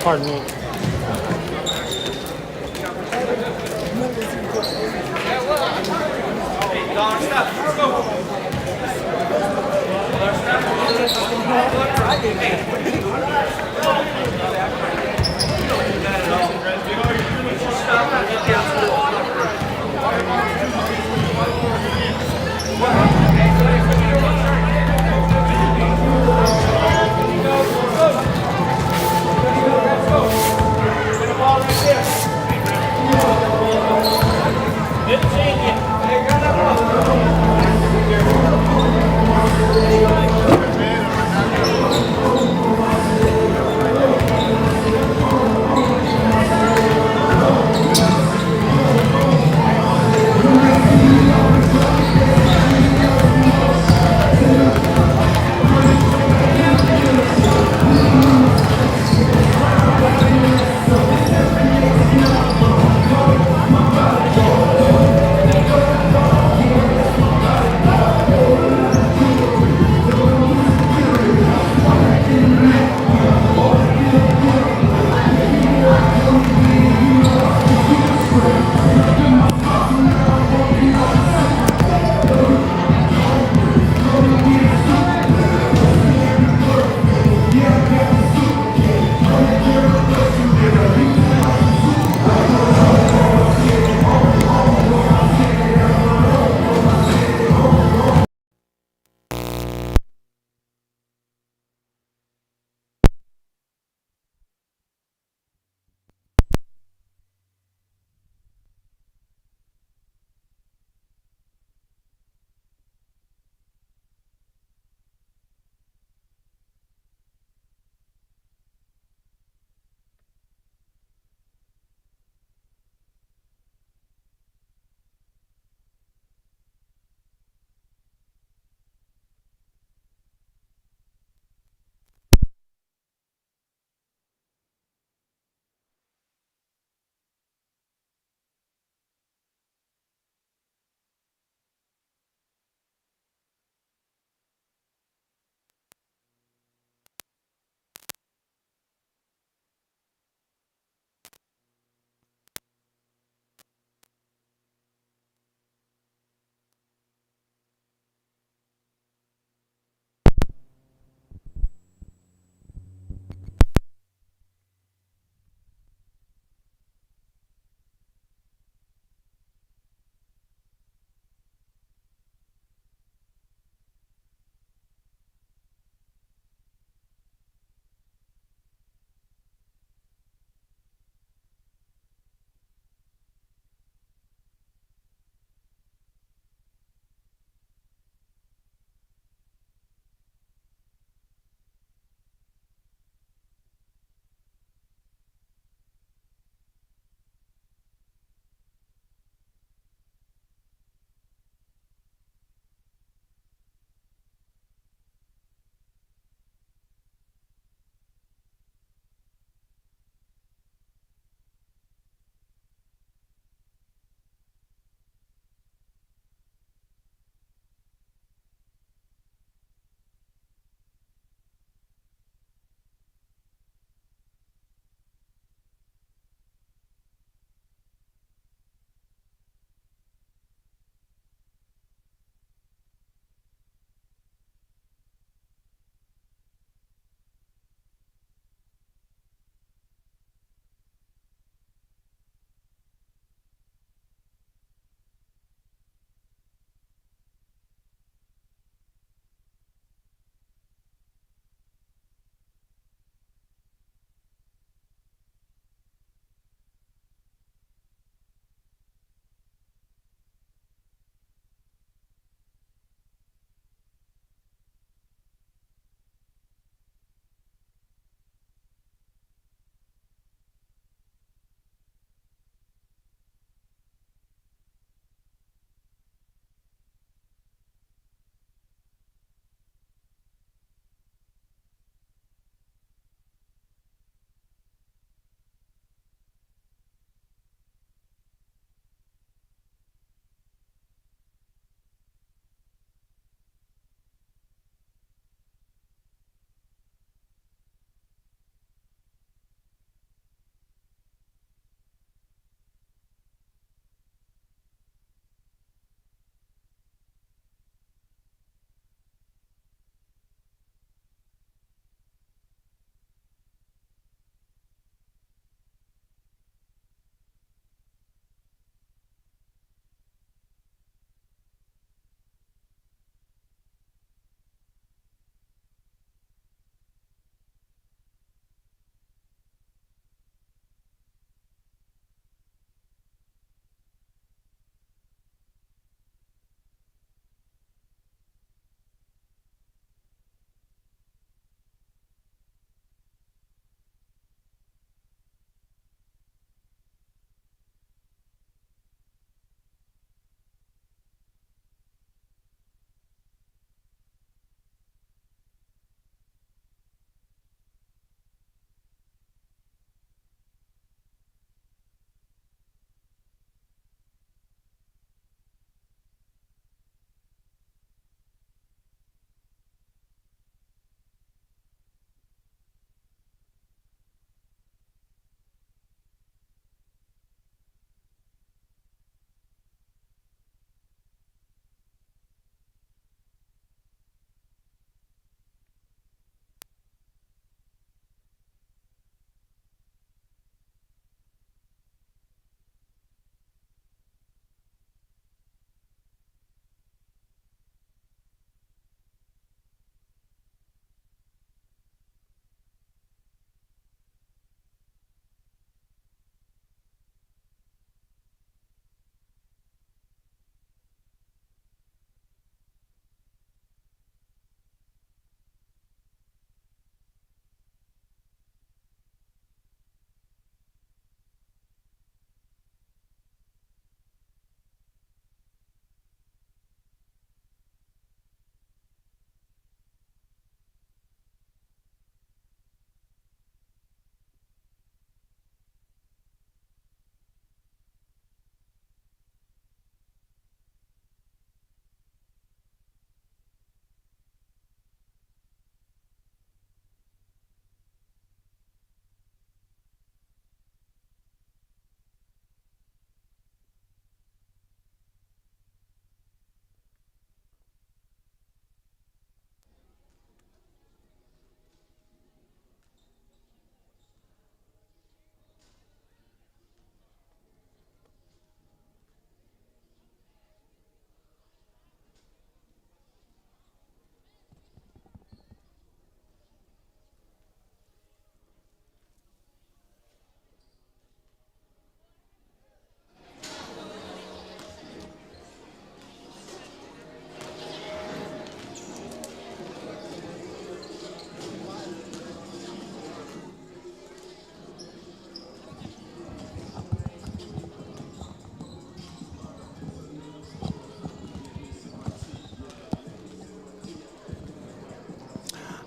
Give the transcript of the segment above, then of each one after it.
Pardon me.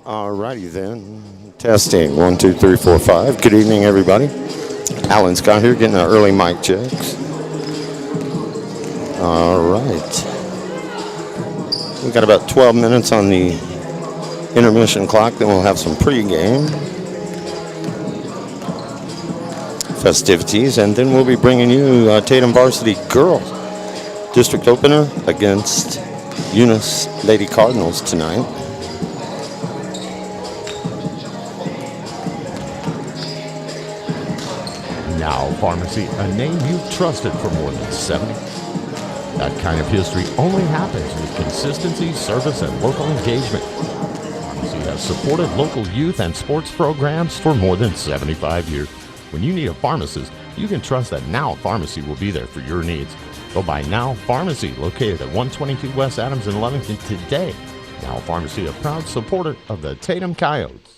Alrighty then. Testing. 1, 2, 3, 4, 5. Good evening, everybody. Alan Scott here, getting our early mic checks. All right. We got about 12 minutes on the intermission clock. Then we'll have some pregame festivities, and then we'll be bringing you Tatum Varsity Girls District Opener against Eunice Lady Cardinals tonight. Now Pharmacy, a name you've trusted for more than 70. That kind of history only happens with consistency, service, and local engagement. Pharmacy has supported local youth and sports programs for more than 75 years. When you need a pharmacist, you can trust that Now Pharmacy will be there for your needs. Go by Now Pharmacy, located at 122 West Adams in Lovington today. Now Pharmacy, a proud supporter of the Tatum Coyotes.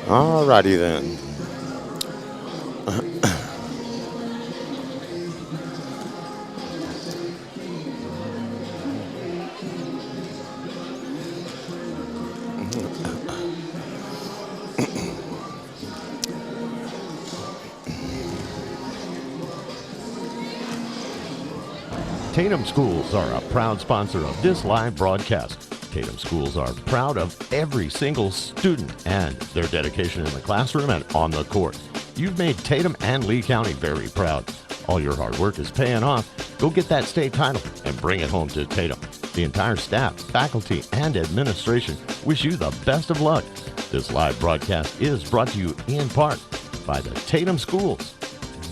Alrighty then. Tatum Schools are a proud sponsor of this live broadcast. Tatum Schools are proud of every single student and their dedication in the classroom and on the court. You've made Tatum and Lee County very proud. All your hard work is paying off. Go get that state title and bring it home to Tatum. The entire staff, faculty, and administration wish you the best of luck. This live broadcast is brought to you in part by the Tatum Schools.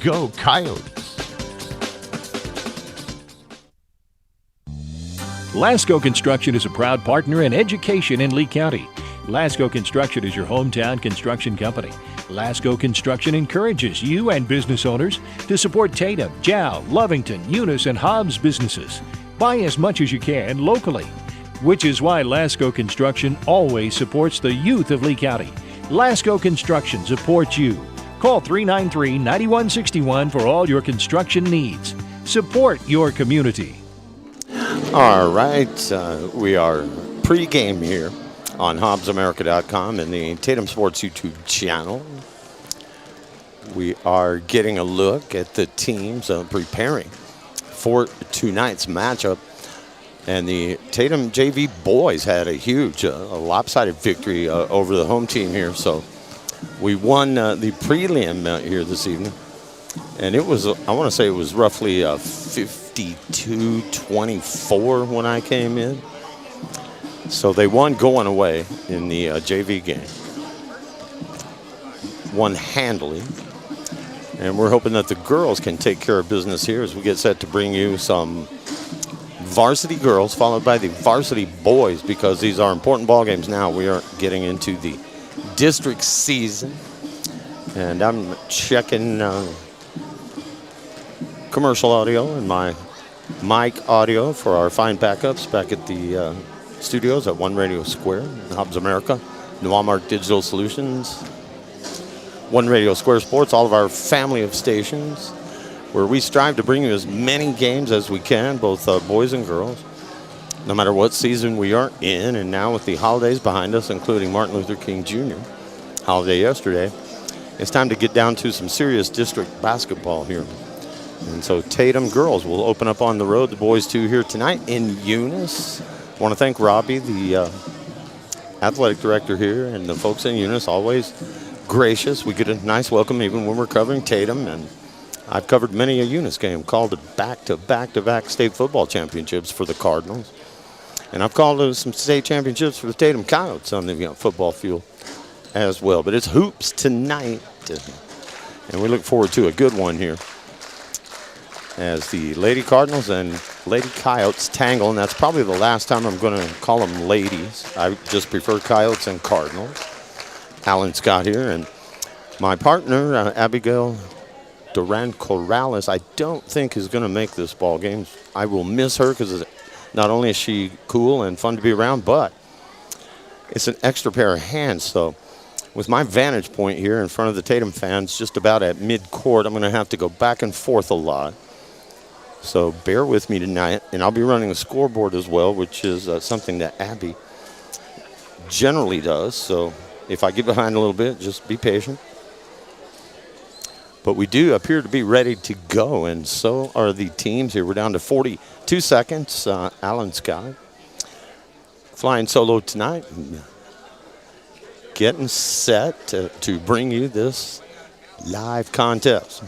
Go Coyotes! Lasco Construction is a proud partner in education in Lee County. Lasco Construction is your hometown construction company. Lasco Construction encourages you and business owners to support Tatum, Jow, Lovington, Eunice, and Hobbs businesses. Buy as much as you can locally, which is why Lasco Construction always supports the youth of Lee County. Lasco Construction supports you. Call 393-9161 for all your construction needs. Support your community. All right, we are pre-game here on HobbsAmerica.com and the Tatum Sports YouTube channel. We are getting a look at the teams preparing for tonight's matchup. And the Tatum JV boys had a huge, lopsided victory over the home team here. So we won the prelim here this evening. And it was, I want to say it was roughly 52-24 when I came in. So they won going away in the JV game. Won handily. And we're hoping that the girls can take care of business here as we get set to bring you some varsity girls followed by the varsity boys, because these are important ball games now. We are getting into the district season. And I'm checking commercial audio and my mic audio for our fine backups back at the studios at One Radio Square, Hobbs America, Walmart Digital Solutions, One Radio Square Sports, all of our family of stations, where we strive to bring you as many games as we can, both boys and girls, no matter what season we are in. And now with the holidays behind us, including Martin Luther King Jr. holiday yesterday, it's time to get down to some serious district basketball here. And so Tatum girls will open up on the road. The boys too here tonight in Eunice. I want to thank Robbie, the athletic director here, and the folks in Eunice, always gracious. We get a nice welcome even when we're covering Tatum. And I've covered many a Eunice game, called it back-to-back state football championships for the Cardinals. And I've called some state championships for the Tatum Coyotes on the football field as well. But it's hoops tonight, and we look forward to a good one here as the Lady Cardinals and Lady Coyotes tangle. And that's probably the last time I'm going to call them ladies. I just prefer Coyotes and Cardinals. Alan Scott here, and my partner, Abigail Duran Corrales, I don't think is going to make this ball game. I will miss her because not only is she cool and fun to be around, but it's an extra pair of hands. So with my vantage point here in front of the Tatum fans, just about at mid-court, I'm going to have to go back and forth a lot. So bear with me tonight, and I'll be running a scoreboard as well, which is something that Abby generally does. So if I get behind a little bit, just be patient. But we do appear to be ready to go, and so are the teams here. We're down to 42 seconds. Alan Scott flying solo tonight, getting set to bring you this live contest.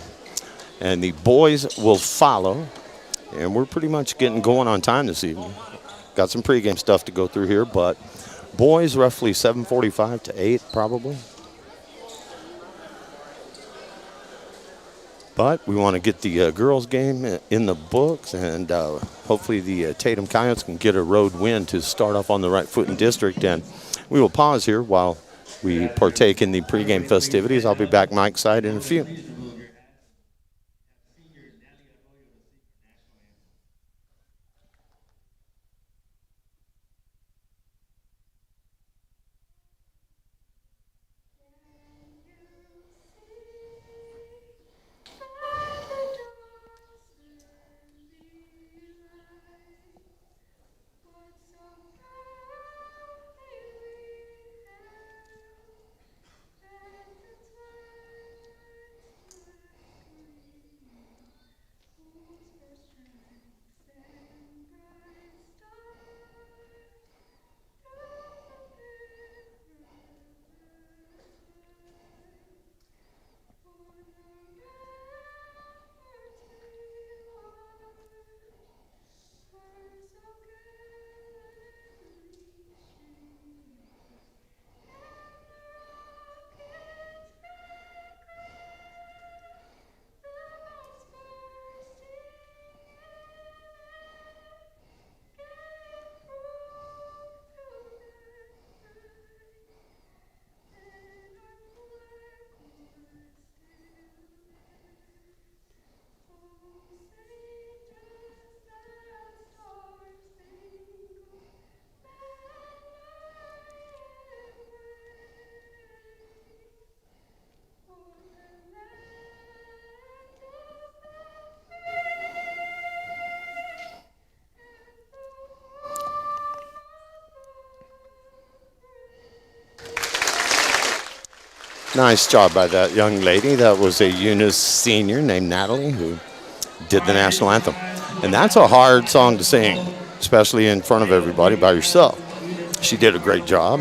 And the boys will follow, and we're pretty much getting going on time this evening. Got some pregame stuff to go through here, but boys roughly 7:45 to 8 probably. But we want to get the girls' game in the books, and hopefully the Tatum Coyotes can get a road win to start off on the right foot in district. And we will pause here while we partake in the pregame festivities. I'll be back Mike's side in a few. Nice job by that young lady. That was a Eunice senior named Natalie who did the national anthem. And that's a hard song to sing, especially in front of everybody by yourself. She did a great job.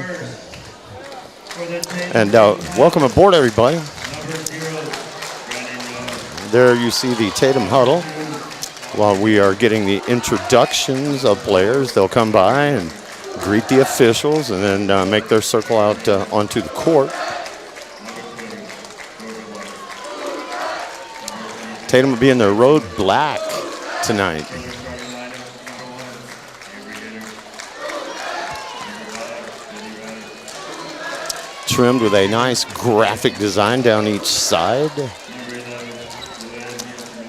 And welcome aboard, everybody. There you see the Tatum huddle. While we are getting the introductions of players, they'll come by and greet the officials and then make their circle out onto the court. Tatum will be in their road black tonight. Trimmed with a nice graphic design down each side.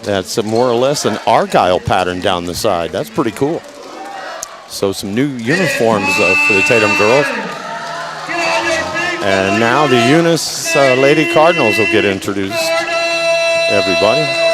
That's more or less an Argyle pattern down the side. That's pretty cool. So some new uniforms for the Tatum girls. And now the Eunice Lady Cardinals will get introduced. Everybody.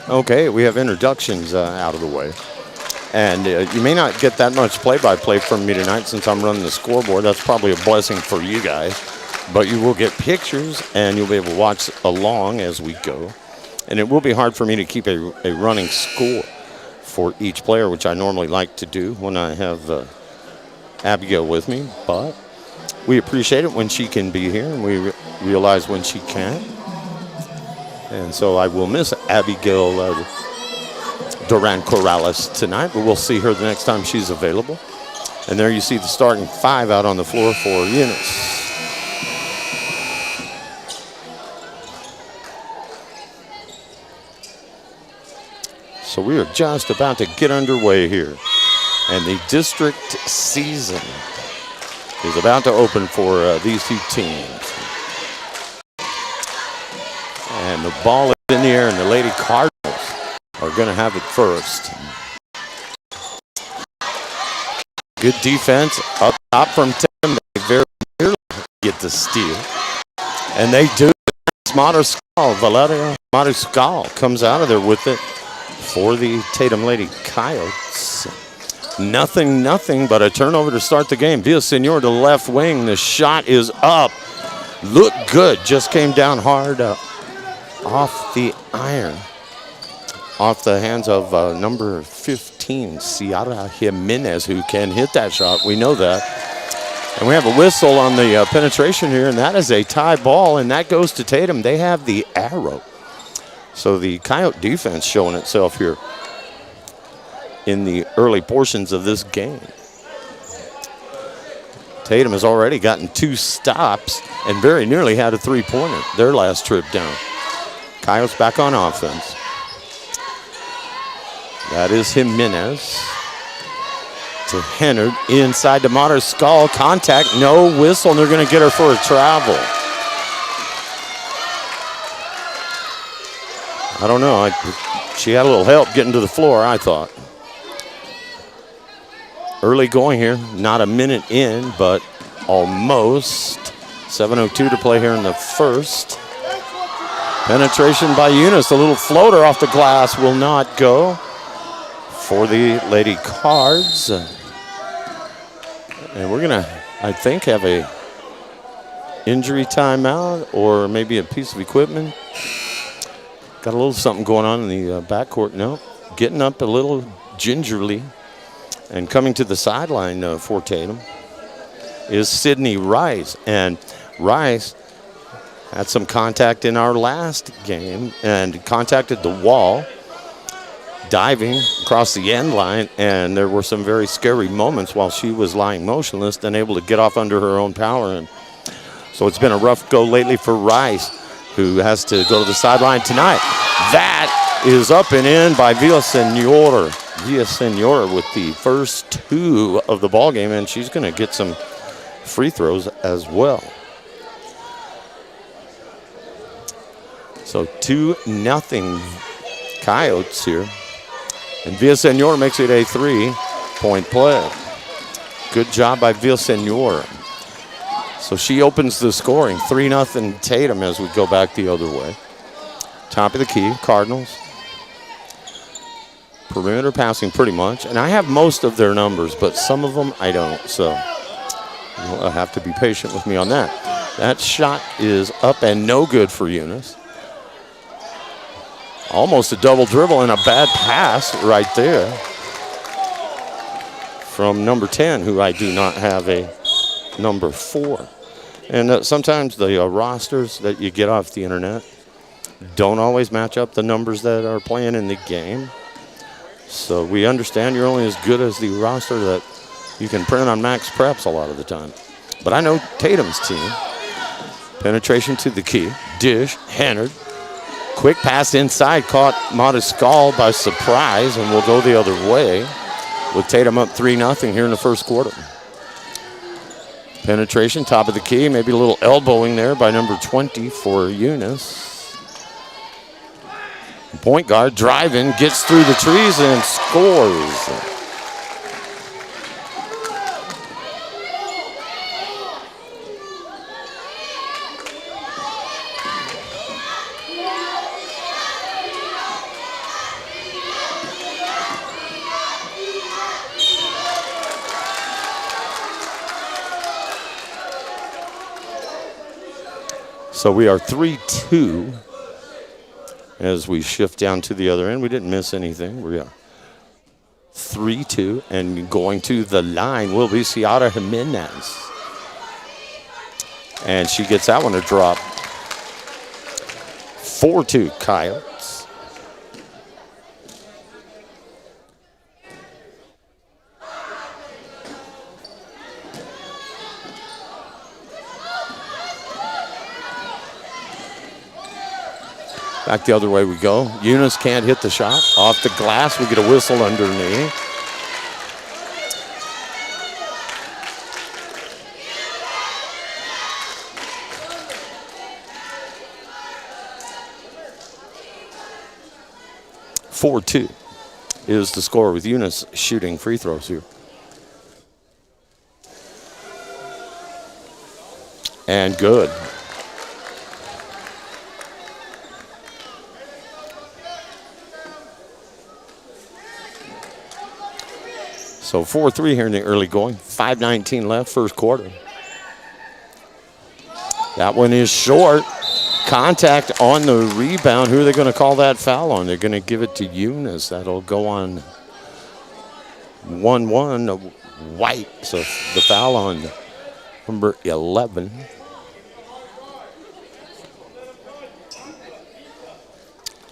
Okay, we have introductions out of the way. And you may not get that much play-by-play from me tonight since I'm running the scoreboard. That's probably a blessing for you guys. But you will get pictures, and you'll be able to watch along as we go. And it will be hard for me to keep a running score for each player, which I normally like to do when I have Abigail with me. But we appreciate it when she can be here, and we realize when she can't. And so I will miss Abigail Duran Corrales tonight, but we'll see her the next time she's available. And there you see the starting five out on the floor for Eunice. So we are just about to get underway here. And the district season is about to open for these two teams. And the ball is in the air, and the Lady Cardinals are going to have it first. Good defense up top from Tatum. They very nearly get the steal. And they do. Mariscal, Valeria Mariscal comes out of there with it for the Tatum Lady Coyotes. Nothing but a turnover to start the game. Villasenor to the left wing. The shot is up. Look good. Just came down hard off the iron. Off the hands of number 15, Ciara Jimenez, who can hit that shot. We know that. And we have a whistle on the penetration here, and that is a tie ball, and that goes to Tatum. They have the arrow. So the Coyote defense showing itself here in the early portions of this game. Tatum has already gotten 2 stops and very nearly had a three-pointer their last trip down. Coyotes back on offense. That is Jimenez to Hennard inside to Mariscal. Contact, no whistle, and they're going to get her for a travel. I don't know. She had a little help getting to the floor, I thought. Early going here, not a minute in, but almost. 7:02 to play here in the first. Penetration by Eunice. A little floater off the glass will not go for the Lady Cards. And we're going to, I think, have a injury timeout or maybe a piece of equipment. Got a little something going on in the backcourt. No, getting up a little gingerly and coming to the sideline for Tatum is Sydney Rice. And Rice Had some contact in our last game and contacted the wall, diving across the end line, and there were some very scary moments while she was lying motionless, then able to get off under her own power. And so it's been a rough go lately for Rice, who has to go to the sideline tonight. That is up and in by Villasenor. Villasenor with the first 2 of the ball game, and she's going to get some free throws as well. So 2-0 Coyotes here. And Villasenor makes it a 3-point play. Good job by Villasenor. So she opens the scoring. 3-0 Tatum as we go back the other way. Top of the key, Cardinals. Perimeter passing pretty much. And I have most of their numbers, but some of them I don't. So you'll have to be patient with me on that. That shot is up and no good for Eunice. Almost a double dribble and a bad pass right there from number 10, who I do not have a number 4. And sometimes the rosters that you get off the internet don't always match up the numbers that are playing in the game. So we understand you're only as good as the roster that you can print on Max Preps a lot of the time. But I know Tatum's team. Penetration to the key. Dish, Hennard. Quick pass inside, caught Mariscal by surprise, and will go the other way with Tatum up 3-0 here in the first quarter. Penetration, top of the key, maybe a little elbowing there by number 20 for Eunice. Point guard driving, gets through the trees and scores. So we are 3-2 as we shift down to the other end. We didn't miss anything. We are 3-2, and going to the line will be Ciara Jimenez. And she gets that one to drop. 4-2 Coyotes. Back the other way we go. Eunice can't hit the shot. Off the glass, we get a whistle underneath. (4-2) is the score with Eunice shooting free throws here. And good. So 4-3 here in the early going. 5:19 left, first quarter. That one is short. Contact on the rebound. Who are they going to call that foul on? They're going to give it to Eunice. That'll go on 1-1 White. So the foul on number 11.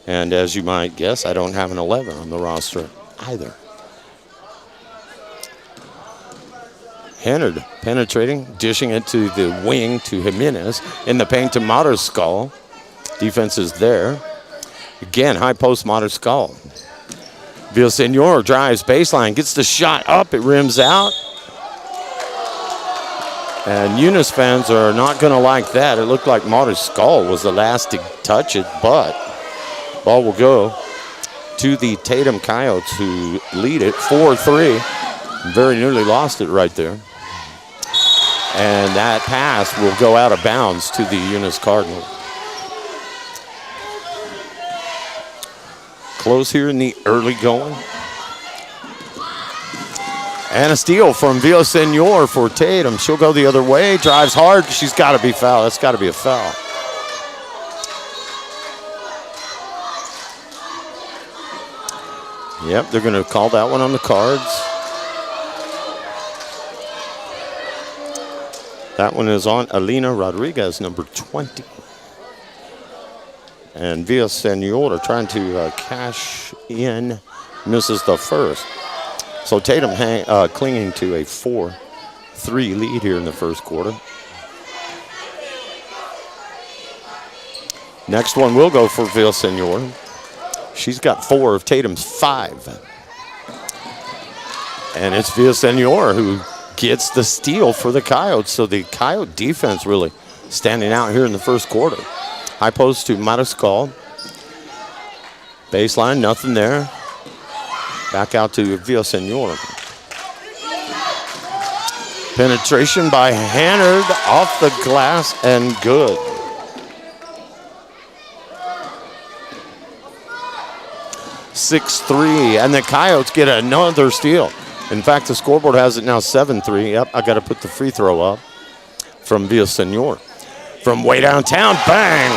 And as you might guess, I don't have an 11 on the roster either. Hennard penetrating, dishing it to the wing to Jimenez. In the paint to Mariscal. Defense is there. Again, high post Mariscal. Villasenor drives baseline, gets the shot up, it rims out. And Eunice fans are not going to like that. It looked like Mariscal was the last to touch it, but ball will go to the Tatum Coyotes, who lead it 4-3. Very nearly lost it right there. And that pass will go out of bounds to the Eunice Cardinals. Close here in the early going. And a steal from Villasenor for Tatum. She'll go the other way, drives hard. She's got to be fouled. That's got to be a foul. Yep, they're going to call that one on the cards. That one is on Alina Rodriguez, number 20. And Villasenor trying to cash in, misses the first. So Tatum clinging to a 4-3 lead here in the first quarter. Next one will go for Villasenor. She's got 4 of Tatum's 5. And it's Villasenor who gets the steal for the Coyotes. So the Coyote defense really standing out here in the first quarter. High post to Mariscal. Baseline, nothing there. Back out to Villasenor. Penetration by Hannard off the glass and good. (6-3), and the Coyotes get another steal. In fact, the scoreboard has it now 7-3. Yep, I got to put the free throw up from Villasenor. From way downtown, bang!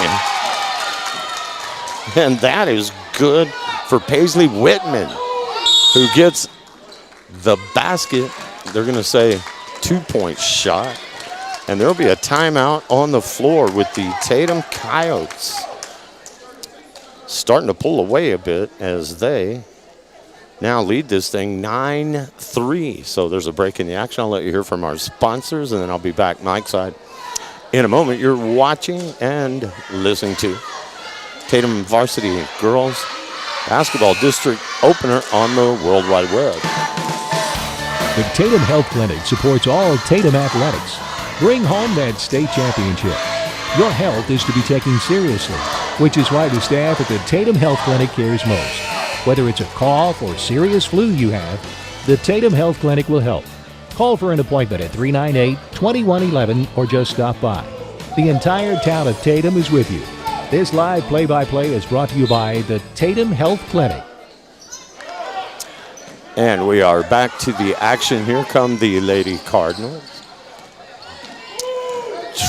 And that is good for Paisley Whitman, who gets the basket. They're going to say 2-point shot. And there'll be a timeout on the floor with the Tatum Coyotes starting to pull away a bit as they now lead this thing 9-3. So there's a break in the action. I'll let you hear from our sponsors, and then I'll be back Mike's side in a moment. You're watching and listening to Tatum Varsity Girls Basketball District Opener on the World Wide Web. The Tatum Health Clinic supports all Tatum athletics. Bring home that state championship. Your health is to be taken seriously, which is why the staff at the Tatum Health Clinic cares most. Whether it's a cough or serious flu you have, the Tatum Health Clinic will help. Call for an appointment at 398-2111 or just stop by. The entire town of Tatum is with you. This live play-by-play is brought to you by the Tatum Health Clinic. And we are back to the action. Here come the Lady Cardinals.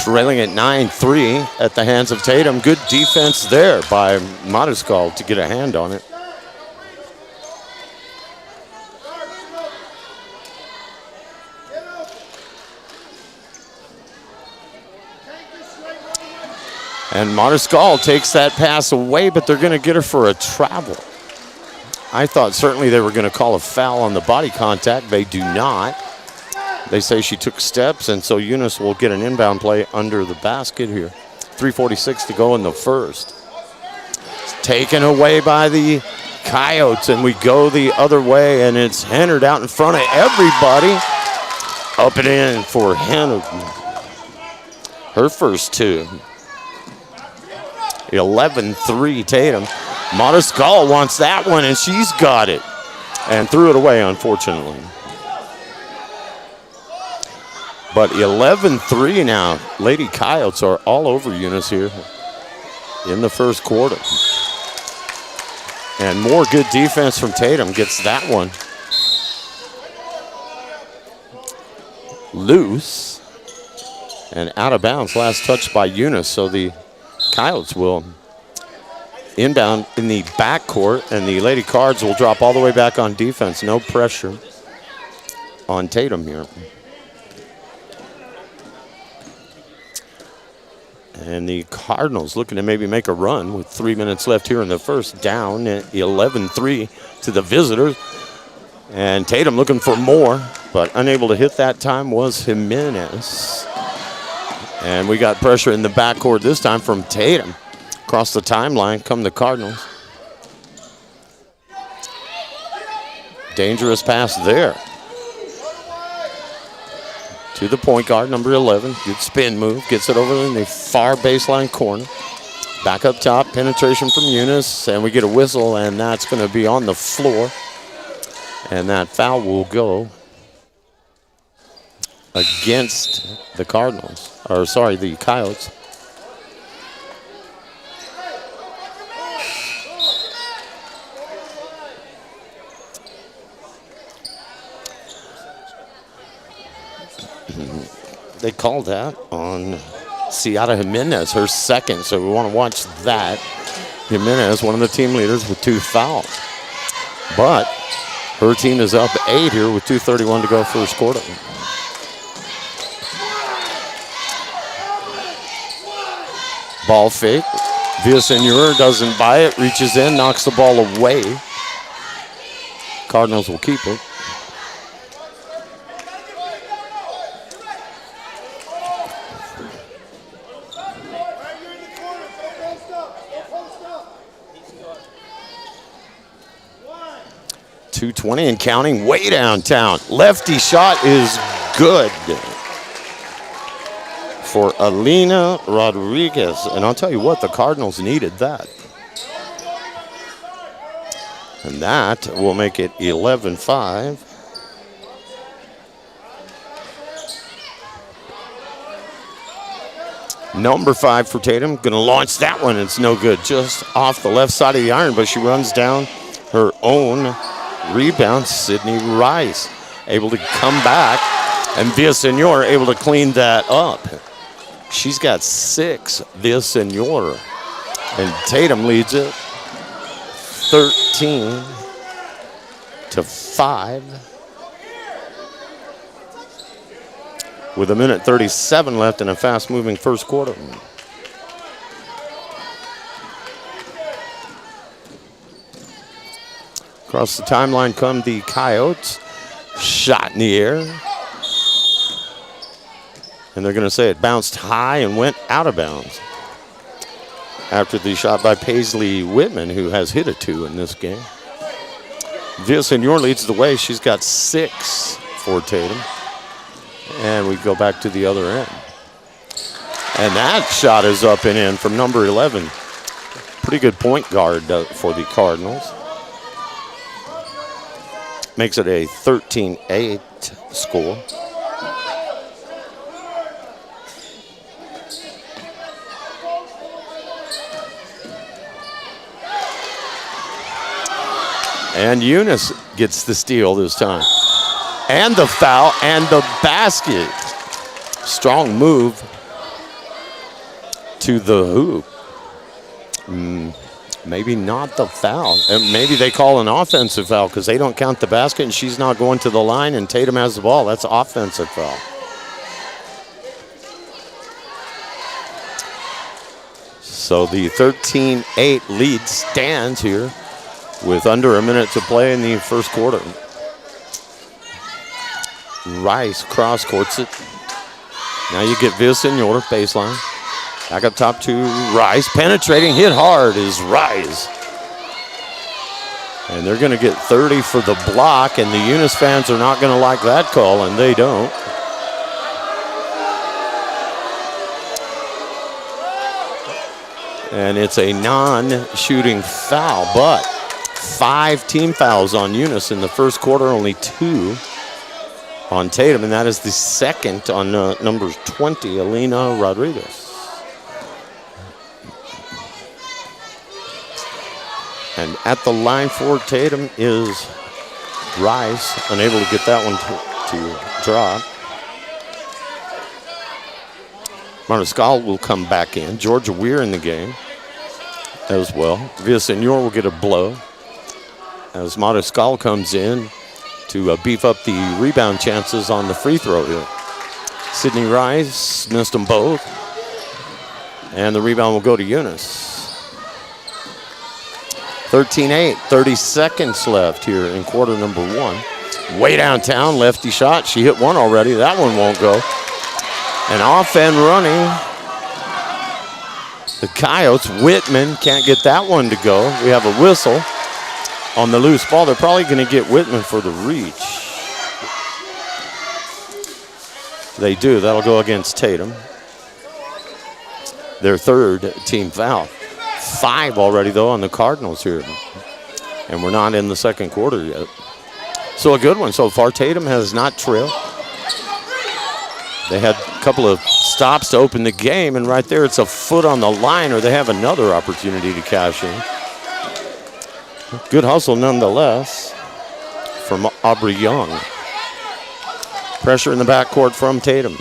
Trailing at 9-3 at the hands of Tatum. Good defense there by Mariscal to get a hand on it. And Mariscal takes that pass away, but they're going to get her for a travel. I thought certainly they were going to call a foul on the body contact. They do not. They say she took steps, and so Eunice will get an inbound play under the basket here. 3:46 to go in the first. It's taken away by the Coyotes, and we go the other way, and it's Hannard out in front of everybody. Up and in for Hannard. Her first 2. 11-3 Tatum. Mariscal wants that one, and she's got it. And threw it away, unfortunately. But 11-3 now. Lady Coyotes are all over Eunice here in the first quarter. And more good defense from Tatum. Gets that one loose and out of bounds. Last touch by Eunice. So the Coyotes will inbound in the backcourt, and the Lady Cards will drop all the way back on defense. No pressure on Tatum here. And the Cardinals looking to maybe make a run with 3 minutes left here in the first, down at 11-3 to the visitors. And Tatum looking for more, but unable to hit that time was Jimenez. And we got pressure in the backcourt this time from Tatum. Across the timeline come the Cardinals. Dangerous pass there. To the point guard, number 11. Good spin move. Gets it over in the far baseline corner. Back up top, penetration from Eunice. And we get a whistle, and that's going to be on the floor. And that foul will go against the Cardinals. Or, sorry, the Coyotes. They called that on Ciara Jimenez, her second, so we want to watch that. Jimenez, one of the team leaders with 2 fouls. But her team is up 8 here with 2:31 to go first quarter. Ball fake, Villasenor doesn't buy it, reaches in, knocks the ball away. Cardinals will keep it. .220 and counting, way downtown. Lefty shot is good for Alina Rodriguez. And I'll tell you what, the Cardinals needed that. And that will make it 11-5. Number 5 for Tatum. Going to launch that one. It's no good. Just off the left side of the iron, but she runs down her own rebound. Sydney Rice able to come back, and Villasenor able to clean that up. She's got 6, Villasenor. And Tatum leads it 13-5. With a minute 37 left in a fast-moving first quarter. Across the timeline come the Coyotes. Shot in the air. And they're going to say it bounced high and went out of bounds. After the shot by Paisley Whitman, who has hit a 2 in this game. Villasenor leads the way. She's got 6 for Tatum. And we go back to the other end. And that shot is up and in from number 11. Pretty good point guard for the Cardinals. Makes it a 13-8 score. And Eunice gets the steal this time. And the foul and the basket. Strong move to the hoop. Maybe not the foul. And maybe they call an offensive foul because they don't count the basket and she's not going to the line and Tatum has the ball. That's offensive foul. So the 13-8 lead stands here with under a minute to play in the first quarter. Rice cross courts it. Now you get Villasenor baseline. Back up top to Rice. Penetrating, hit hard is Rice. And they're going to get 30 for the block, and the Eunice fans are not going to like that call, and they don't. And it's a non-shooting foul, but 5 team fouls on Eunice in the first quarter, only 2 on Tatum, and that is the second on number 20, Alina Rodriguez. And at the line for Tatum is Rice, unable to get that one to drop. Mariscal will come back in. Georgia Weir in the game as well. Villasenor will get a blow as Mariscal comes in to beef up the rebound chances on the free throw here. Sydney Rice missed them both. And the rebound will go to Eunice. 13-8, 30 seconds left here in quarter number 1. Way downtown, lefty shot. She hit one already. That one won't go. And off and running. The Coyotes, Whitman can't get that one to go. We have a whistle on the loose ball. They're probably going to get Whitman for the reach. They do. That'll go against Tatum. Their third team foul. 5 already, though, on the Cardinals here. And we're not in the second quarter yet. So a good one so far. Tatum has not trailed. They had a couple of stops to open the game, and right there it's a foot on the line, or they have another opportunity to cash in. Good hustle nonetheless from Aubrey Young. Pressure in the backcourt from Tatum.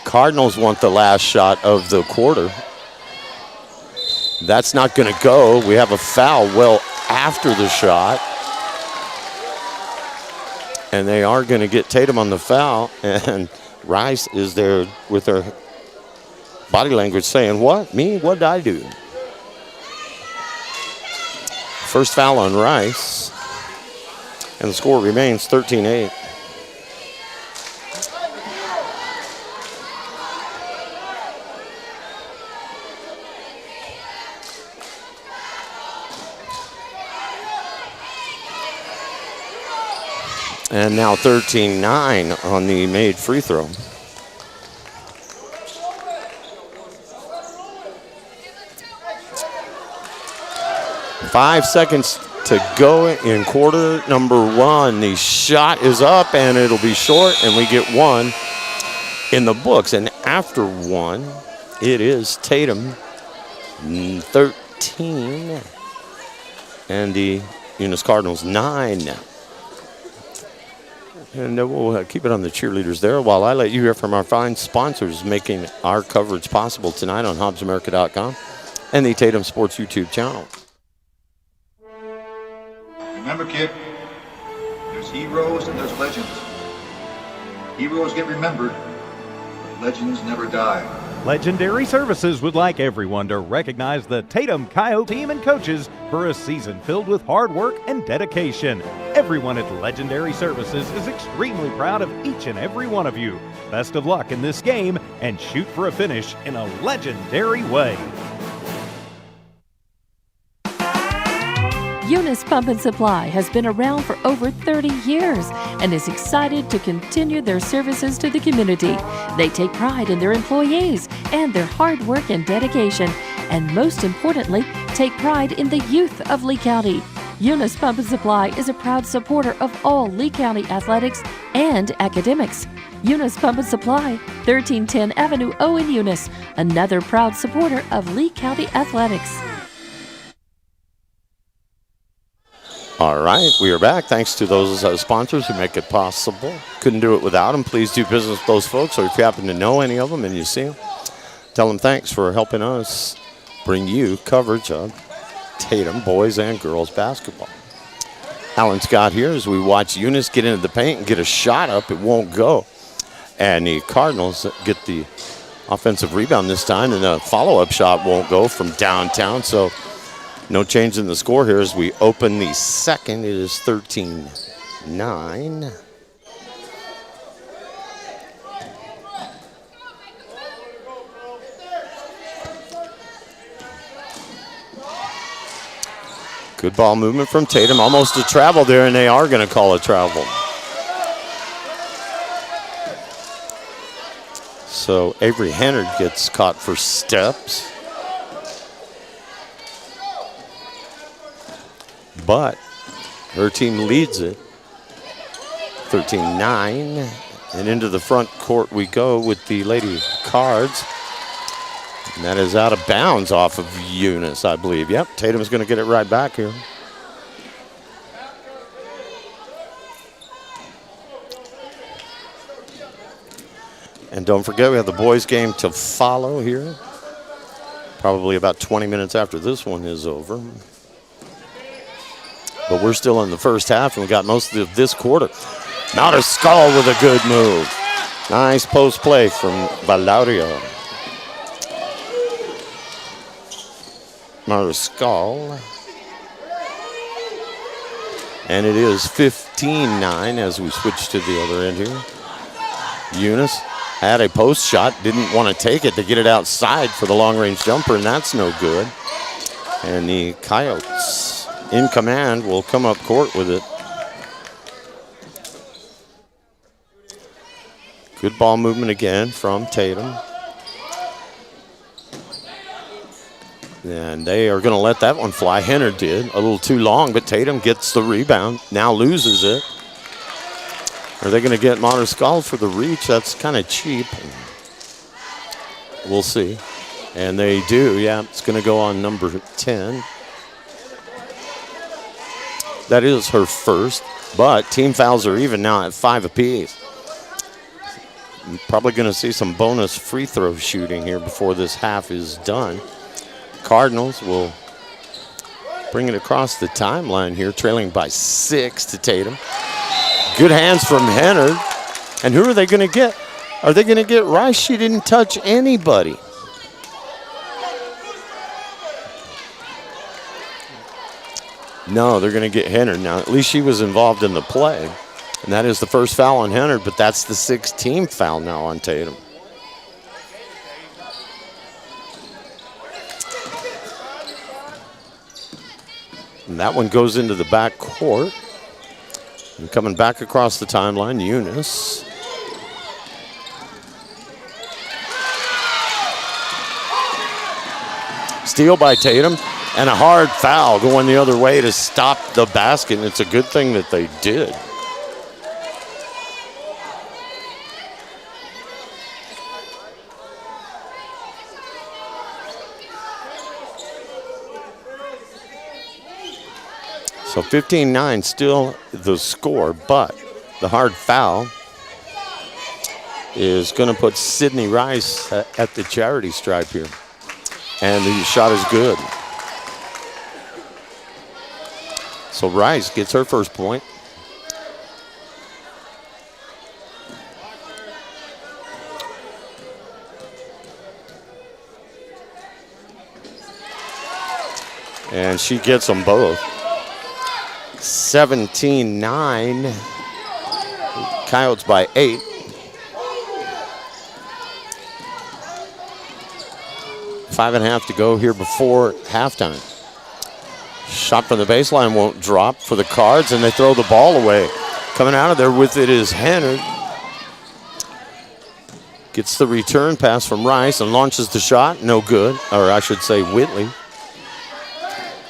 Cardinals want the last shot of the quarter. That's not going to go. We have a foul well after the shot. And they are going to get Tatum on the foul. And Rice is there with her body language saying, what? Me? What did I do? First foul on Rice. And the score remains 13-8. And now 13-9 on the made free throw. Five seconds to go in quarter number one. The shot is up and it'll be short, and we get one in the books. And after one, it is Tatum 13 and the Eunice Cardinals 9. And we'll keep it on the cheerleaders there while I let you hear from our fine sponsors making our coverage possible tonight on HobbsAmerica.com and the Tatum Sports YouTube channel. Remember, kid, there's heroes and there's legends. Heroes get remembered, but legends never die. Legendary Services would like everyone to recognize the Tatum Coyotes team and coaches for a season filled with hard work and dedication. Everyone at Legendary Services is extremely proud of each and every one of you. Best of luck in this game and shoot for a finish in a legendary way. Eunice Pump and Supply has been around for over 30 years and is excited to continue their services to the community. They take pride in their employees and their hard work and dedication, and most importantly, take pride in the youth of Lee County. Eunice Pump and Supply is a proud supporter of all Lee County athletics and academics. Eunice Pump and Supply, 1310 Avenue O in Eunice, another proud supporter of Lee County athletics. All right, we are back. Thanks to those sponsors who make it possible. Couldn't do it without them. Please do business with those folks, or if you happen to know any of them and you see them, tell them thanks for helping us bring you coverage of Tatum boys and girls basketball. Alan Scott here as we watch Eunice get into the paint and get a shot up. It won't go. And the Cardinals get the offensive rebound this time, and the follow-up shot won't go from downtown. So no change in the score here as we open the second. It is 13-9. Good ball movement from Tatum. Almost a travel there, and they are going to call a travel. So Avery Hennard gets caught for steps. But her team leads it 13-9. And into the front court we go with the Lady Cards. And that is out of bounds off of Eunice, I believe. Yep, Tatum's going to get it right back here. And don't forget, we have the boys' game to follow here. Probably about 20 minutes after this one is over. But we're still in the first half, and we got most of this quarter. Mouter Skull with a good move. Nice post play from Valaurio. Mouter Skull. And it is 15-9 as we switch to the other end here. Eunice had a post shot, didn't want to take it to get it outside for the long-range jumper, and that's no good. And the Coyotes in command will come up court with it. Good ball movement again from Tatum. And they are going to let that one fly. Henner did. A little too long, but Tatum gets the rebound. Now loses it. Are they going to get Montescal for the reach? That's kind of cheap. We'll see. And they do. Yeah, it's going to go on number 10. That is her first, but team fouls are even now at 5 apiece. I'm probably going to see some bonus free throw shooting here before this half is done. Cardinals will bring it across the timeline here, trailing by 6 to Tatum. Good hands from Henner. And who are they going to get? Are they going to get Rice? She didn't touch anybody. No, they're going to get Henner. Now, at least she was involved in the play. And that is the first foul on Henner, but that's the 6th team foul now on Tatum. And that one goes into the back court. And coming back across the timeline, Eunice. Steal by Tatum, and a hard foul going the other way to stop the basket. And it's a good thing that they did. So 15-9 still the score, but the hard foul is going to put Sydney Rice at the charity stripe here. And the shot is good. So Rice gets her first point. And she gets them both. 17-9. Coyotes by 8. Five and a half to go here before halftime. Shot from the baseline won't drop for the Cards, and they throw the ball away. Coming out of there with it is Henner. Gets the return pass from Rice and launches the shot. No good, or I should say Whitley.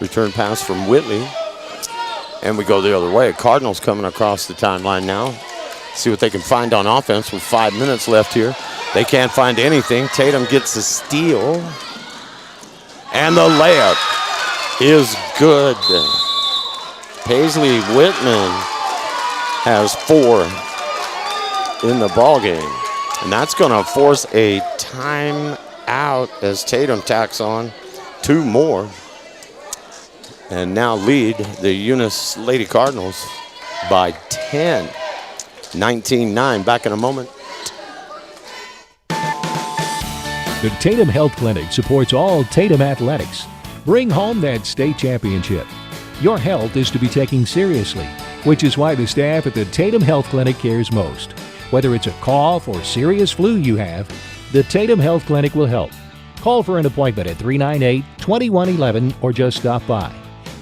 Return pass from Whitley. And we go the other way. Cardinals coming across the timeline now. See what they can find on offense with 5 minutes left here. They can't find anything. Tatum gets a steal. And the layup is good. Paisley Whitman has 4 in the ball game. And that's going to force a timeout as Tatum tacks on 2 more. And now lead the Eunice Lady Cardinals by 10. 19-9. Back in a moment. The Tatum Health Clinic supports all Tatum athletics. Bring home that state championship. Your health is to be taken seriously, which is why the staff at the Tatum Health Clinic cares most. Whether it's a cough or serious flu you have, the Tatum Health Clinic will help. Call for an appointment at 398-2111 or just stop by.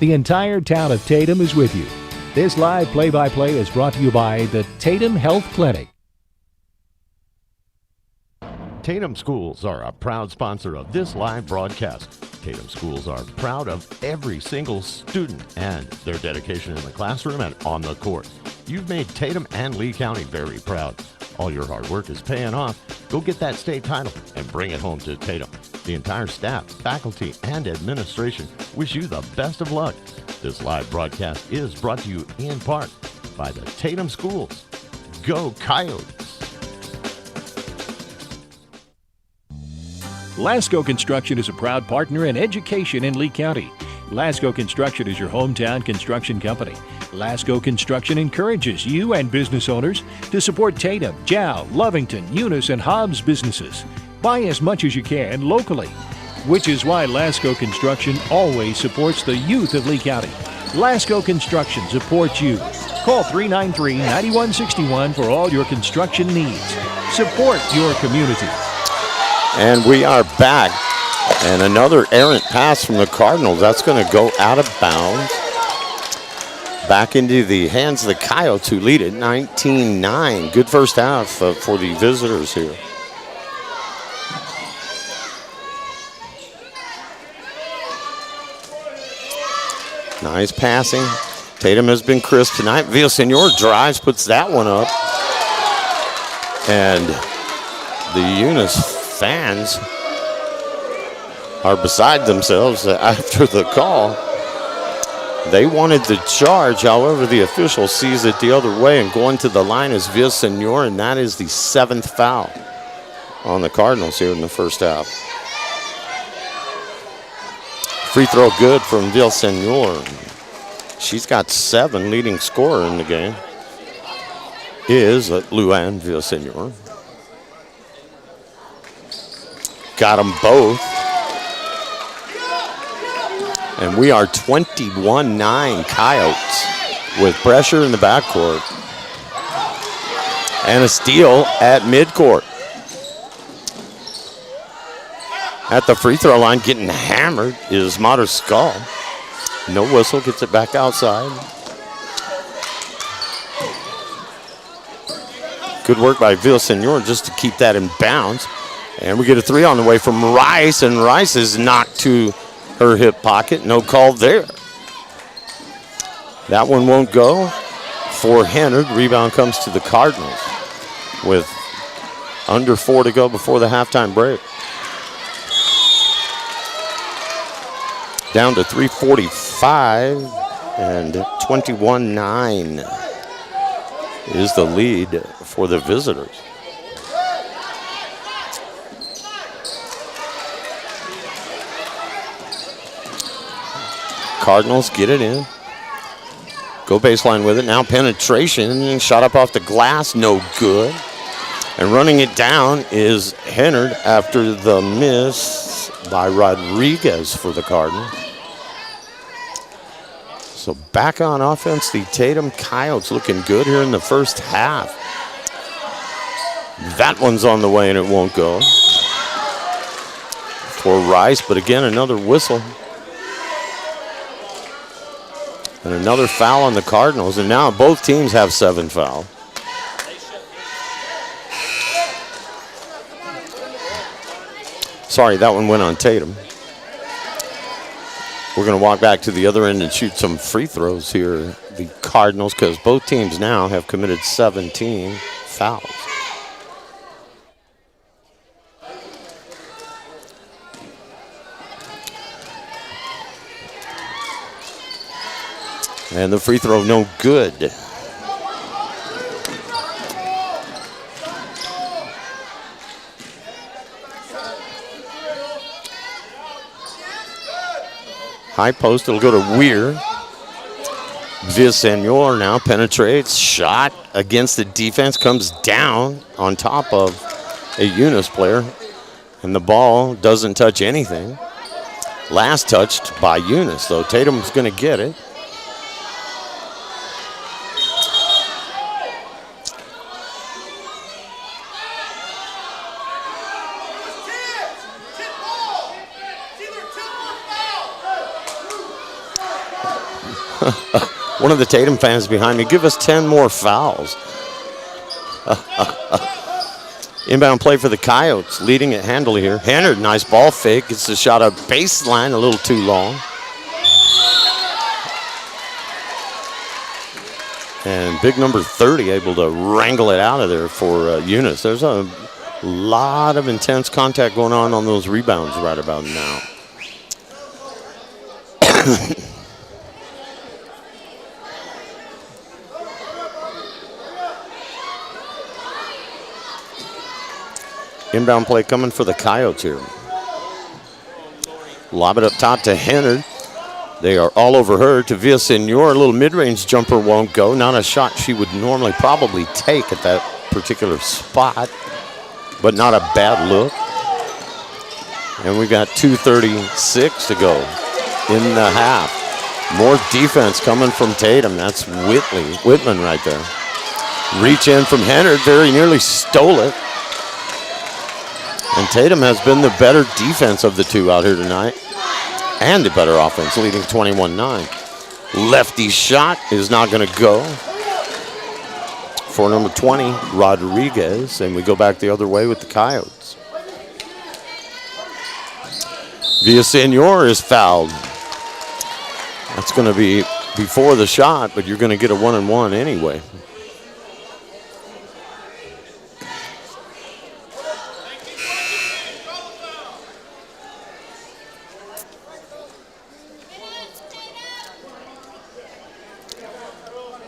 The entire town of Tatum is with you. This live play-by-play is brought to you by the Tatum Health Clinic. Tatum Schools are a proud sponsor of this live broadcast. Tatum Schools are proud of every single student and their dedication in the classroom and on the court. You've made Tatum and Lee County very proud. All your hard work is paying off. Go get that state title and bring it home to Tatum. The entire staff, faculty, and administration wish you the best of luck. This live broadcast is brought to you in part by the Tatum Schools. Go Coyotes! Lasco Construction is a proud partner in education in Lee County. Lasco Construction is your hometown construction company. Lasco Construction encourages you and business owners to support Tatum, Jow, Lovington, Eunice, and Hobbs businesses. Buy as much as you can locally, which is why Lasco Construction always supports the youth of Lee County. Lasco Construction supports you. Call 393-9161 for all your construction needs. Support your community. And we are back. And another errant pass from the Cardinals. That's going to go out of bounds. Back into the hands of the Coyotes, who lead it 19-9. Good first half for the visitors here. Nice passing. Tatum has been crisp tonight. Villasenor drives, puts that one up. And the Eunice fans are beside themselves after the call. They wanted the charge, however, the official sees it the other way, and going to the line is Villasenor, and that is the 7th foul on the Cardinals here in the first half. Free throw good from Villasenor. She's got 7, leading scorer in the game. is Luann Villasenor. Got them both. And we are 21-9 Coyotes with pressure in the backcourt. And a steal at midcourt. At the free throw line, getting hammered is Mater Skull. No whistle, gets it back outside. Good work by Villasenor just to keep that in bounds. And we get a three on the way from Rice, and Rice is knocked to her hip pocket. No call there. That one won't go for Hennard. Rebound comes to the Cardinals with under 4 to go before the halftime break. Down to 3:45 and 21-9 is the lead for the visitors. Cardinals get it in. Go baseline with it. Now penetration. Shot up off the glass. No good. And running it down is Hennard after the miss by Rodriguez for the Cardinals. So back on offense, the Tatum Coyotes looking good here in the first half. That one's on the way and it won't go for Rice, but again, another whistle. And another foul on the Cardinals, and now both teams have 7 fouls. Sorry, that one went on Tatum. We're going to walk back to the other end and shoot some free throws here, the Cardinals, because both teams now have committed 17 fouls. And the free throw no good. High post, it'll go to Weir. Villasenor now penetrates, shot against the defense, comes down on top of a Eunice player, and the ball doesn't touch anything. Last touched by Eunice, though. Tatum's going to get it. One of the Tatum fans behind me, give us 10 more fouls. Inbound play for the Coyotes, leading it handily here. Hennard, nice ball fake. Gets the shot up baseline, a little too long. And big number 30 able to wrangle it out of there for Eunice. There's a lot of intense contact going on those rebounds right about now. Inbound play coming for the Coyotes here. Lob it up top to Hennard. They are all over her to Villasenor. A little mid-range jumper won't go. Not a shot she would normally probably take at that particular spot, but not a bad look. And we got 2:36 to go in the half. More defense coming from Tatum. That's Whitman right there. Reach in from Hennard, very nearly stole it. And Tatum has been the better defense of the two out here tonight. And the better offense, leading 21-9. Lefty shot is not going to go for number 20, Rodriguez. And we go back the other way with the Coyotes. Villasenor is fouled. That's going to be before the shot, but you're going to get a 1-and-1 anyway.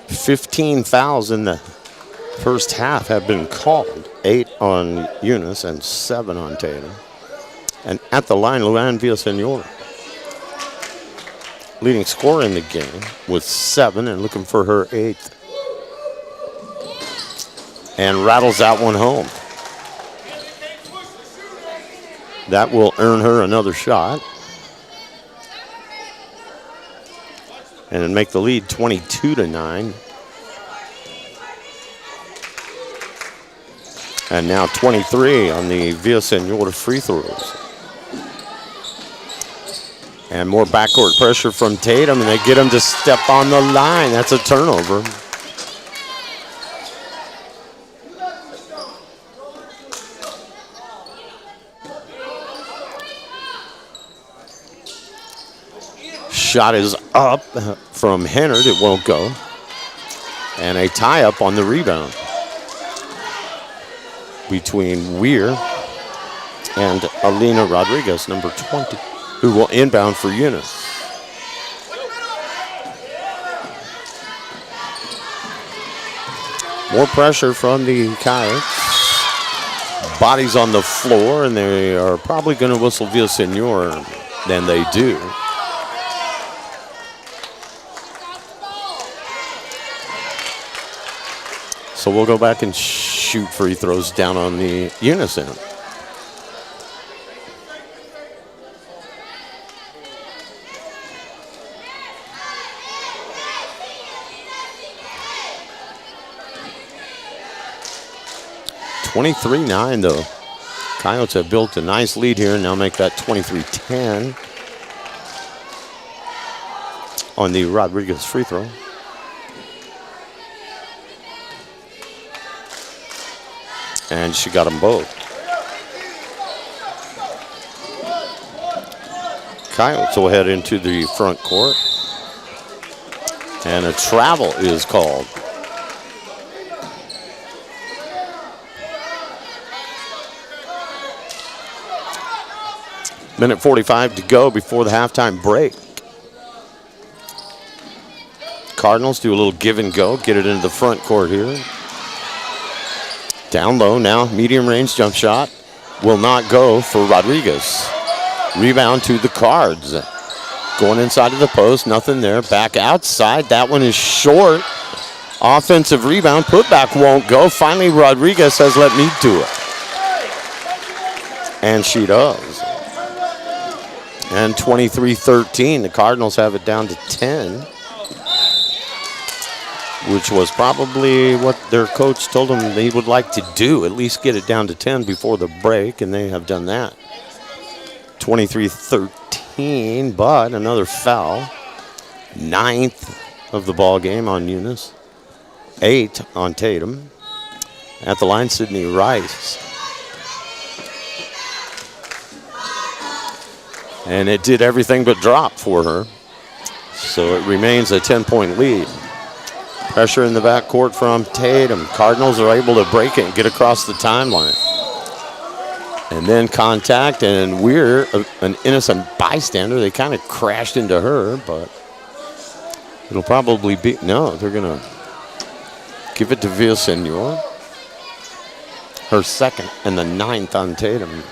$15 fouls in the first half have been called. 8 on Eunice and 7 on Tatum. And at the line, Luann Villasenor, leading scorer in the game with 7 and looking for her 8th. and rattles that one home. That will earn her another shot and make the lead 22-9. And now 23 on the Villasenor free throws. And more backcourt pressure from Tatum, and they get him to step on the line. That's a turnover. Shot is up from Hennard. It won't go. And a tie-up on the rebound between Weir and Alina Rodriguez, number 20, who will inbound for Eunice. More pressure from the Coyotes. Bodies on the floor, and they are probably going to whistle Villasenor than they do. So we'll go back and shoot free throws down on the Eunice end. (23-9) though. Coyotes have built a nice lead here and now make that 23-10 on the Rodriguez free throw. And she got them both. Coyotes will head into the front court. And a travel is called. Minute 45 to go before the halftime break. Cardinals do a little give and go, get it into the front court here. Down low now, medium range jump shot. Will not go for Rodriguez. Rebound to the Cards. Going inside of the post, nothing there. Back outside, that one is short. Offensive rebound, putback won't go. Finally, Rodriguez says, let me do it. And she does. And 23-13, the Cardinals have it down to 10. Which was probably what their coach told them they would like to do, at least get it down to 10 before the break, and they have done that. 23-13, but another foul. 9th of the ball game on Eunice. 8 on Tatum. At the line, Sydney Rice. And it did everything but drop for her. So it remains a 10-point lead. Pressure in the backcourt from Tatum. Cardinals are able to break it and get across the timeline. And then contact, and Weir, an innocent bystander. They kind of crashed into her, but it'll probably be, no, they're going to give it to Villasenor. Her second and the 9th on Tatum.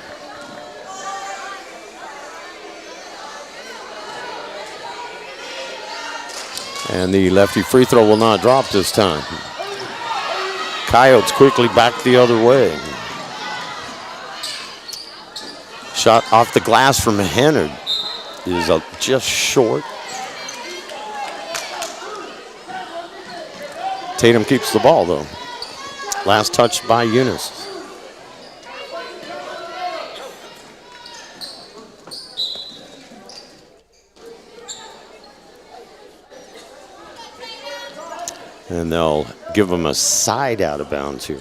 And the lefty free throw will not drop this time. Coyotes quickly back the other way. Shot off the glass from Hennard is just short. Tatum keeps the ball though. Last touch by Eunice. And they'll give them a side out of bounds here.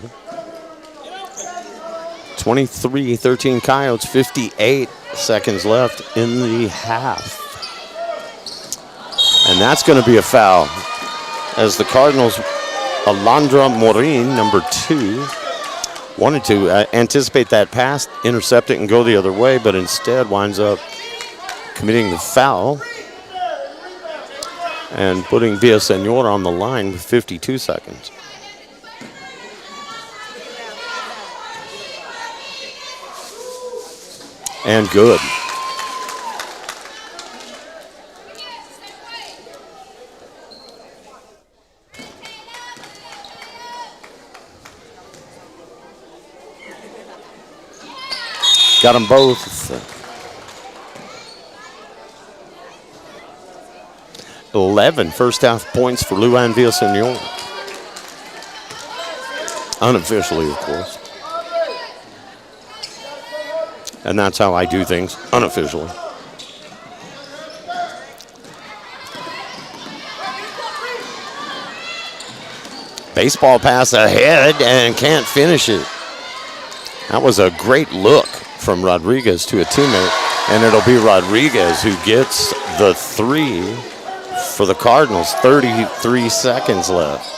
23-13 Coyotes, 58 seconds left in the half. And that's going to be a foul as the Cardinals, Alondra Morin, number 2, wanted to anticipate that pass, intercept it, and go the other way, but instead winds up committing the foul and putting Villasenor on the line with 52 seconds. And good. Got them both. 11 first half points for Luan Villaseñor. Unofficially, of course. And that's how I do things, unofficially. Baseball pass ahead and can't finish it. That was a great look from Rodriguez to a teammate, and it'll be Rodriguez who gets the 3 for the Cardinals. 33 seconds left.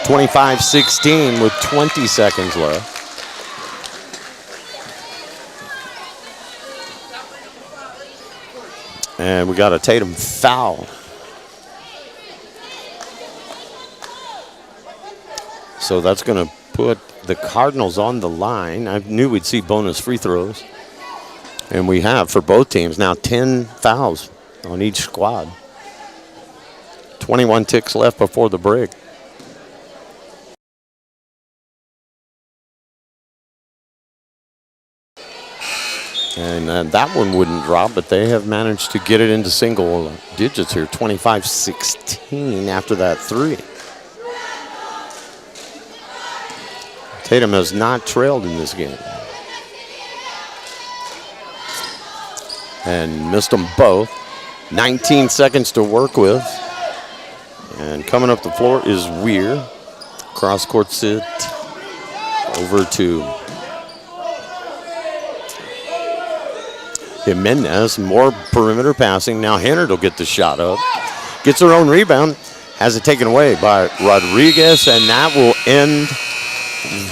(25-16) with 20 seconds left. And we got a Tatum foul. So that's going to put the Cardinals on the line. I knew we'd see bonus free throws. And we have for both teams now 10 fouls on each squad. 21 ticks left before the break. And that one wouldn't drop, but they have managed to get it into single digits here. 25-16 after that 3. Tatum has not trailed in this game. And missed them both. 19 seconds to work with. And coming up the floor is Weir. Cross court sit over to Jimenez. More perimeter passing. Now Hennard will get the shot up. Gets her own rebound. Has it taken away by Rodriguez, and that will end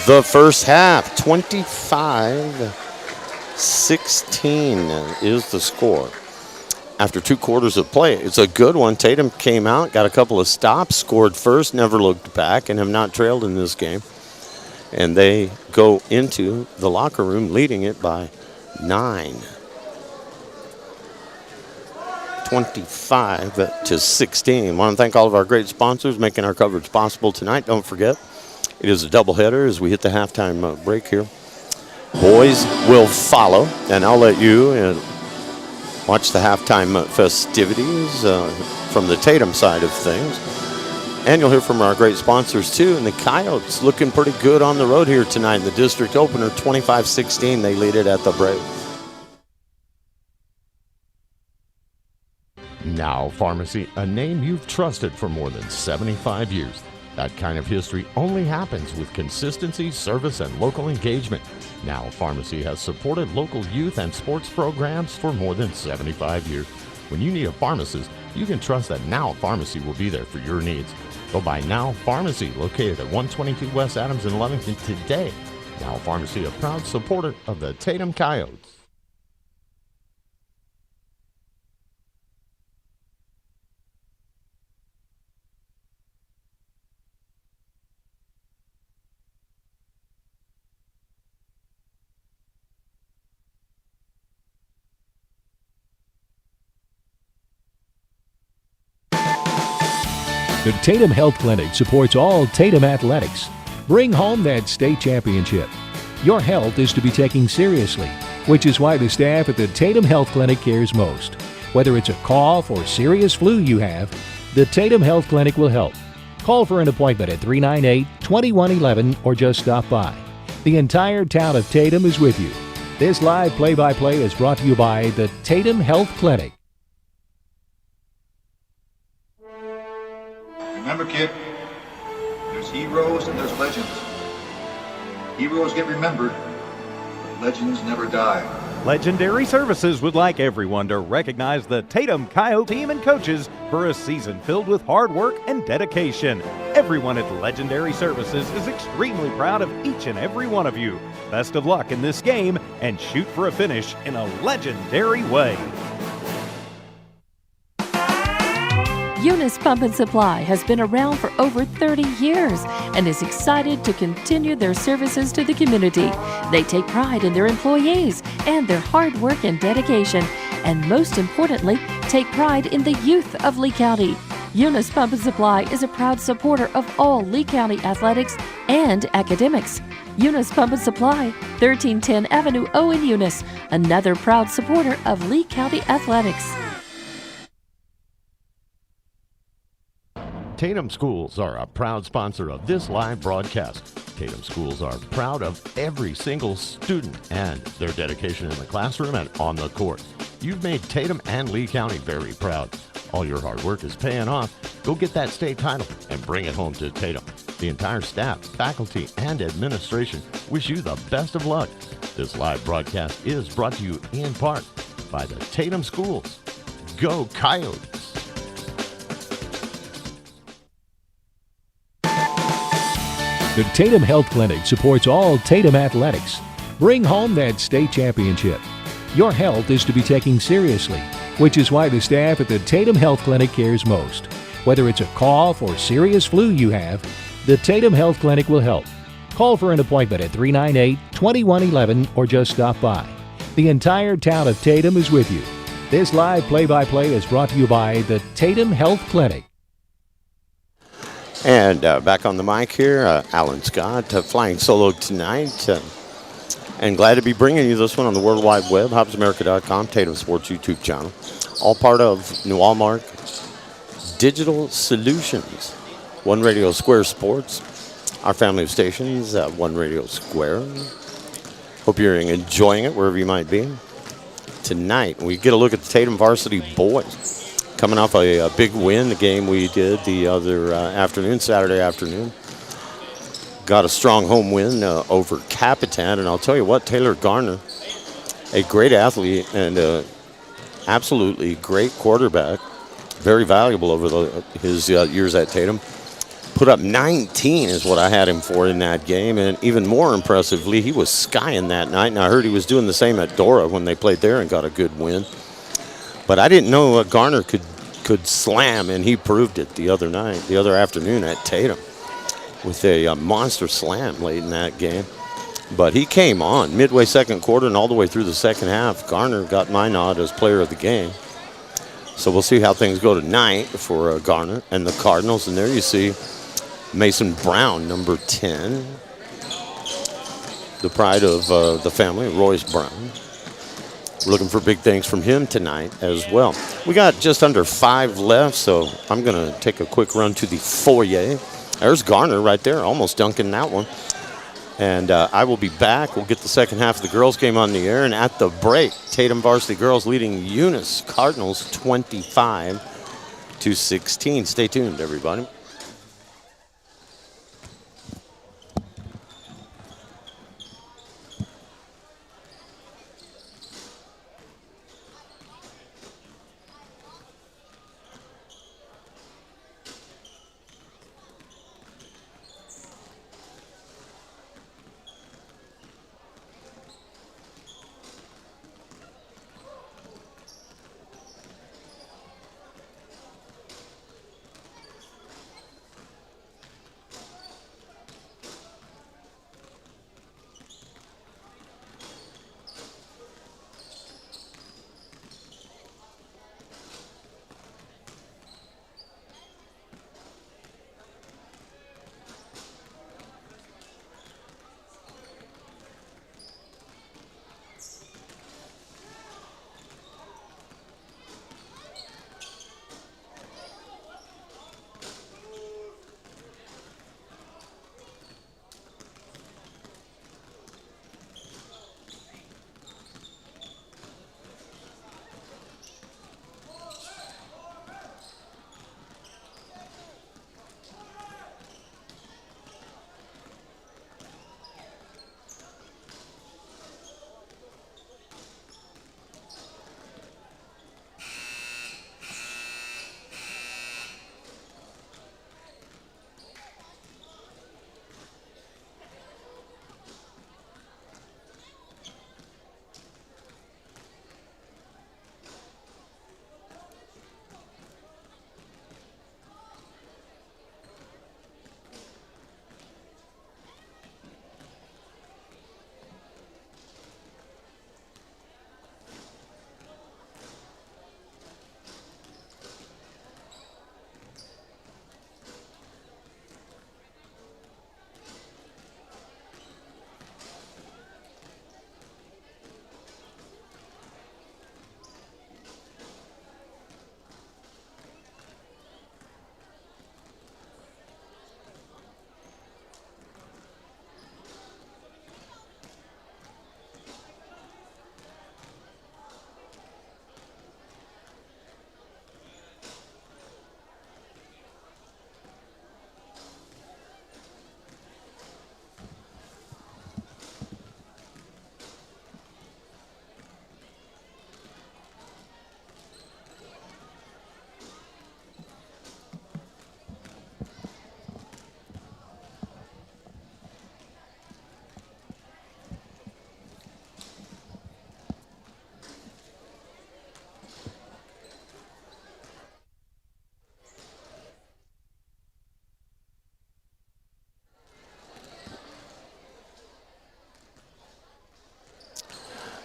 the first half. 25-16 is the score after 2 quarters of play. It's a good one. Tatum came out, got a couple of stops, scored first, never looked back, and have not trailed in this game. And they go into the locker room leading it by 9. 25-16. Want to thank all of our great sponsors making our coverage possible tonight. Don't forget, it is a doubleheader as we hit the halftime break here. Boys will follow, and I'll let you watch the halftime festivities from the Tatum side of things. And you'll hear from our great sponsors too. And the Coyotes looking pretty good on the road here tonight in the district opener. 25-16, they lead it at the break. Now Pharmacy, a name you've trusted for more than 75 years. That kind of history only happens with consistency, service, and local engagement. Now Pharmacy has supported local youth and sports programs for more than 75 years. When you need a pharmacist, you can trust that Now Pharmacy will be there for your needs. Go by Now Pharmacy, located at 122 West Adams in Lovington today. Now Pharmacy, a proud supporter of the Tatum Coyotes. The Tatum Health Clinic supports all Tatum athletics. Bring home that state championship. Your health is to be taken seriously, which is why the staff at the Tatum Health Clinic cares most. Whether it's a cough or serious flu you have, the Tatum Health Clinic will help. Call for an appointment at 398-2111 or just stop by. The entire town of Tatum is with you. This live play-by-play is brought to you by the Tatum Health Clinic. Remember, kid, there's heroes and there's legends. Heroes get remembered, but legends never die. Legendary Services would like everyone to recognize the Tatum Coyotes team and coaches for a season filled with hard work and dedication. Everyone at Legendary Services is extremely proud of each and every one of you. Best of luck in this game and shoot for a finish in a legendary way. Eunice Pump and Supply has been around for over 30 years and is excited to continue their services to the community. They take pride in their employees and their hard work and dedication, and most importantly, take pride in the youth of Lee County. Eunice Pump and Supply is a proud supporter of all Lee County athletics and academics. Eunice Pump and Supply, 1310 Avenue O in Eunice, another proud supporter of Lee County athletics. Tatum Schools are a proud sponsor of this live broadcast. Tatum Schools are proud of every single student and their dedication in the classroom and on the court. You've made Tatum and Lee County very proud. All your hard work is paying off. Go get that state title and bring it home to Tatum. The entire staff, faculty, and administration wish you the best of luck. This live broadcast is brought to you in part by the Tatum Schools. Go Coyotes! The Tatum Health Clinic supports all Tatum athletics. Bring home that state championship. Your health is to be taken seriously, which is why the staff at the Tatum Health Clinic cares most. Whether it's a cough or serious flu you have, the Tatum Health Clinic will help. Call for an appointment at 398-2111 or just stop by. The entire town of Tatum is with you. This live play-by-play is brought to you by the Tatum Health Clinic. And back on the mic here, Alan Scott, flying solo tonight. And glad to be bringing you this one on the World Wide Web, HobbsAmerica.com, Tatum Sports YouTube channel. All part of New Walmart Digital Solutions. One Radio Square Sports, our family of stations, One Radio Square. Hope you're enjoying it wherever you might be. Tonight, we get a look at the Tatum varsity boys. Coming off a big win, the game we did the other afternoon, Saturday afternoon. Got a strong home win over Capitan. And I'll tell you what, Taylor Garner, a great athlete and absolutely great quarterback, very valuable over his years at Tatum. Put up 19 is what I had him for in that game. And even more impressively, he was skying that night. And I heard he was doing the same at Dora when they played there and got a good win. But I didn't know Garner could slam, and he proved it the other afternoon at Tatum with a monster slam late in that game. But he came on midway second quarter and all the way through the second half. Garner got my nod as player of the game. So we'll see how things go tonight for Garner and the Cardinals. And there you see Mason Brown, number 10, the pride of the family, Royce Brown. We're looking for big things from him tonight as well. We got just under 5 left, so I'm going to take a quick run to the foyer. There's Garner right there, almost dunking that one. And I will be back. We'll get the second half of the girls' game on the air. And at the break, Tatum varsity girls leading Eunice Cardinals 25-16. Stay tuned, everybody.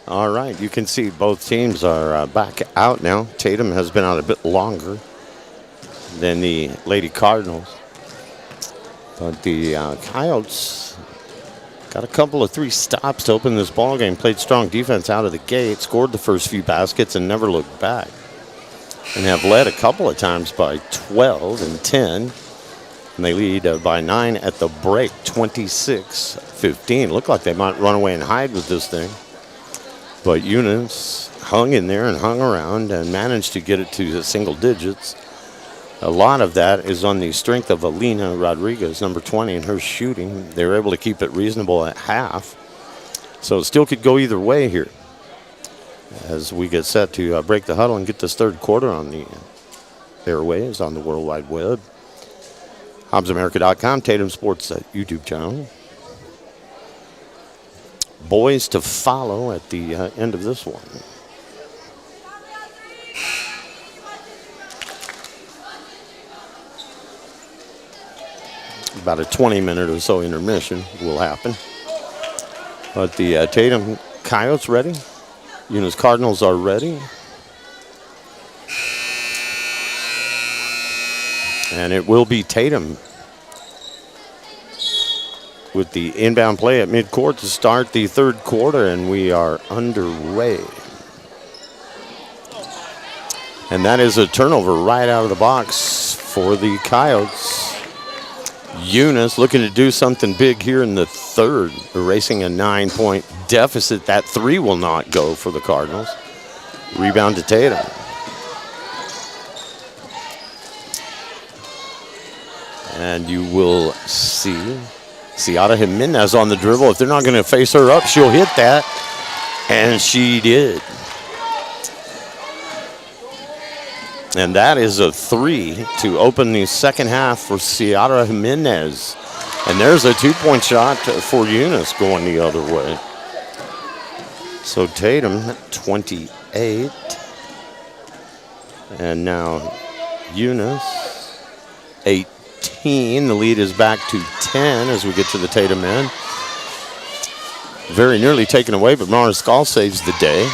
All right, you can see both teams are back out now. Tatum has been out a bit longer than the Lady Cardinals. But the Coyotes got a couple of 3 stops to open this ball game. Played strong defense out of the gate, scored the first few baskets, and never looked back. And have led a couple of times by 12 and 10. And they lead by 9 at the break, 26-15. Looked like they might run away and hide with this thing. But Eunice hung in there and hung around and managed to get it to single digits. A lot of that is on the strength of Alina Rodriguez, number 20, and her shooting. They were able to keep it reasonable at half. So it still could go either way here as we get set to break the huddle and get this third quarter on the airwaves on the World Wide Web. HobbsAmerica.com, Tatum Sports YouTube channel. Boys to follow at the end of this one. About a 20-minute or so intermission will happen. But the Tatum Coyotes ready. Eunice Cardinals are ready. And it will be Tatum with the inbound play at midcourt to start the third quarter, and we are underway. And that is a turnover right out of the box for the Coyotes. Eunice looking to do something big here in the third, erasing a 9-point deficit. That 3 will not go for the Cardinals. Rebound to Tatum. And you will see Ciara Jimenez on the dribble. If they're not going to face her up, she'll hit that. And she did. And that is a 3 to open the second half for Ciara Jimenez. And there's a 2-point shot for Eunice going the other way. So Tatum, 28. And now Eunice, 18. The lead is back to 10 as we get to the Tatum end. Very nearly taken away, but Mariscal saves the day.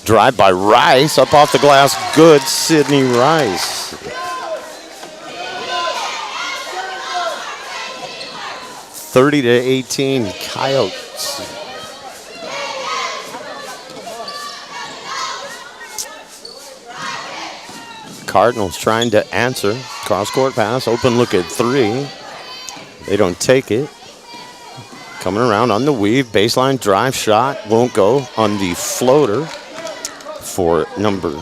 Drive by Rice, up off the glass. Good, Sydney Rice. (30-18) Coyotes. Cardinals trying to answer. Cross-court pass, open look at 3. They don't take it. Coming around on the weave, baseline drive shot. Won't go on the floater for number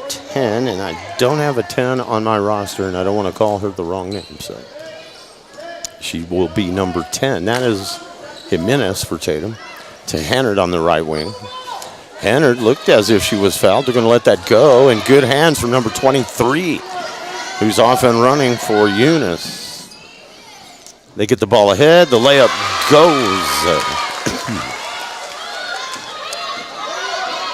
10. And I don't have a 10 on my roster, and I don't want to call her the wrong name. So she will be number 10. That is Jimenez for Tatum. To Hannard on the right wing. Hannard looked as if she was fouled. They're going to let that go. And good hands from number 23, who's off and running for Eunice. They get the ball ahead. The layup goes.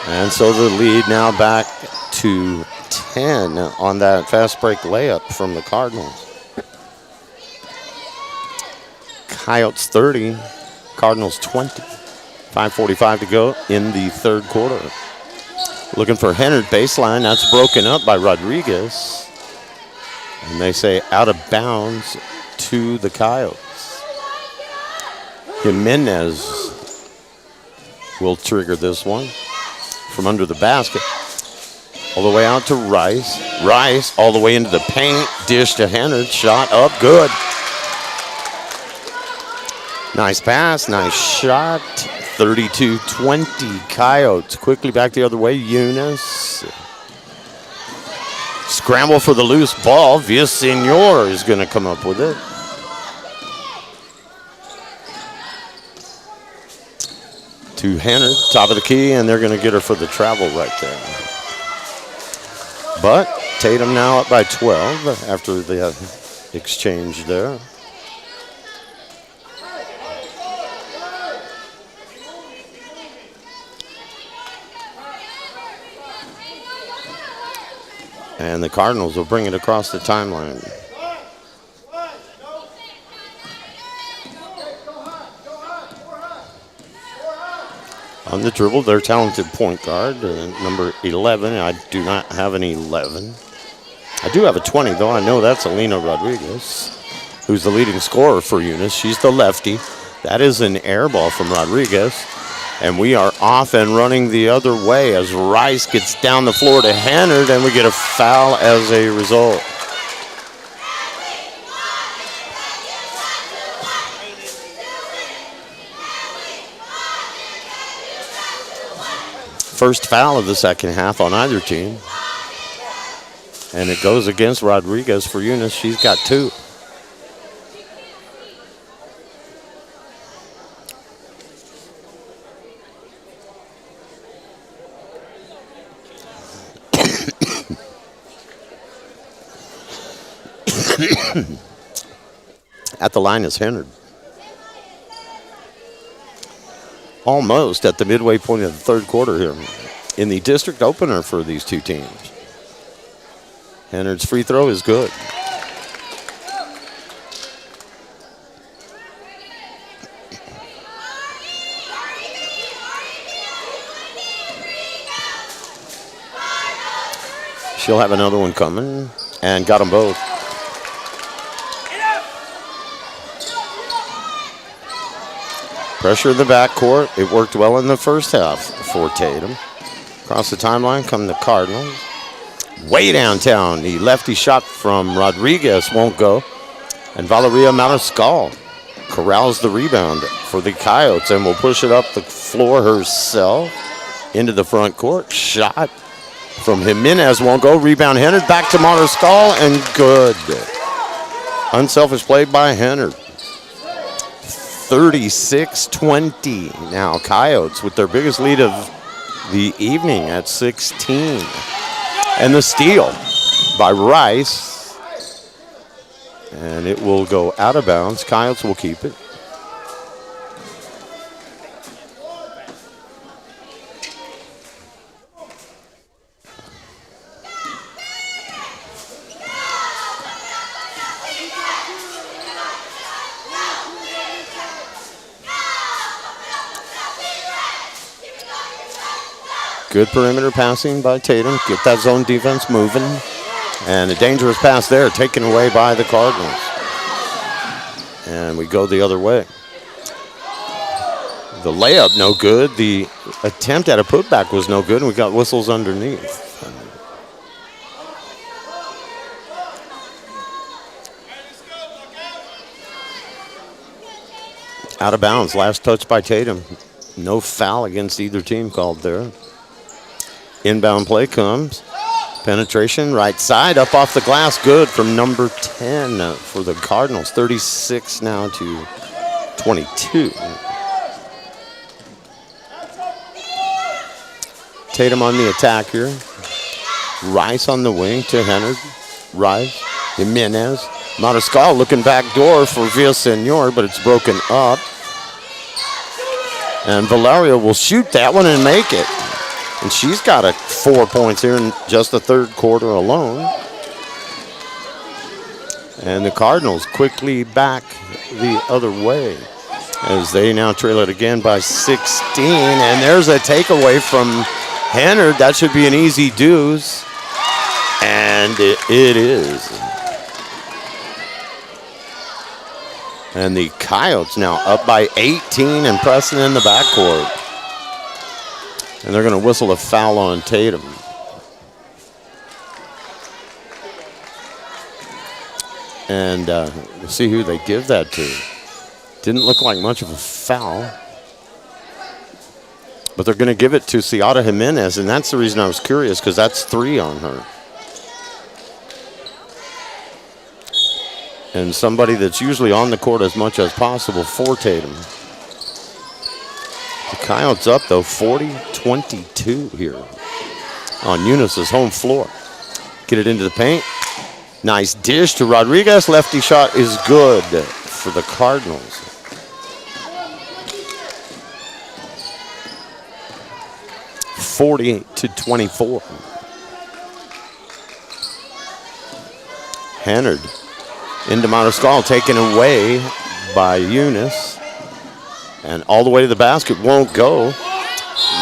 And so the lead now back to 10 on that fast break layup from the Cardinals. Coyotes 30, Cardinals 20. 5:45 to go in the third quarter. Looking for Hennard baseline. That's broken up by Rodriguez. And they say out of bounds to the Coyotes. Jimenez will trigger this one from under the basket. All the way out to Rice. Rice all the way into the paint. Dish to Hennard. Shot up. Good. Nice pass. Nice shot. 32-20 Coyotes. Quickly back the other way. Eunice. Scramble for the loose ball. Villasenor is going to come up with it. To Hannard, top of the key, and they're going to get her for the travel right there. But Tatum now up by 12 after the exchange there. And the Cardinals will bring it across the timeline. On the dribble, their talented point guard, number 11. I do not have an 11. I do have a 20, though. I know that's Alina Rodriguez, who's the leading scorer for Eunice. She's the lefty. That is an air ball from Rodriguez. And we are off and running the other way as Rice gets down the floor to Hannard, and we get a foul as a result. First foul of the second half on either team. And it goes against Rodriguez for Eunice. She's got 2. At the line is Hennard. Almost at the midway point of the third quarter here in the district opener for these two teams. Hennard's free throw is good. She'll have another one coming, and got them both. Pressure in the backcourt. It worked well in the first half for Tatum. Across the timeline come the Cardinals. Way downtown. The lefty shot from Rodriguez won't go. And Valeria Mariscal corrals the rebound for the Coyotes and will push it up the floor herself into the front court. Shot from Jimenez won't go. Rebound Hennard. Back to Mariscal and good. Unselfish play by Hennard. 36-20 now. Coyotes with their biggest lead of the evening at 16. And the steal by Rice. And it will go out of bounds. Coyotes will keep it. Good perimeter passing by Tatum. Get that zone defense moving. And a dangerous pass there taken away by the Cardinals. And we go the other way. The layup no good. The attempt at a putback was no good. And we got whistles underneath. Out of bounds. Last touch by Tatum. No foul against either team called there. Inbound play comes. Penetration, right side, up off the glass. Good from number 10 for the Cardinals. 36 now to 22. Tatum on the attack here. Rice on the wing to Hennard. Rice, Jimenez. Mariscal looking back door for Villasenor, but it's broken up. And Valeria will shoot that one and make it. And she's got 4 points here in just the third quarter alone. And the Cardinals quickly back the other way as they now trail it again by 16. And there's a takeaway from Hennard. That should be an easy deuce. And it is. And the Coyotes now up by 18 and pressing in the backcourt. And they're going to whistle a foul on Tatum. And we'll see who they give that to. Didn't look like much of a foul. But they're going to give it to Ciara Jimenez, and that's the reason I was curious, because that's 3 on her. And somebody that's usually on the court as much as possible for Tatum. The Coyotes up, though, 40-22 here on Eunice's home floor. Get it into the paint. Nice dish to Rodriguez. Lefty shot is good for the Cardinals. (40-24). Hannard into Mariscal, taken away by Eunice. And all the way to the basket, won't go.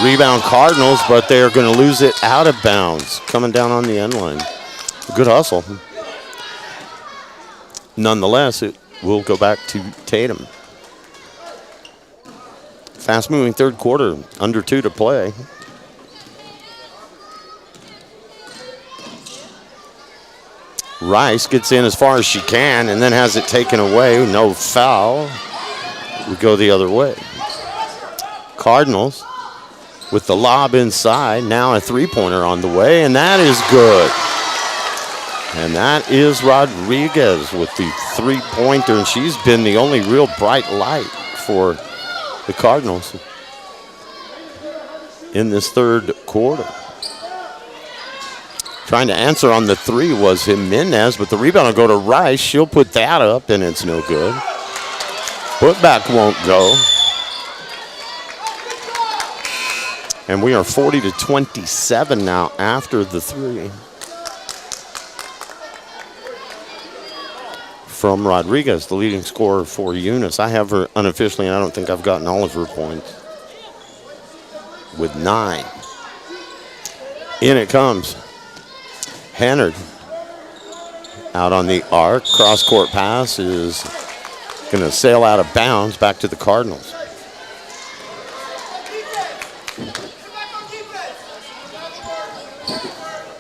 Rebound Cardinals, but they're going to lose it out of bounds. Coming down on the end line. Good hustle. Nonetheless, it will go back to Tatum. Fast-moving third quarter, under 2 to play. Rice gets in as far as she can and then has it taken away. No foul. We go the other way. Cardinals with the lob inside. Now a three-pointer on the way, and that is good. And that is Rodriguez with the three-pointer, and she's been the only real bright light for the Cardinals in this third quarter. Trying to answer on the three was Jimenez, but the rebound will go to Rice. She'll put that up, and it's no good. Putback won't go. And we are 40-27 now after the three. From Rodriguez, the leading scorer for Eunice. I have her unofficially, and I don't think I've gotten all of her points. With 9. In it comes. Hannard out on the arc. Cross-court pass is going to sail out of bounds back to the Cardinals.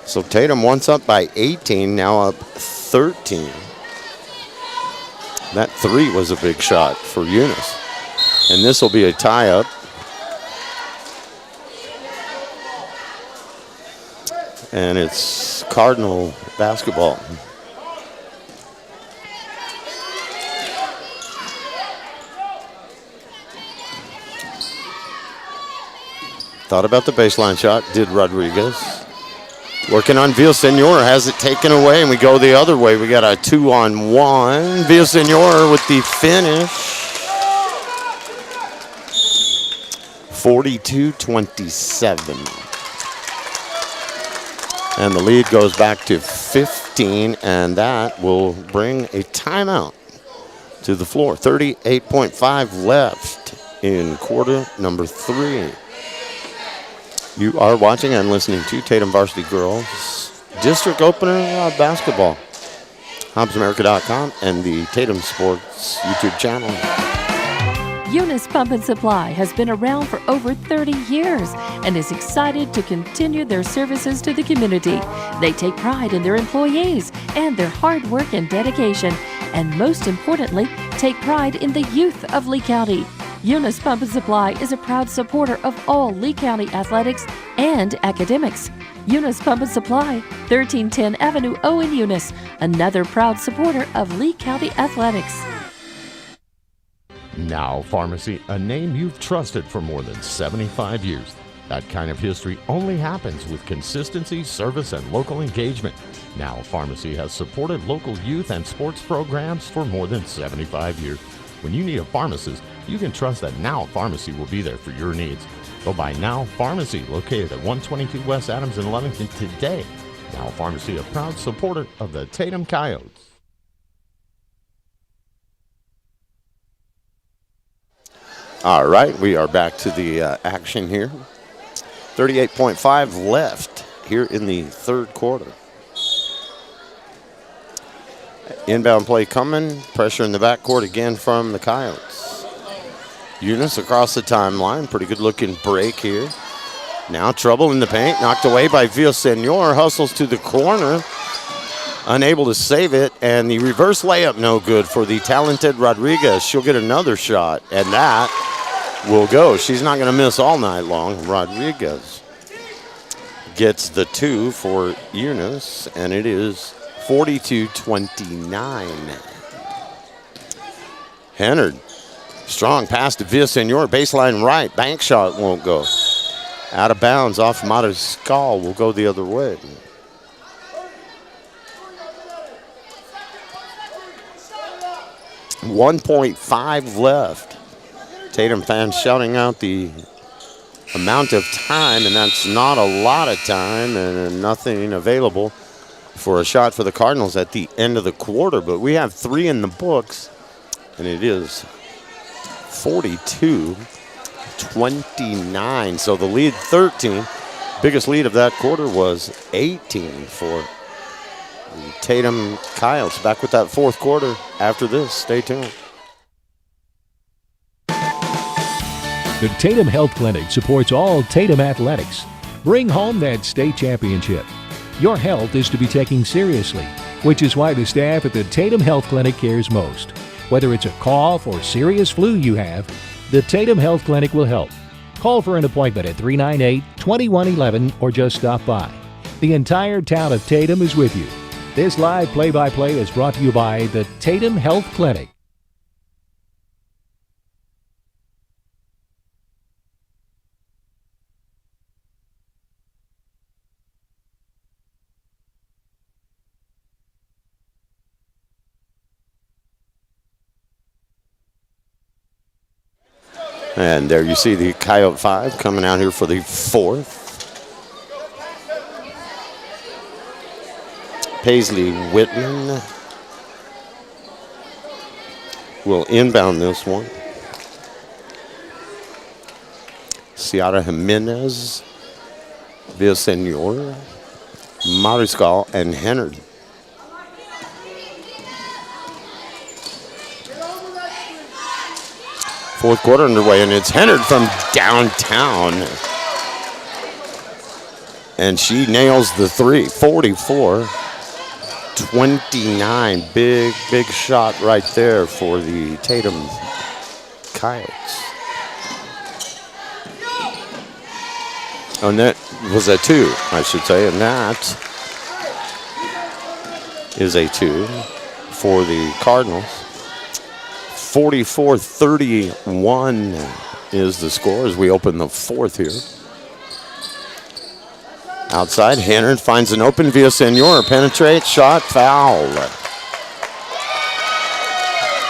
So Tatum once up by 18, now up 13. That three was a big shot for Eunice. And this will be a tie-up. And it's Cardinal basketball. Thought about the baseline shot, did Rodriguez. Working on Villasenor, has it taken away, and we go the other way. We got a 2-on-1. Villasenor with the finish. 42-27. And the lead goes back to 15, and that will bring a timeout to the floor. 38.5 left in quarter number 3. You are watching and listening to Tatum Varsity Girls District Opener Basketball. HobbsAmerica.com and the Tatum Sports YouTube channel. Eunice Pump and Supply has been around for over 30 years and is excited to continue their services to the community. They take pride in their employees and their hard work and dedication, and most importantly, take pride in the youth of Lee County. Eunice Pump and Supply is a proud supporter of all Lee County athletics and academics. Eunice Pump and Supply, 1310 Avenue O in Eunice, another proud supporter of Lee County athletics. Now Pharmacy, a name you've trusted for more than 75 years. That kind of history only happens with consistency, service, and local engagement. Now Pharmacy has supported local youth and sports programs for more than 75 years. When you need a pharmacist, you can trust that Now Pharmacy will be there for your needs. Go by Now Pharmacy, located at 122 West Adams in Leamington today. Now Pharmacy, a proud supporter of the Tatum Coyotes. All right, we are back to the action here. 38.5 left here in the third quarter. Inbound play coming. Pressure in the backcourt again from the Coyotes. Eunice across the timeline. Pretty good looking break here. Now trouble in the paint. Knocked away by Villasenor. Hustles to the corner. Unable to save it. And the reverse layup no good for the talented Rodriguez. She'll get another shot. And that will go. She's not going to miss all night long. Rodriguez gets the 2 for Eunice. And it is 42-29. Hennard, strong pass to Villasenor, baseline right, bank shot won't go. Out of bounds off Mariscal, will go the other way. .5 left. Tatum fans shouting out the amount of time, and that's not a lot of time, and nothing available for a shot for the Cardinals at the end of the quarter. But we have 3 in the books, and it is 42 29. So the lead 13. Biggest lead of that quarter was 18 for the Tatum Coyotes. Back with that fourth quarter after this. Stay tuned. The Tatum Health Clinic supports all Tatum athletics. Bring home that state championship. Your health is to be taken seriously, which is why the staff at the Tatum Health Clinic cares most. Whether it's a cough or serious flu you have, the Tatum Health Clinic will help. Call for an appointment at 398-2111 or just stop by. The entire town of Tatum is with you. This live play-by-play is brought to you by the Tatum Health Clinic. And there you see the Coyote 5 coming out here for the fourth. Paisley Whitman will inbound this one. Ciara Jimenez, Villasenor, Mariscal, and Hennard. Fourth quarter underway, and it's Hennard from downtown. And she nails the three, 44-29. Big shot right there for the Tatum Coyotes. And that was a two, I should say, and that is a two for the Cardinals. 44-31 is the score as we open the fourth here. Outside, Hennard finds an open. Villasenor penetrates, shot, foul.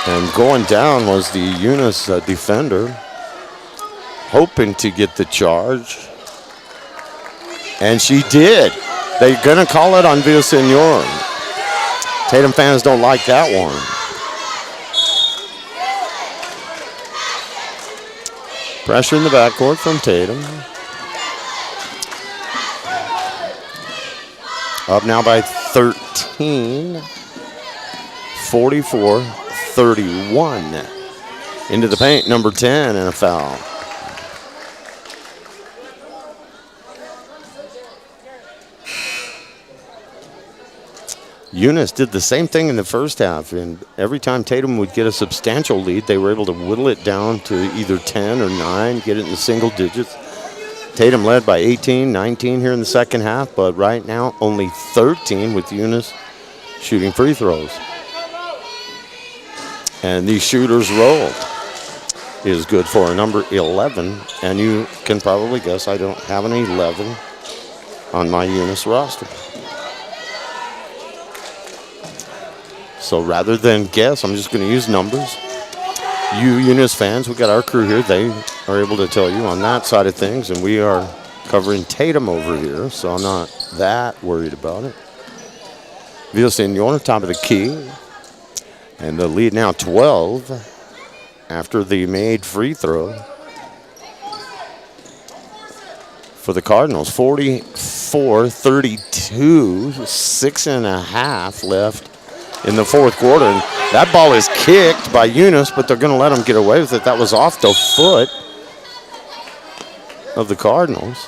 And going down was the Eunice defender, hoping to get the charge. And she did. They're going to call it on Villasenor. Tatum fans don't like that one. Pressure in the backcourt from Tatum. Up now by 13. 44-31. Into the paint, number 10, and a foul. Eunice did the same thing in the first half, and every time Tatum would get a substantial lead, they were able to whittle it down to either 10 or 9, get it in the single digits. Tatum led by 18, 19 here in the second half, but right now only 13 with Eunice shooting free throws. And the shooter's roll is good for a number 11, and you can probably guess I don't have an 11 on my Eunice roster. So rather than guess, I'm just going to use numbers. You Eunice fans, we got our crew here. They are able to tell you on that side of things, and we are covering Tatum over here, so I'm not that worried about it. Villasenor, top of the key. And the lead now 12 after the made free throw for the Cardinals. 44-32, 6.5 left in the fourth quarter. And that ball is kicked by Eunice, but they're going to let them get away with it. That was off the foot of the Cardinals.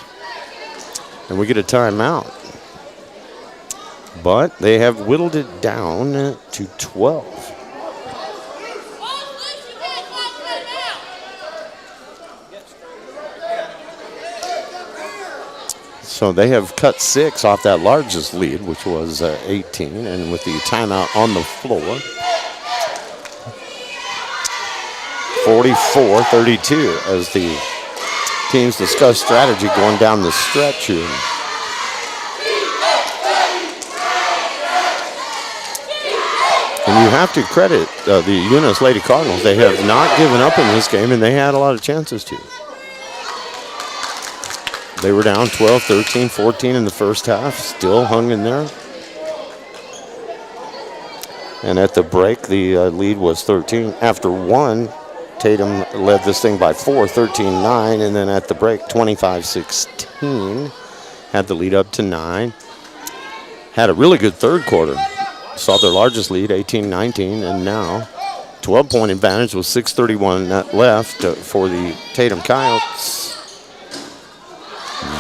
And we get a timeout. But they have whittled it down to 12. So they have cut 6 off that largest lead, which was 18, and with the timeout on the floor, 44-32 as the teams discuss strategy going down the stretch here. And you have to credit the Eunice Lady Cardinals. They have not given up in this game, and they had a lot of chances to. They were down 12, 13, 14 in the first half, still hung in there. And at the break, the lead was 13. After one, Tatum led this thing by 4, 13-9, and then at the break, 25-16. Had the lead up to 9. Had a really good third quarter. Saw their largest lead, 18-19, and now 12-point advantage with 6:31 left for the Tatum Coyotes.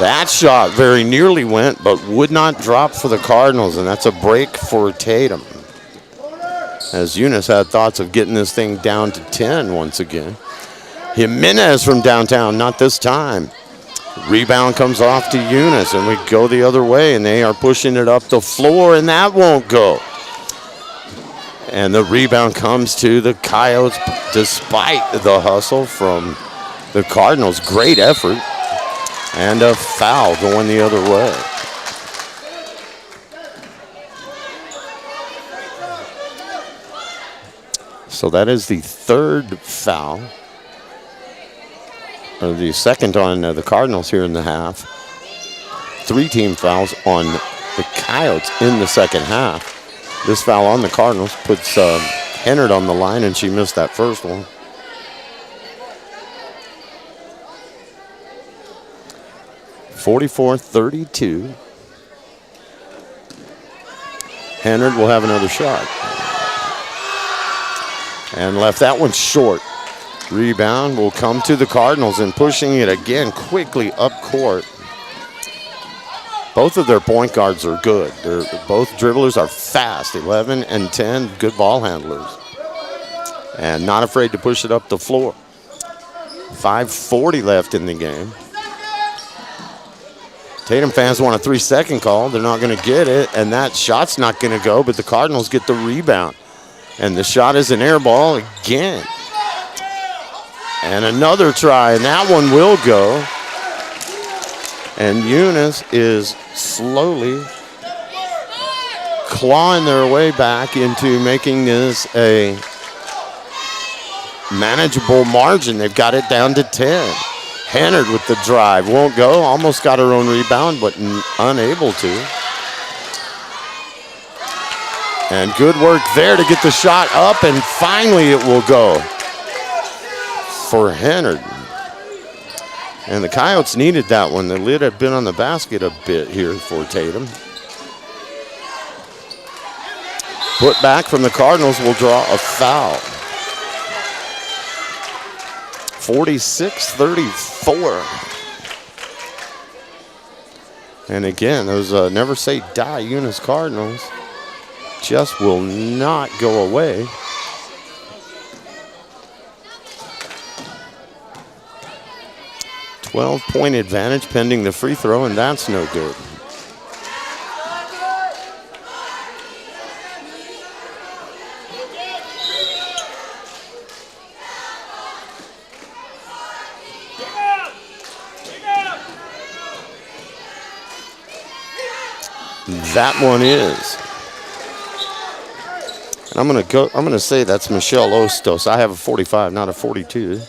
That shot very nearly went, but would not drop for the Cardinals, and that's a break for Tatum. As Eunice had thoughts of getting this thing down to 10 once again. Jimenez from downtown, not this time. Rebound comes off to Eunice, and we go the other way, and they are pushing it up the floor, and that won't go. And the rebound comes to the Coyotes despite the hustle from the Cardinals. Great effort. And a foul going the other way. So that is the third foul, or the second on the Cardinals here in the half. 3 team fouls on the Coyotes in the second half. This foul on the Cardinals puts Hennard on the line, and she missed that first one. (44-32). Hennard will have another shot. And left that one short. Rebound will come to the Cardinals, and pushing it again quickly up court. Both of their point guards are good. Both dribblers are fast, 11 and 10, good ball handlers. And not afraid to push it up the floor. 5:40 left in the game. Tatum fans want a 3-second call. They're not going to get it, and that shot's not going to go, but the Cardinals get the rebound. And the shot is an air ball again. And another try, and that one will go. And Eunice is slowly clawing their way back into making this a manageable margin. They've got it down to 10. Hennard with the drive, won't go. Almost got her own rebound, but unable to. And good work there to get the shot up, and finally it will go for Hennard. And the Coyotes needed that one. The lid had been on the basket a bit here for Tatum. Put back from the Cardinals will draw a foul. 46-34. And again, those never say die Eunice Cardinals just will not go away. .12-point advantage pending the free throw, and that's no good. That one is. And I'm gonna say that's Michelle Ostos. I have a 45, not a 42.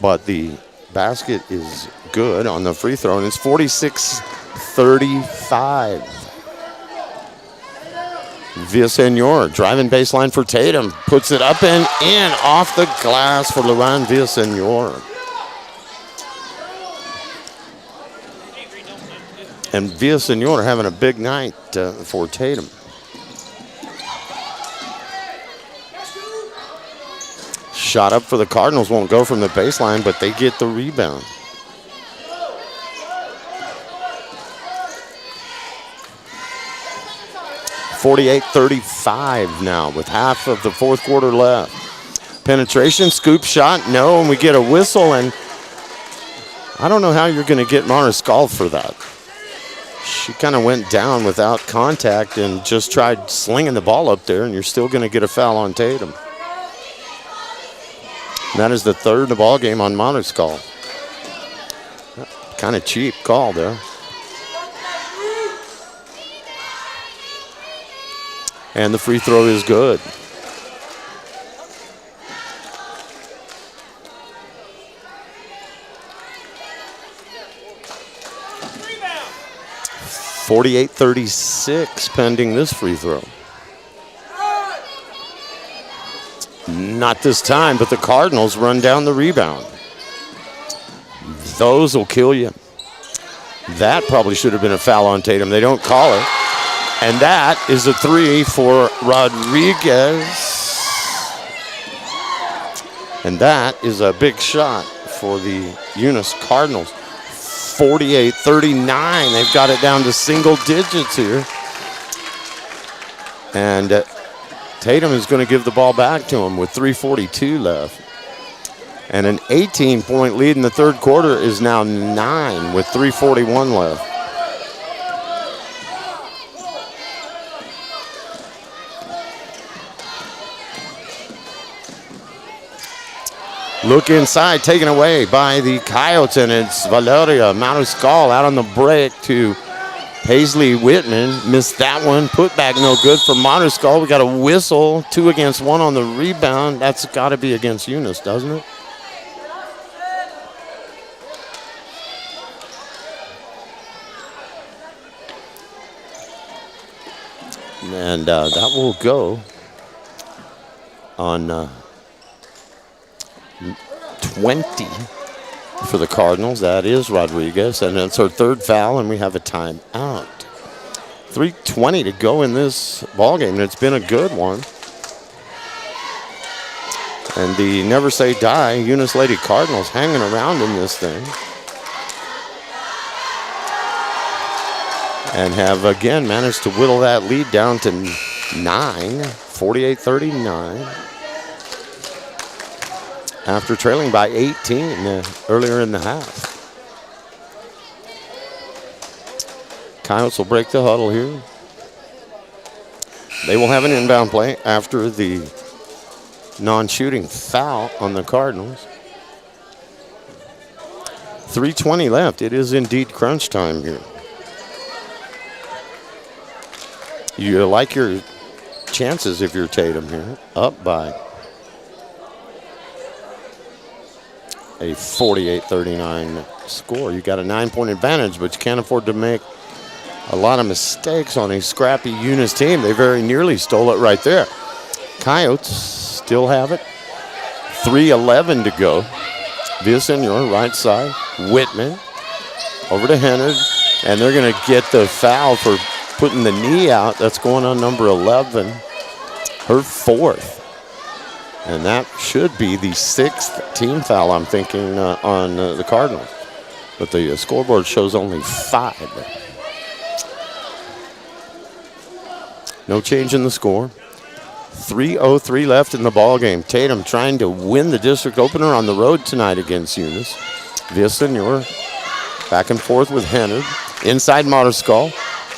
But the basket is good on the free throw, and it's 46-35. Villasenor driving baseline for Tatum. Puts it up and in off the glass for Luan Villasenor. And Villasenor having a big night for Tatum. Shot up for the Cardinals, won't go from the baseline, but they get the rebound. .48-35 now with half of the fourth quarter left. Penetration, scoop shot, no, and we get a whistle, and I don't know how you're going to get Mariscal for that. She kind of went down without contact and just tried slinging the ball up there, and you're still going to get a foul on Tatum. And that is the third in the ball game on Mariscal. Kind of cheap call there. And the free throw is good. .48-36 pending this free throw. not this time, but the Cardinals run down the rebound. Those will kill you. That probably should have been a foul on Tatum. They don't call it. And that is a 3 for Rodriguez. And that is a big shot for the Eunice Cardinals. 48-39. They've got it down to single digits here. And Tatum is going to give the ball back to him with 3:42 left. And an 18-point lead in the third quarter is now 9 with 3:41 left. Look inside, taken away by the Coyotes, and it's Valeria Mariscal out on the break to Paisley Whitman. Missed that one. Put back no good for Mariscal. We got a whistle. 2 against 1 on the rebound. That's got to be against Eunice, doesn't it? And that will go on 20 for the Cardinals. That is Rodriguez, and it's her third foul, and we have a timeout. 3:20 to go in this ballgame, and it's been a good one. And the Never Say Die Eunice Lady Cardinals hanging around in this thing. And have again managed to whittle that lead down to 9, 48-39. After trailing by 18 earlier in the half. Coyotes will break the huddle here. They will have an inbound play after the non-shooting foul on the Cardinals. 3:20 left. It is indeed crunch time here. You like your chances if you're Tatum here. Up by a 48-39 score. You got a 9-point advantage, but you can't afford to make a lot of mistakes on a scrappy Eunice team. They very nearly stole it right there. Coyotes still have it. 3:11 to go. Villasenor, right side. Whitman over to Hennard, and they're going to get the foul for putting the knee out. That's going on number 11, her 4th. And that should be the 6th team foul, I'm thinking, on the Cardinals. But the scoreboard shows only 5. No change in the score. 3:03 left in the ball game. Tatum trying to win the district opener on the road tonight against Eunice. Villasenor back and forth with Hennard. Inside Mariscal.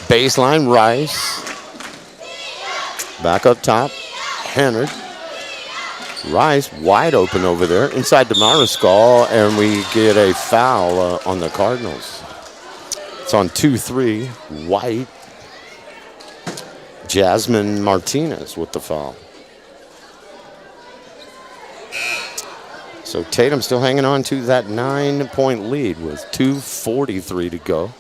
Baseline Rice. Back up top. Hennard. Rice wide open over there. Inside to Mariscal, and we get a foul on the Cardinals. It's on 2-3. White. Jasmine Martinez with the foul. So Tatum still hanging on to that 9-point lead with 2:43 to go.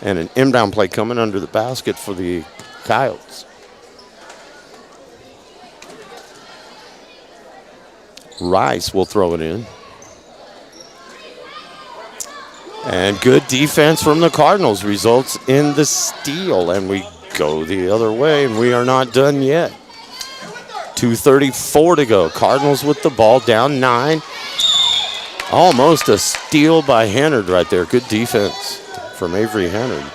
And an inbound play coming under the basket for the Coyotes. Rice will throw it in. And good defense from the Cardinals results in the steal. And we go the other way, and we are not done yet. 2:34 to go. Cardinals with the ball, down 9. Almost a steal by Hennard right there. Good defense from Avery Hennard.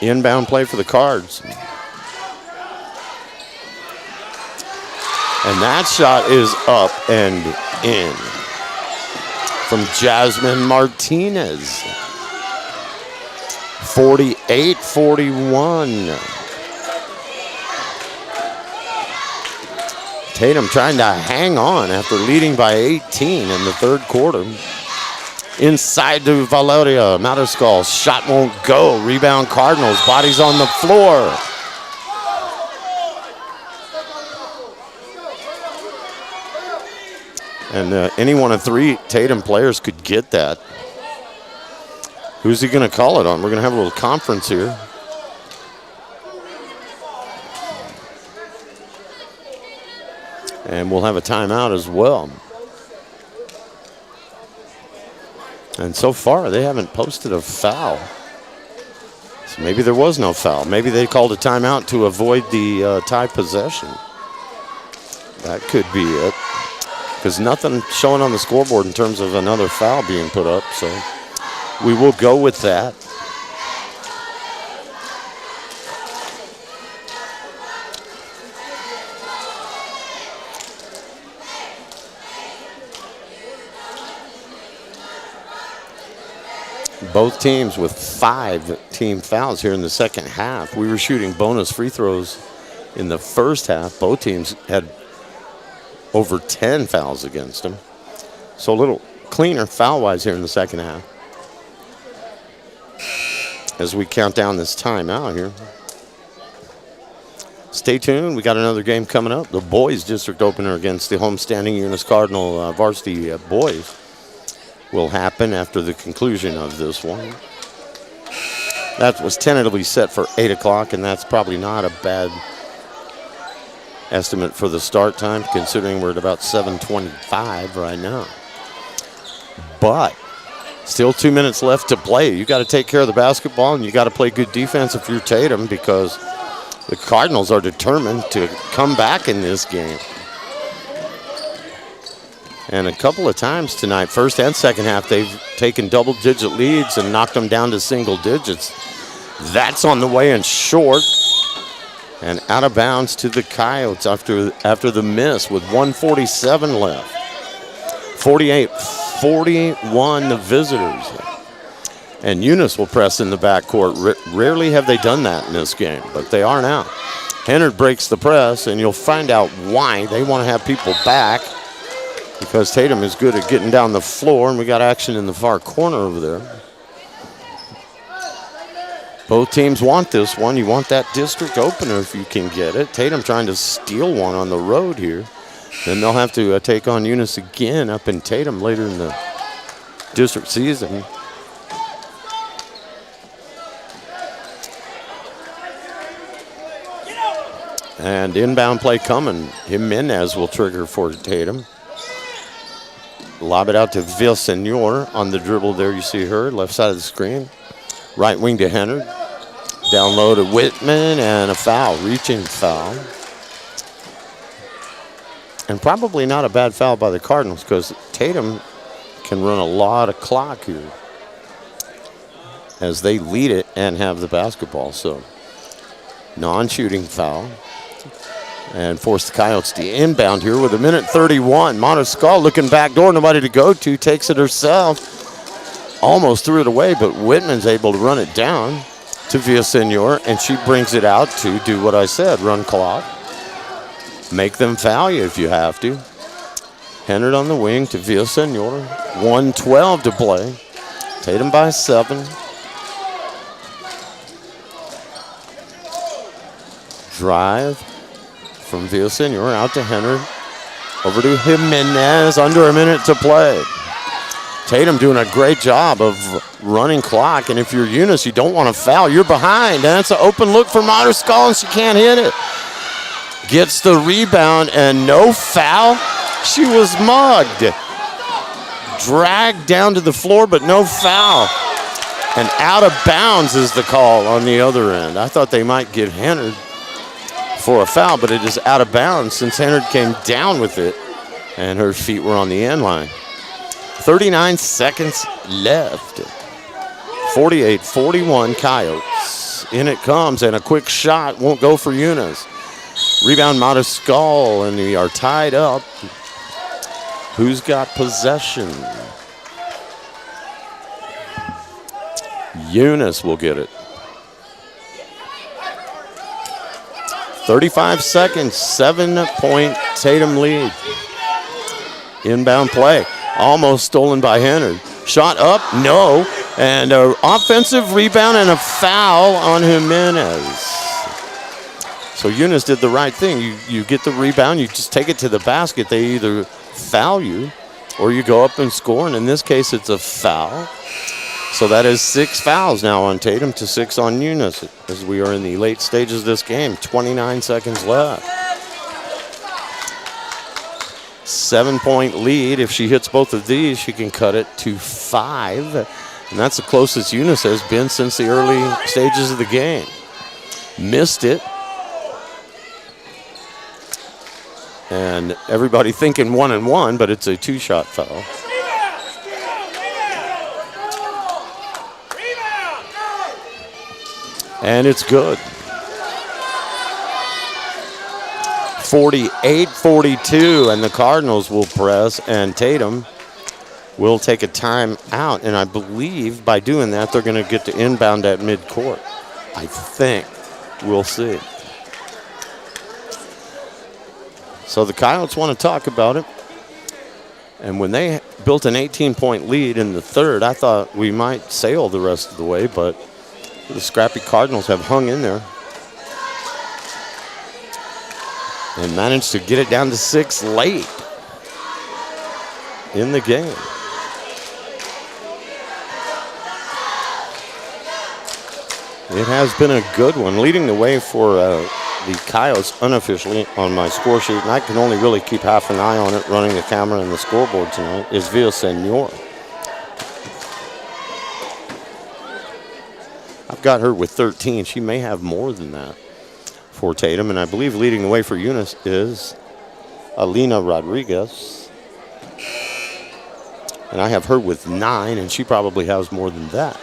Inbound play for the Cards. And that shot is up and in from Jasmine Martinez. 48-41. Tatum trying to hang on after leading by 18 in the third quarter. Inside to Valeria Mariscal. Shot won't go. Rebound Cardinals. Bodies on the floor. And any one of 3 Tatum players could get that. Who's he going to call it on? We're going to have a little conference here. And we'll have a timeout as well. And so far, they haven't posted a foul. So maybe there was no foul. Maybe they called a timeout to avoid the tie possession. That could be it. Because nothing showing on the scoreboard in terms of another foul being put up. So we will go with that. Both teams with 5 team fouls here in the second half. We were shooting bonus free throws in the first half. Both teams had over 10 fouls against them. So a little cleaner foul-wise here in the second half. As we count down this timeout here. Stay tuned. We got another game coming up. The boys district opener against the homestanding Eunice Cardinal varsity boys will happen after the conclusion of this one. That was tentatively set for 8 o'clock, and that's probably not a bad estimate for the start time, considering we're at about 7:25 right now. But still 2 minutes left to play. You got to take care of the basketball, and you got to play good defense if you're Tatum, because the Cardinals are determined to come back in this game. And a couple of times tonight, first and second half, they've taken double-digit leads and knocked them down to single digits. That's on the way and short. And out of bounds to the Coyotes after the miss with 1:47 left. 48-41 the visitors. And Eunice will press in the backcourt. Rarely have they done that in this game, but they are now. Hennard breaks the press, and you'll find out why. They want to have people back, because Tatum is good at getting down the floor, and we got action in the far corner over there. Both teams want this one. You want that district opener if you can get it. Tatum trying to steal one on the road here. Then they'll have to take on Eunice again up in Tatum later in the district season. And inbound play coming. Jimenez will trigger for Tatum. Lob it out to Villasenor on the dribble there. You see her, left side of the screen. Right wing to Hennard. Down low to Whitman, and a foul, reaching foul. And probably not a bad foul by the Cardinals, because Tatum can run a lot of clock here as they lead it and have the basketball. So non-shooting foul. And force the Coyotes to inbound here with 1:31. Montescal looking back door, nobody to go to, takes it herself. Almost threw it away, but Whitman's able to run it down to Villasenor, and she brings it out to do what I said, run clock. Make them foul you if you have to. Hennard on the wing to Villasenor. 1:12 to play. Tatum by 7. Drive from Villasenor out to Hennard. Over to Jimenez, under a minute to play. Tatum doing a great job of running clock, and if you're Eunice, you don't want to foul. You're behind, and that's an open look for Montescal, and she can't hit it. Gets the rebound, and no foul. She was mugged. Dragged down to the floor, but no foul. And out of bounds is the call on the other end. I thought they might give Hennard for a foul, but it is out of bounds since Hennard came down with it, and her feet were on the end line. 39 seconds left. 48-41 Coyotes. In it comes, and a quick shot won't go for Eunice. Rebound Montescal, and we are tied up. Who's got possession? Eunice will get it. 35 seconds, 7-point Tatum lead. Inbound play. Almost stolen by Hennard. Shot up, no. And an offensive rebound and a foul on Jimenez. So Eunice did the right thing. You get the rebound, you just take it to the basket. They either foul you or you go up and score. And in this case, it's a foul. So that is 6 fouls now on Tatum to 6 on Eunice as we are in the late stages of this game. 29 seconds left. 7-point lead. If she hits both of these, she can cut it to 5. And that's the closest Eunice has been since the early stages of the game. Missed it. And everybody thinking 1-1, but it's a 2-shot foul. And it's good. 48-42, and the Cardinals will press, and Tatum will take a time out. And I believe by doing that, they're going to get to inbound at midcourt. I think. We'll see. So the Coyotes want to talk about it. And when they built an 18-point lead in the third, I thought we might sail the rest of the way, but the scrappy Cardinals have hung in there and managed to get it down to 6 late in the game. It has been a good one, leading the way for the Coyotes unofficially on my score sheet, and I can only really keep half an eye on it running the camera and the scoreboard tonight, is Villasenor. I've got her with 13. She may have more than that for Tatum, and I believe leading the way for Eunice is Alina Rodriguez. And I have her with 9, and she probably has more than that.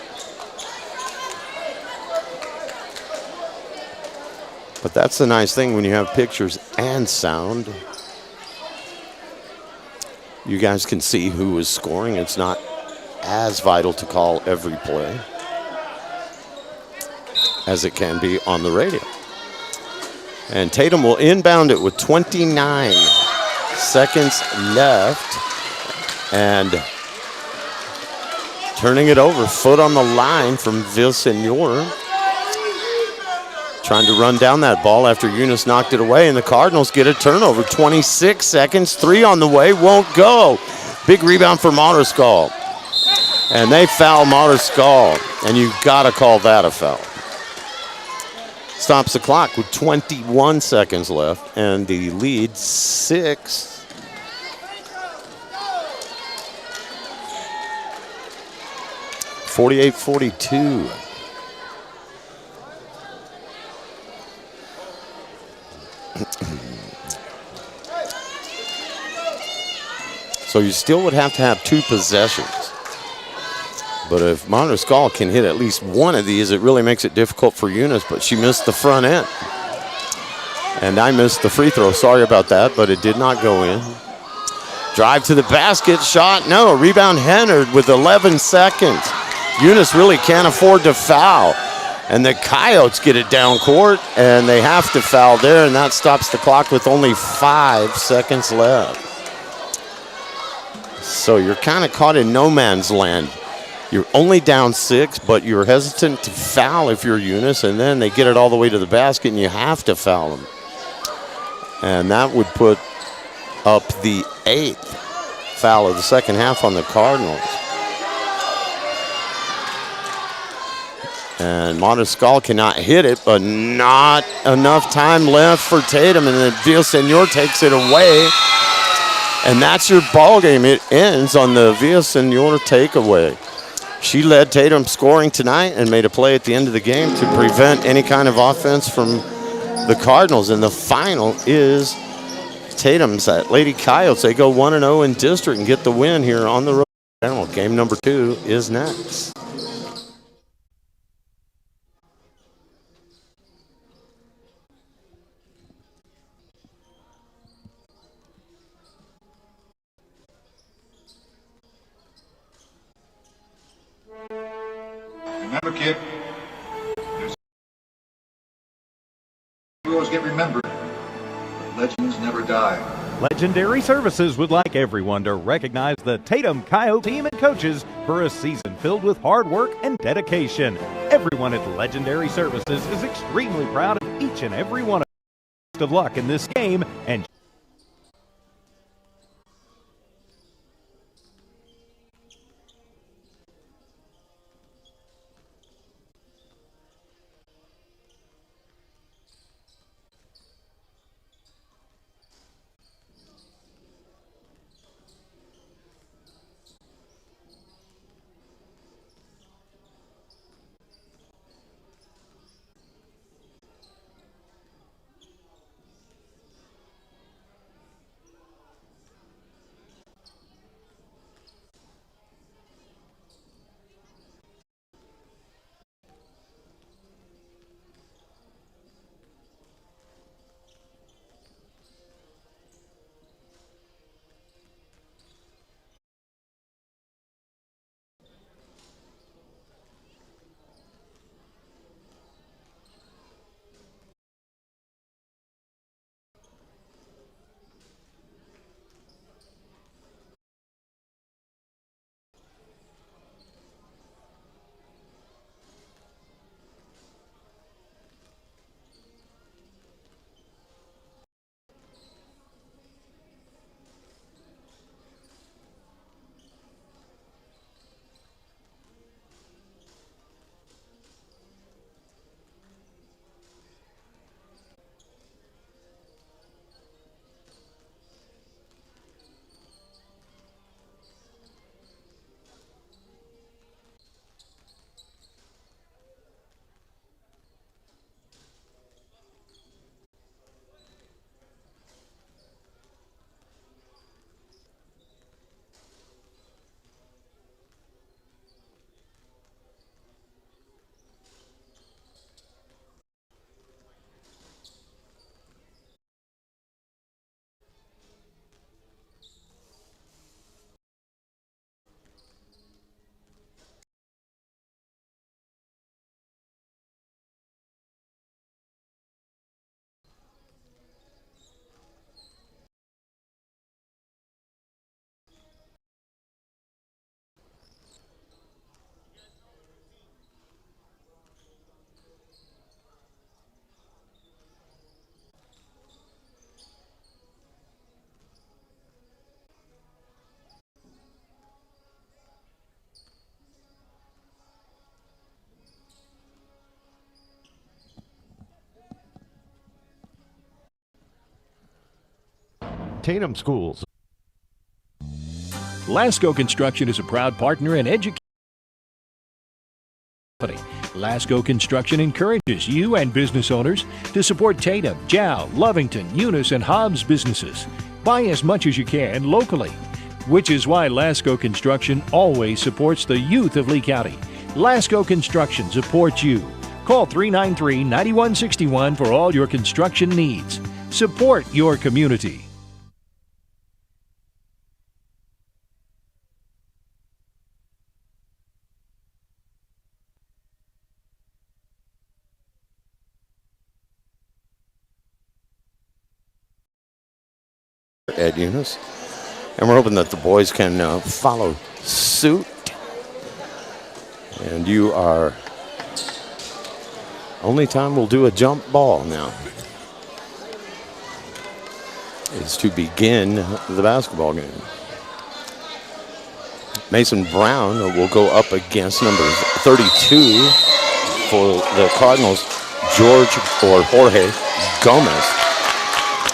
But that's the nice thing when you have pictures and sound. You guys can see who is scoring. It's not as vital to call every play as it can be on the radio. And Tatum will inbound it with 29 seconds left. And turning it over, foot on the line from Villasenor. Trying to run down that ball after Eunice knocked it away, and the Cardinals get a turnover. 26 seconds, 3 on the way, won't go. Big rebound for Mariscal. And they foul Mariscal, and you've got to call that a foul. Stops the clock with 21 seconds left, and the lead 6. (48-42). So you still would have to have 2 possessions. But if Mariscal can hit at least one of these, it really makes it difficult for Eunice, but she missed the front end. And I missed the free throw. Sorry about that, but it did not go in. Drive to the basket, shot, no. Rebound Hennard with 11 seconds. Eunice really can't afford to foul. And the Coyotes get it down court, and they have to foul there, and that stops the clock with only 5 seconds left. So you're kind of caught in no man's land. You're only down 6, but you're hesitant to foul if you're Eunice, and then they get it all the way to the basket, and you have to foul them. And that would put up the 8th foul of the second half on the Cardinals. And Mariscal cannot hit it, but not enough time left for Tatum, and then Villasenor takes it away. And that's your ball game. It ends on the Villasenor takeaway. She led Tatum scoring tonight and made a play at the end of the game to prevent any kind of offense from the Cardinals. And the final is Tatum's at Lady Coyotes. They go 1-0 in district and get the win here on the road. Game number 2 is next. Remember, kid, heroes get remembered, but legends never die. Legendary Services would like everyone to recognize the Tatum Coyote team and coaches for a season filled with hard work and dedication. Everyone at Legendary Services is extremely proud of each and every one of them. Best of luck in this game, and Tatum Schools. Lasco Construction is a proud partner in education. Lasco Construction encourages you and business owners to support Tatum, Jow, Lovington, Eunice, and Hobbs businesses. Buy as much as you can locally, which is why Lasco Construction always supports the youth of Lee County. Lasco Construction supports you. Call 393-9161 for all your construction needs. Support your community. Ed Eunice. And we're hoping that the boys can follow suit. And you are... Only time we'll do a jump ball now is to begin the basketball game. Mason Brown will go up against number 32 for the Cardinals, Jorge Gomez.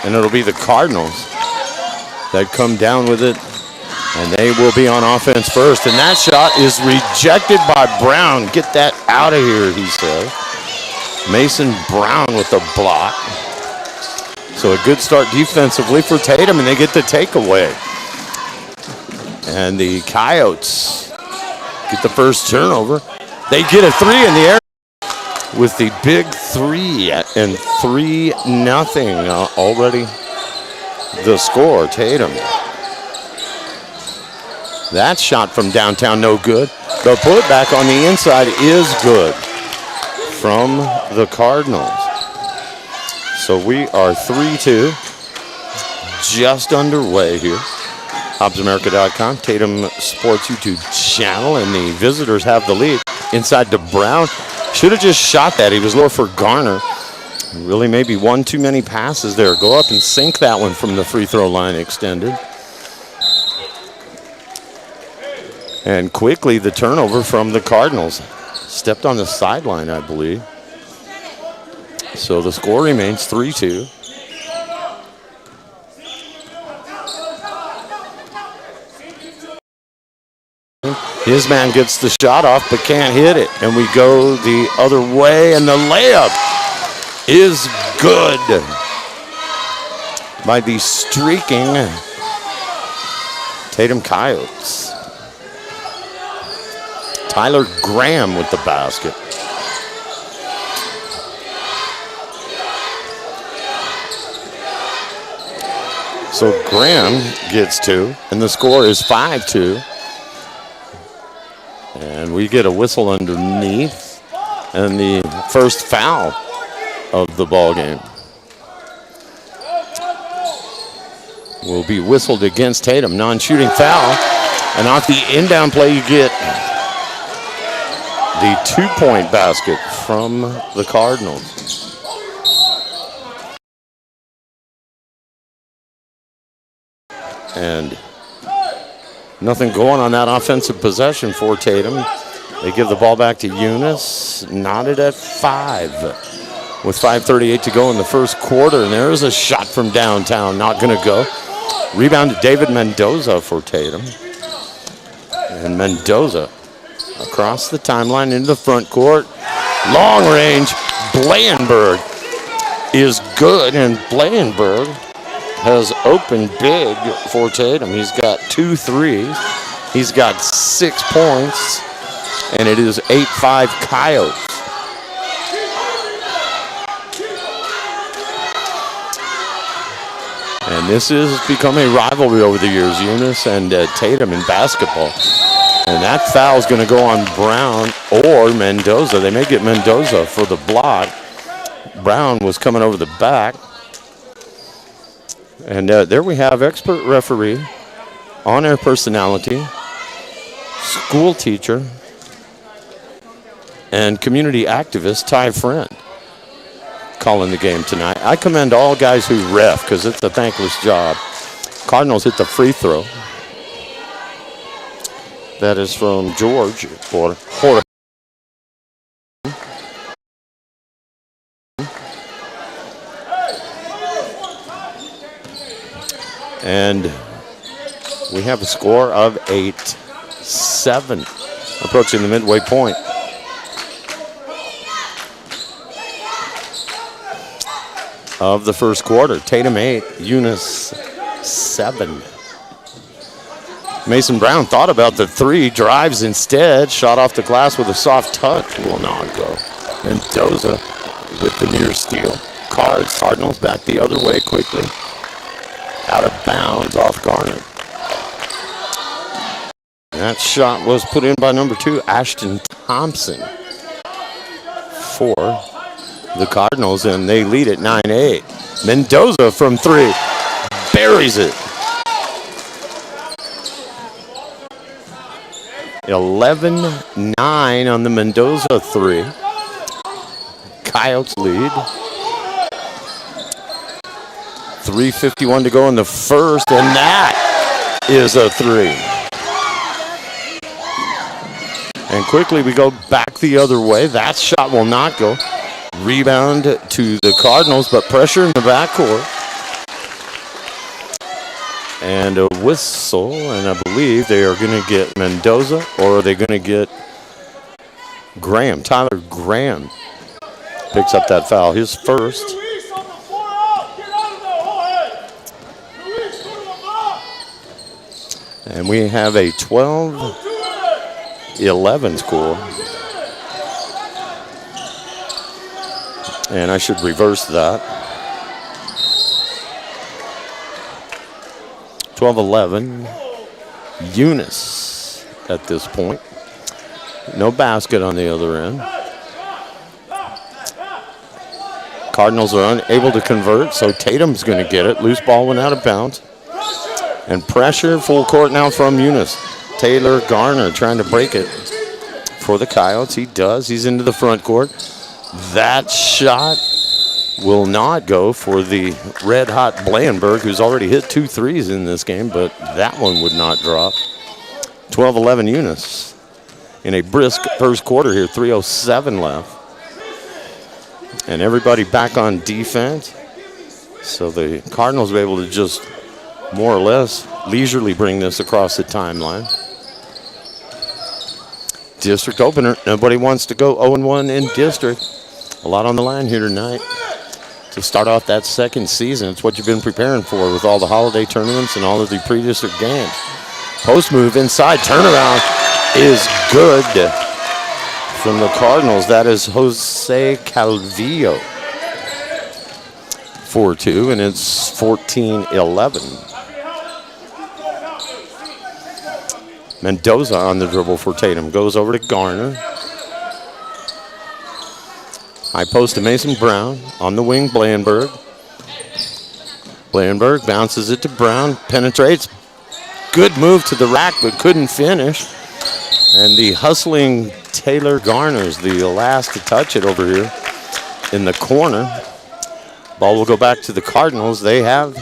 And it'll be the Cardinals that come down with it, and they will be on offense first. And that shot is rejected by Brown. Get that out of here, he says. Mason Brown with the block. So a good start defensively for Tatum, and they get the takeaway. And the Coyotes get the first turnover. They get a three in the air with the big three, and 3-0 already. The score, Tatum. That shot from downtown, no good. The putback on the inside is good from the Cardinals. So we are 3-2, just underway here. HobbsAmerica.com, Tatum Sports YouTube channel, and the visitors have the lead. Inside to Brown. Should have just shot that. He was low for Garner. Really maybe one too many passes there. Go up and sink that one from the free throw line extended. And quickly the turnover from the Cardinals. Stepped on the sideline, I believe. So the score remains 3-2. His man gets the shot off but can't hit it. And we go the other way, and the layup is good by the streaking Tatum Coyotes. Tyler Graham with the basket. So Graham gets two, and the score is 5-2. And we get a whistle underneath, and the first foul of the ball game will be whistled against Tatum. Non-shooting foul, and off the in-down play you get the two-point basket from the Cardinals. And nothing going on that offensive possession for Tatum. They give the ball back to Eunice, knotted at 5. With 5:38 to go in the first quarter, and there's a shot from downtown, not going to go. Rebound to David Mendoza for Tatum. And Mendoza across the timeline into the front court. Long range, Blanenberg is good, and Blanenberg has opened big for Tatum. He's got 2 threes. He's got 6 points, and it is 8-5 Coyotes. And this has become a rivalry over the years, Eunice and Tatum in basketball. And that foul is going to go on Brown or Mendoza. They may get Mendoza for the block. Brown was coming over the back. And there we have expert referee, on-air personality, school teacher, and community activist Ty Friend calling the game tonight. I commend all guys who ref because it's a thankless job. Cardinals hit the free throw. That is from George or Jorge. And we have a score of 8-7, approaching the midway point. Of the first quarter. Tatum 8, Eunice 7. Mason Brown thought about the three, drives instead, shot off the glass with a soft touch, will not go. Mendoza with the near steal. Cardinals back the other way quickly. Out of bounds off Garner. That shot was put in by number 2, Ashton Thompson, for the Cardinals, and they lead at 9-8. Mendoza from 3, buries it. 11-9 on the Mendoza 3. Coyotes lead. 3:51 to go in the first, and that is a 3. And quickly we go back the other way. That shot will not go. Rebound to the Cardinals, but pressure in the backcourt. And a whistle, and I believe they are going to get Mendoza, or are they going to get Graham? Tyler Graham picks up that foul, his first. And we have a 12-11 score. And I should reverse that. 12-11. Eunice at this point. No basket on the other end. Cardinals are unable to convert, so Tatum's going to get it. Loose ball went out of bounds. And pressure full court now from Eunice. Taylor Garner trying to break it for the Coyotes. He does. He's into the front court. That shot will not go for the red-hot Blandenberg, who's already hit 2 threes in this game, but that one would not drop. 12-11 Eunice in a brisk first quarter here, 3:07 left. And everybody back on defense. So the Cardinals will be able to just more or less leisurely bring this across the timeline. District opener. Nobody wants to go 0-1 in district. A lot on the line here tonight to start off that second season. It's what you've been preparing for with all the holiday tournaments and all of the pre-district games. Post move inside. Turnaround is good from the Cardinals. That is Jose Calvillo. 4-2, and it's 14-11. Mendoza on the dribble for Tatum. Goes over to Garner. High post to Mason Brown. On the wing, Blandenberg. Blandenberg bounces it to Brown. Penetrates. Good move to the rack, but couldn't finish. And the hustling Taylor Garner's the last to touch it over here in the corner. Ball will go back to the Cardinals. They have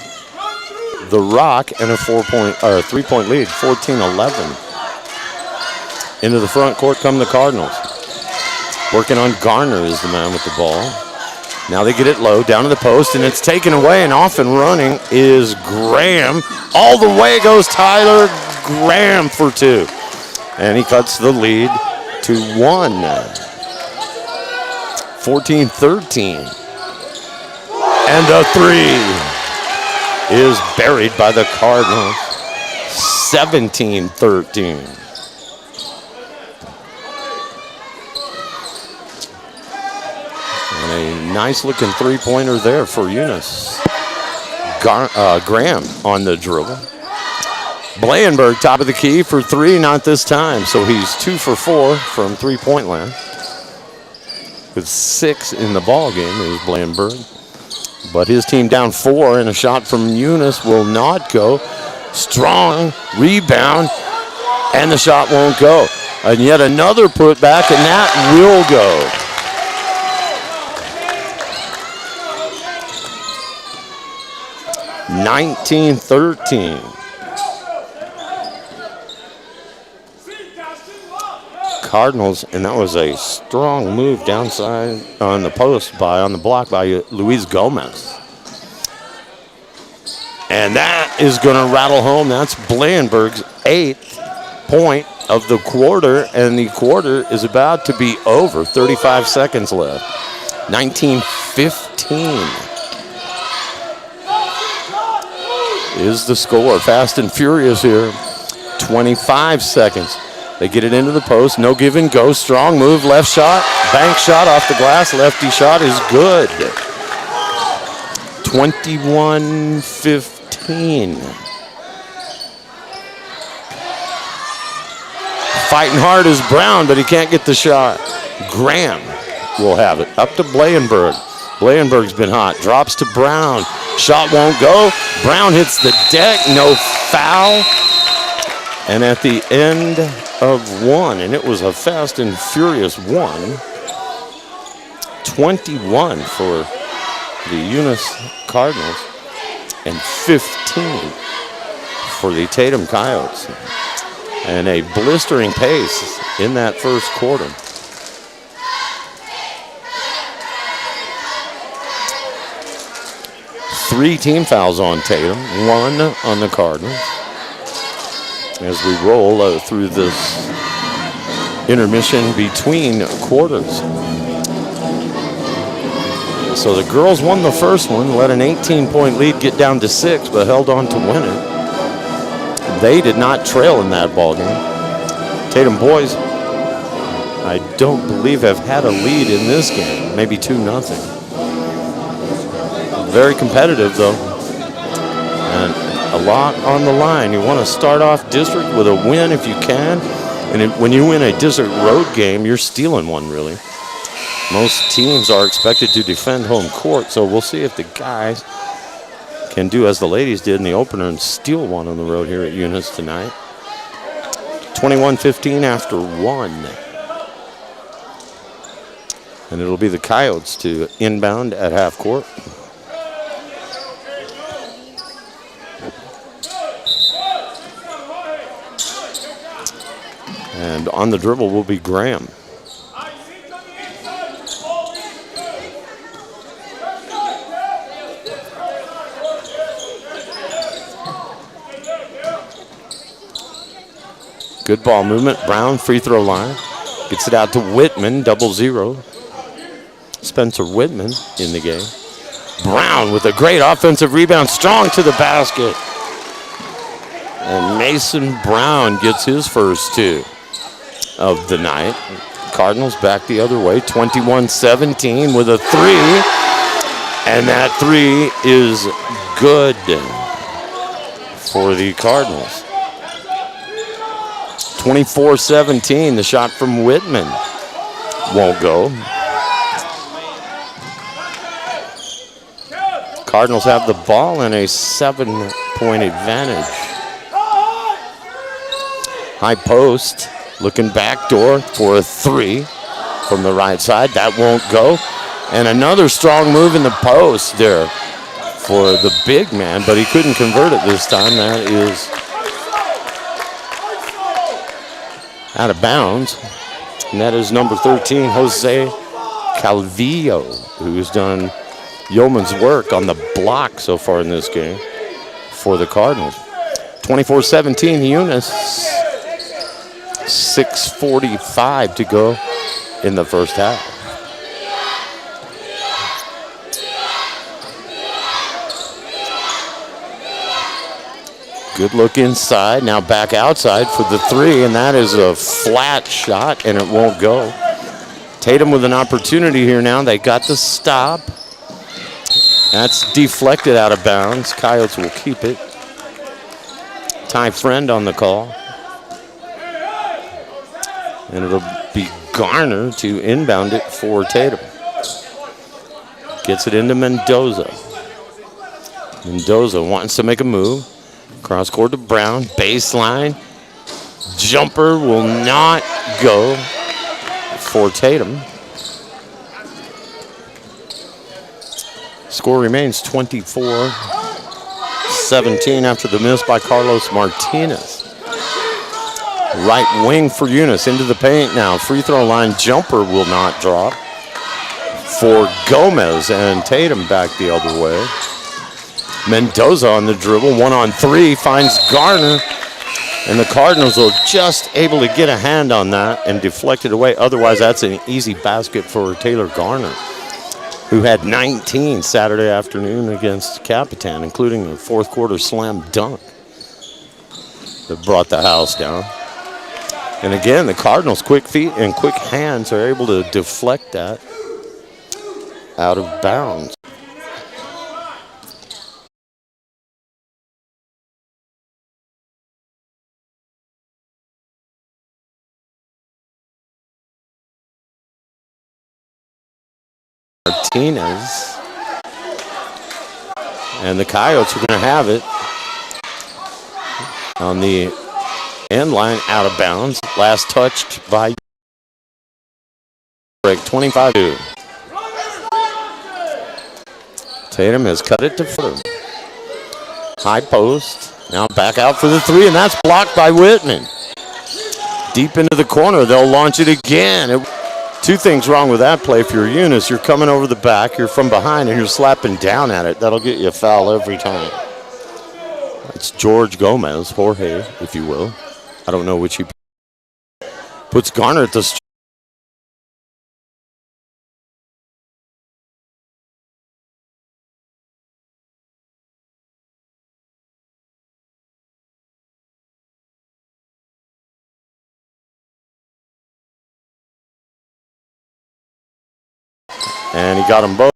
the rock and a 3-point lead, 14-11. Into the front court come the Cardinals. Working on Garner is the man with the ball. Now they get it low, down to the post, and it's taken away, and off and running is Graham. All the way goes Tyler Graham for 2. And he cuts the lead to 1. 14-13. And a 3 is buried by the Cardinals. 17-13. And a nice looking 3-pointer there for Eunice. Graham on the dribble. Blandenberg top of the key for 3, not this time. So he's 2 for 4 from 3-point land. With 6 in the ball game is Blandenberg. But his team down 4, and a shot from Eunice will not go. Strong rebound, and the shot won't go. And yet another putback, and that will go. (19-13). Cardinals, and that was a strong move downside on the block by Luis Gomez. And that is going to rattle home. That's Blandenburg's 8th point of the quarter, and the quarter is about to be over. 35 seconds left. 19-15 is the score. Fast and furious here. 25 seconds. They get it into the post. No give and go. Strong move. Left shot. Bank shot off the glass. Lefty shot is good. 21-15. Fighting hard is Brown, but he can't get the shot. Graham will have it. Up to Blandenburg. Blandenburg's been hot. Drops to Brown. Shot won't go. Brown hits the deck. No foul. And at the end of one, and it was a fast and furious one, 21 for the Eunice Cardinals and 15 for the Tatum Coyotes. And a blistering pace in that first quarter. Three team fouls on Tatum, one on the Cardinals. As we roll through this intermission between quarters. So the girls won the first one, let an 18-point lead get down to 6, but held on to win it. They did not trail in that ballgame. Tatum boys, I don't believe have had a lead in this game, maybe 2-0. Very competitive though, and a lot on the line. You want to start off district with a win if you can, and when you win a district road game, you're stealing one really. Most teams are expected to defend home court, so we'll see if the guys can do as the ladies did in the opener and steal one on the road here at Eunice tonight. 21-15 after one. And it'll be the Coyotes to inbound at half court. And on the dribble will be Graham. Good ball movement. Brown, free throw line. Gets it out to Whitman, 0-0. Spencer Whitman in the game. Brown with a great offensive rebound, strong to the basket. And Mason Brown gets his first two of the night. Cardinals back the other way, 21-17 with a three. And that three is good for the Cardinals. 24-17, the shot from Whitman won't go. Cardinals have the ball and a 7-point advantage. High post, looking backdoor for a three from the right side. That won't go. And another strong move in the post there for the big man, but he couldn't convert it this time. That is out of bounds. And that is number 13, Jose Calvillo, who's done yeoman's work on the block so far in this game for the Cardinals. 24-17 Eunice. 6:45 to go in the first half. Good look inside, now back outside for the three, and that is a flat shot, and it won't go. Tatum with an opportunity here now. They got the stop. That's deflected out of bounds. Coyotes will keep it. Ty Friend on the call. And it'll be Garner to inbound it for Tatum. Gets it into Mendoza. Mendoza wants to make a move. Cross court to Brown. Baseline. Jumper will not go for Tatum. Score remains 24-17 after the miss by Carlos Martinez. Right wing for Eunice, into the paint now. Free throw line jumper will not drop for Gomez, and Tatum back the other way. Mendoza on the dribble, 1-on-3, finds Garner. And the Cardinals are just able to get a hand on that and deflect it away. Otherwise, that's an easy basket for Taylor Garner, who had 19 Saturday afternoon against Capitan, including a fourth quarter slam dunk that brought the house down. And again, the Cardinals' quick feet and quick hands are able to deflect that out of bounds. Martinez. And the Coyotes are going to have it on the end line, out of bounds. Last touched by break, 25-2. Tatum has cut it to further. High post. Now back out for the three, and that's blocked by Whitman. Deep into the corner, they'll launch it again. Two things wrong with that play. If you're Eunice, you're coming over the back, you're from behind, and you're slapping down at it. That'll get you a foul every time. It's George Gomez, Jorge, if you will. I don't know which he puts Garner at the and he got them both.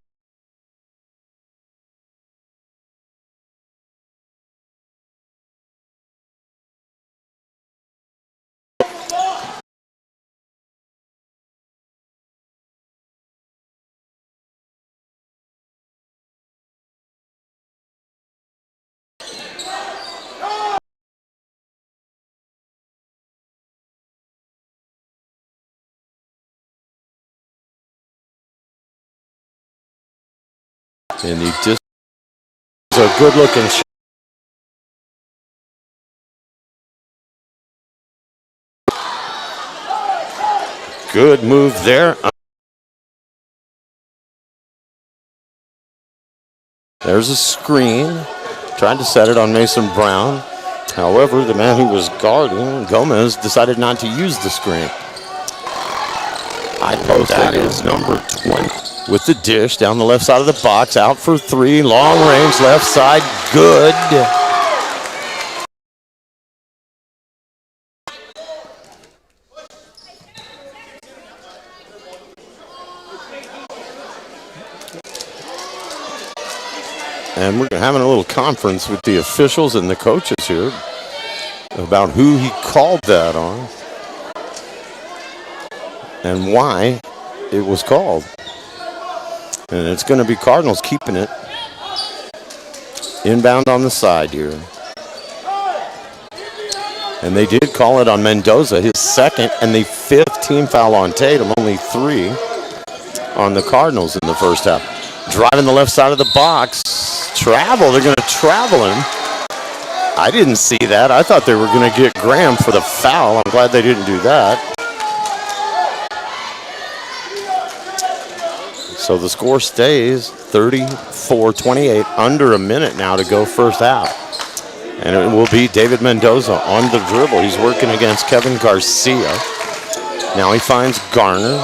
And he just a good looking shot. Good move there. There's a screen. Tried to set it on Mason Brown. However, the man who was guarding, Gomez, decided not to use the screen. I post that is number 20. With the dish down the left side of the box, out for three, long range, left side, good. And we're having a little conference with the officials and the coaches here about who he called that on and why it was called. And it's going to be Cardinals keeping it inbound on the side here. And they did call it on Mendoza, his second and the fifth team foul on Tatum, only 3 on the Cardinals in the first half. Driving the left side of the box, travel, they're going to travel him. I didn't see that. I thought they were going to get Graham for the foul. I'm glad they didn't do that. So the score stays 34-28, under a minute now to go first half. And it will be David Mendoza on the dribble. He's working against Kevin Garcia. Now he finds Garner.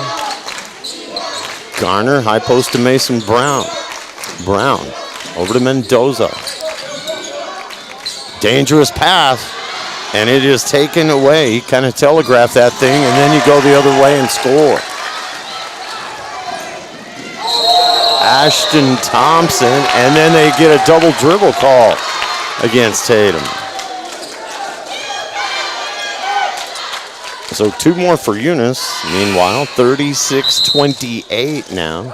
Garner, high post to Mason Brown. Brown over to Mendoza. Dangerous pass, and it is taken away. He kind of telegraphed that thing, and then you go the other way and score. Ashton Thompson, and then they get a double dribble call against Tatum. So 2 more for Eunice. Meanwhile, 36-28 now.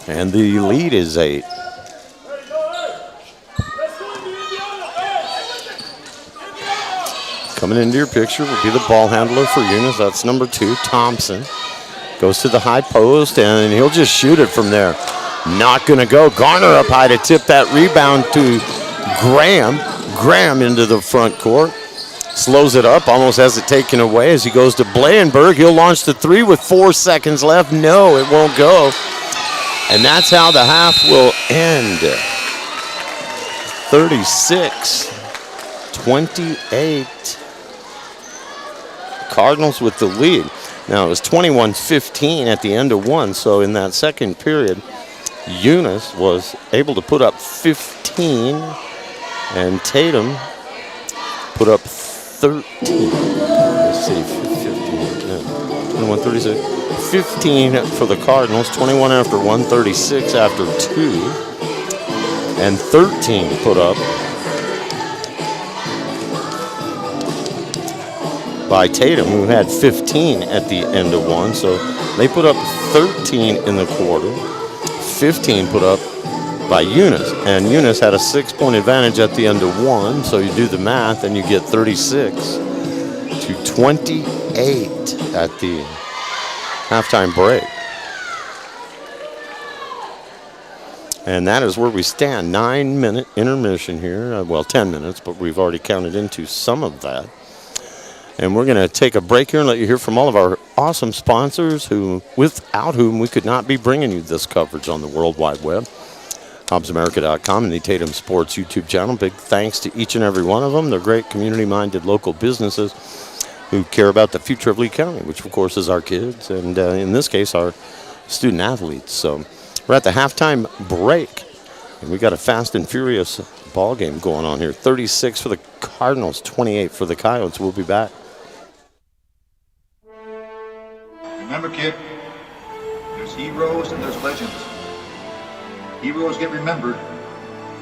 And the lead is 8. Coming into your picture will be the ball handler for Eunice. That's number 2, Thompson. Goes to the high post, and he'll just shoot it from there. Not going to go. Garner up high to tip that rebound to Graham. Graham into the front court. slows it up, almost has it taken away as he goes to Blanenberg. He'll launch the three with 4 seconds left. No, it won't go. And that's how the half will end. 36-28. Cardinals with the lead. Now it was 21-15 at the end of one, so in that second period, Eunice was able to put up 15, and Tatum put up 13. Let's see, 15, 21, 36. 15 for the Cardinals, 21 after 1, 36 after 2, and 13 put up by Tatum, who had 15 at the end of one. So they put up 13 in the quarter, 15 put up by Eunice. And Eunice had a 6-point advantage at the end of one. So you do the math and you get 36-28 at the halftime break. And that is where we stand. 9-minute intermission here. Well, 10 minutes, but we've already counted into some of that. And we're going to take a break here and let you hear from all of our awesome sponsors without whom we could not be bringing you this coverage on the World Wide Web. HobbsAmerica.com and the Tatum Sports YouTube channel. Big thanks to each and every one of them. They're great community-minded local businesses who care about the future of Lee County, which of course is our kids and in this case our student athletes. So we're at the halftime break and we got a fast and furious ball game going on here. 36 for the Cardinals, 28 for the Coyotes. We'll be back. Remember, kid, there's heroes and there's legends. Heroes get remembered,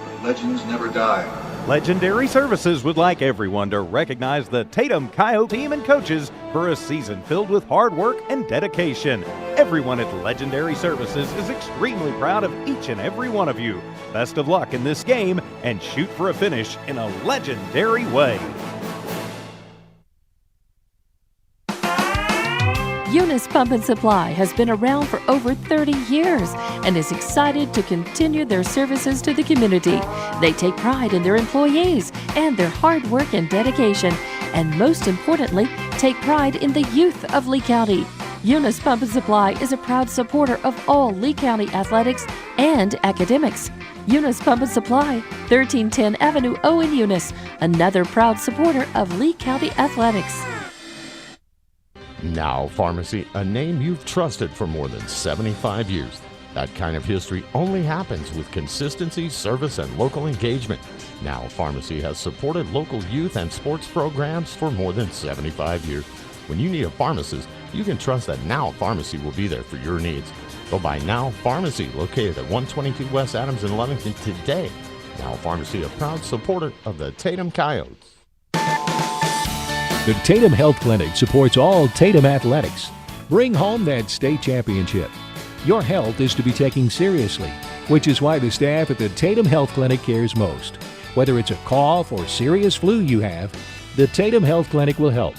but legends never die. Legendary Services would like everyone to recognize the Tatum Coyotes team and coaches for a season filled with hard work and dedication. Everyone at Legendary Services is extremely proud of each and every one of you. Best of luck in this game and shoot for a finish in a legendary way. Eunice Pump and Supply has been around for over 30 years and is excited to continue their services to the community. They take pride in their employees and their hard work and dedication, and most importantly, take pride in the youth of Lee County. Eunice Pump and Supply is a proud supporter of all Lee County athletics and academics. Eunice Pump and Supply, 1310 Avenue O in Eunice, another proud supporter of Lee County athletics. Now Pharmacy, a name you've trusted for more than 75 years. That kind of history only happens with consistency, service, and local engagement. Now Pharmacy has supported local youth and sports programs for more than 75 years. When you need a pharmacist, you can trust that Now Pharmacy will be there for your needs. Go by Now Pharmacy, located at 122 West Adams in Lovington today. Now Pharmacy, a proud supporter of the Tatum Coyotes. The Tatum Health Clinic supports all Tatum athletics. Bring home that state championship. Your health is to be taken seriously, which is why the staff at the Tatum Health Clinic cares most. Whether it's a cough or serious flu you have, the Tatum Health Clinic will help.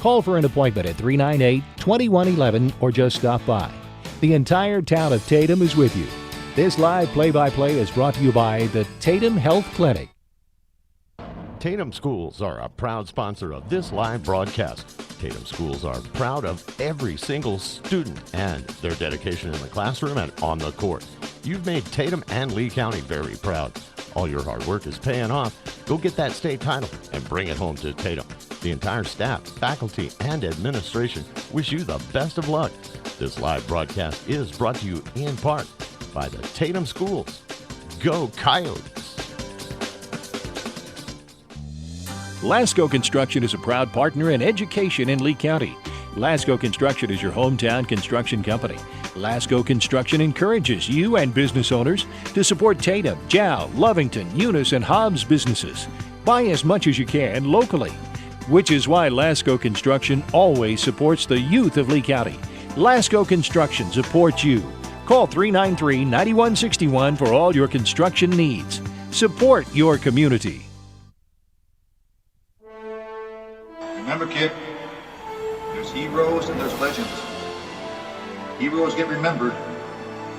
Call for an appointment at 398-2111 or just stop by. The entire town of Tatum is with you. This live play-by-play is brought to you by the Tatum Health Clinic. Tatum Schools are a proud sponsor of this live broadcast. Tatum Schools are proud of every single student and their dedication in the classroom and on the court. You've made Tatum and Lee County very proud. All your hard work is paying off. Go get that state title and bring it home to Tatum. The entire staff, faculty, and administration wish you the best of luck. This live broadcast is brought to you in part by the Tatum Schools. Go Coyotes! Lasco Construction is a proud partner in education in Lee County. Lasco Construction is your hometown construction company. Lasco Construction encourages you and business owners to support Tatum, Jow, Lovington, Eunice, and Hobbs businesses. Buy as much as you can locally, which is why Lasco Construction always supports the youth of Lee County. Lasco Construction supports you. Call 393-9161 for all your construction needs. Support your community. Remember, kid, there's heroes and there's legends. Heroes get remembered,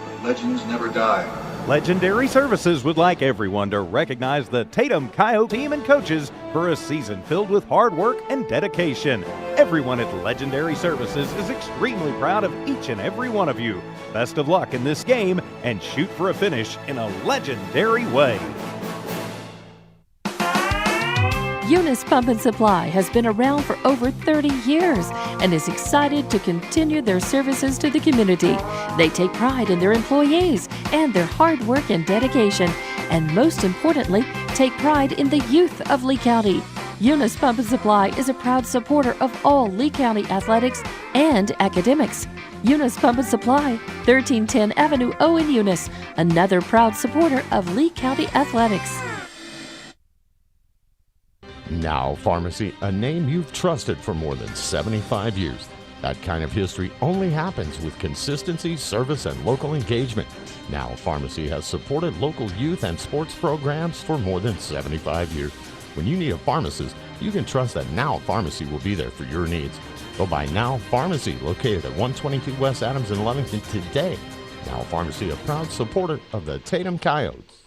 but legends never die. Legendary Services would like everyone to recognize the Tatum Coyotes team and coaches for a season filled with hard work and dedication. Everyone at Legendary Services is extremely proud of each and every one of you. Best of luck in this game and shoot for a finish in a legendary way. Eunice Pump and Supply has been around for over 30 years and is excited to continue their services to the community. They take pride in their employees and their hard work and dedication, and most importantly, take pride in the youth of Lee County. Eunice Pump and Supply is a proud supporter of all Lee County athletics and academics. Eunice Pump and Supply, 1310 Avenue O in Eunice, another proud supporter of Lee County athletics. Now Pharmacy, a name you've trusted for more than 75 years. That kind of history only happens with consistency, service, and local engagement. Now Pharmacy has supported local youth and sports programs for more than 75 years. When you need a pharmacist, you can trust that Now Pharmacy will be there for your needs. Go by Now Pharmacy, located at 122 West Adams in Lovington today. Now Pharmacy, a proud supporter of the Tatum Coyotes.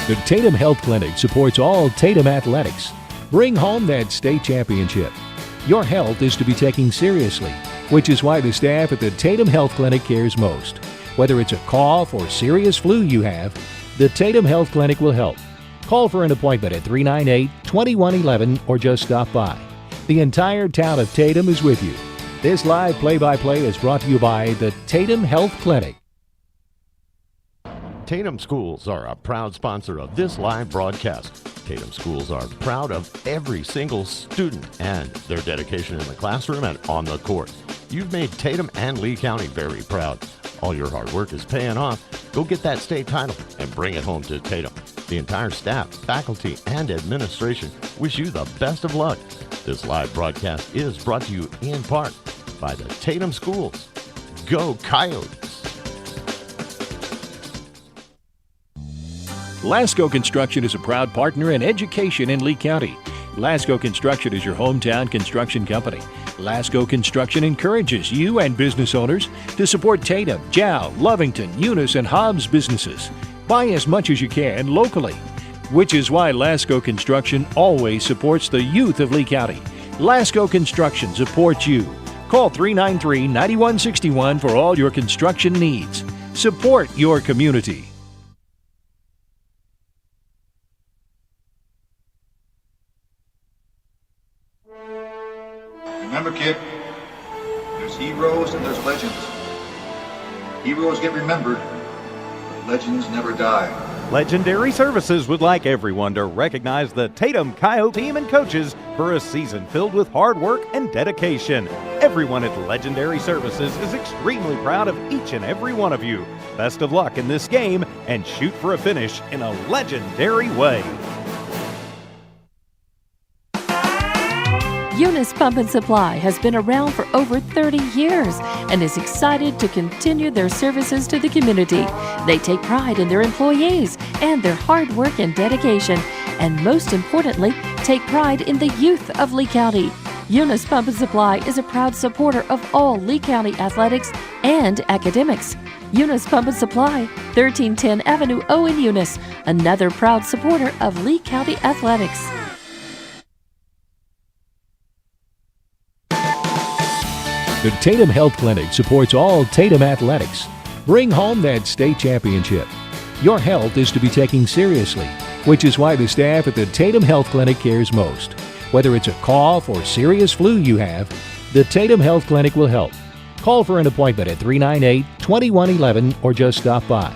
The Tatum Health Clinic supports all Tatum athletics. Bring home that state championship. Your health is to be taken seriously, which is why the staff at the Tatum Health Clinic cares most. Whether it's a cough or serious flu you have, the Tatum Health Clinic will help. Call for an appointment at 398-2111 or just stop by. The entire town of Tatum is with you. This live play-by-play is brought to you by the Tatum Health Clinic. Tatum Schools are a proud sponsor of this live broadcast. Tatum Schools are proud of every single student and their dedication in the classroom and on the court. You've made Tatum and Lee County very proud. All your hard work is paying off. Go get that state title and bring it home to Tatum. The entire staff, faculty, and administration wish you the best of luck. This live broadcast is brought to you in part by the Tatum Schools. Go Coyotes! Lasco Construction is a proud partner in education in Lee County. Lasco Construction is your hometown construction company. Lasco Construction encourages you and business owners to support Tatum, Jow, Lovington, Eunice, and Hobbs businesses. Buy as much as you can locally, which is why Lasco Construction always supports the youth of Lee County. Lasco Construction supports you. Call 393-9161 for all your construction needs. Support your community. Remember, kid, there's heroes and there's legends. Heroes get remembered, but legends never die. Legendary Services would like everyone to recognize the Tatum Coyotes team and coaches for a season filled with hard work and dedication. Everyone at Legendary Services is extremely proud of each and every one of you. Best of luck in this game and shoot for a finish in a legendary way. Eunice Pump and Supply has been around for over 30 years and is excited to continue their services to the community. They take pride in their employees and their hard work and dedication, and most importantly, take pride in the youth of Lee County. Eunice Pump and Supply is a proud supporter of all Lee County athletics and academics. Eunice Pump and Supply, 1310 Avenue O in Eunice, another proud supporter of Lee County athletics. The Tatum Health Clinic supports all Tatum athletics. Bring home that state championship. Your health is to be taken seriously, which is why the staff at the Tatum Health Clinic cares most. Whether it's a cough or serious flu you have, the Tatum Health Clinic will help. Call for an appointment at 398-2111 or just stop by.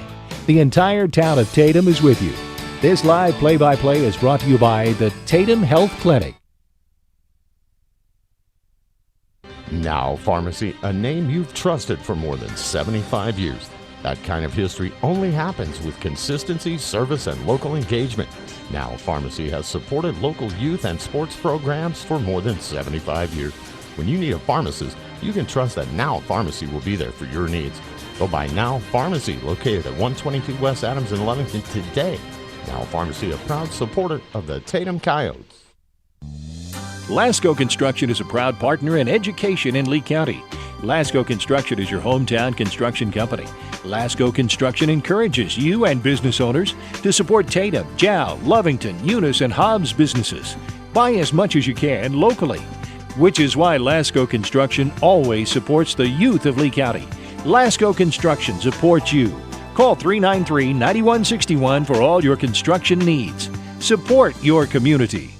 The entire town of Tatum is with you. This live play-by-play is brought to you by the Tatum Health Clinic. Now Pharmacy, a name you've trusted for more than 75 years. That kind of history only happens with consistency, service, and local engagement. Now Pharmacy has supported local youth and sports programs for more than 75 years. When you need a pharmacist, you can trust that Now Pharmacy will be there for your needs. Go by Now Pharmacy, located at 122 West Adams in Lovington today. Now Pharmacy, a proud supporter of the Tatum Coyotes. Lasco Construction is a proud partner in education in Lee County. Lasco Construction is your hometown construction company. Lasco Construction encourages you and business owners to support Tatum, Jow, Lovington, Eunice, and Hobbs businesses. Buy as much as you can locally, which is why Lasco Construction always supports the youth of Lee County. Lasco Construction supports you. Call 393-9161 for all your construction needs. Support your community.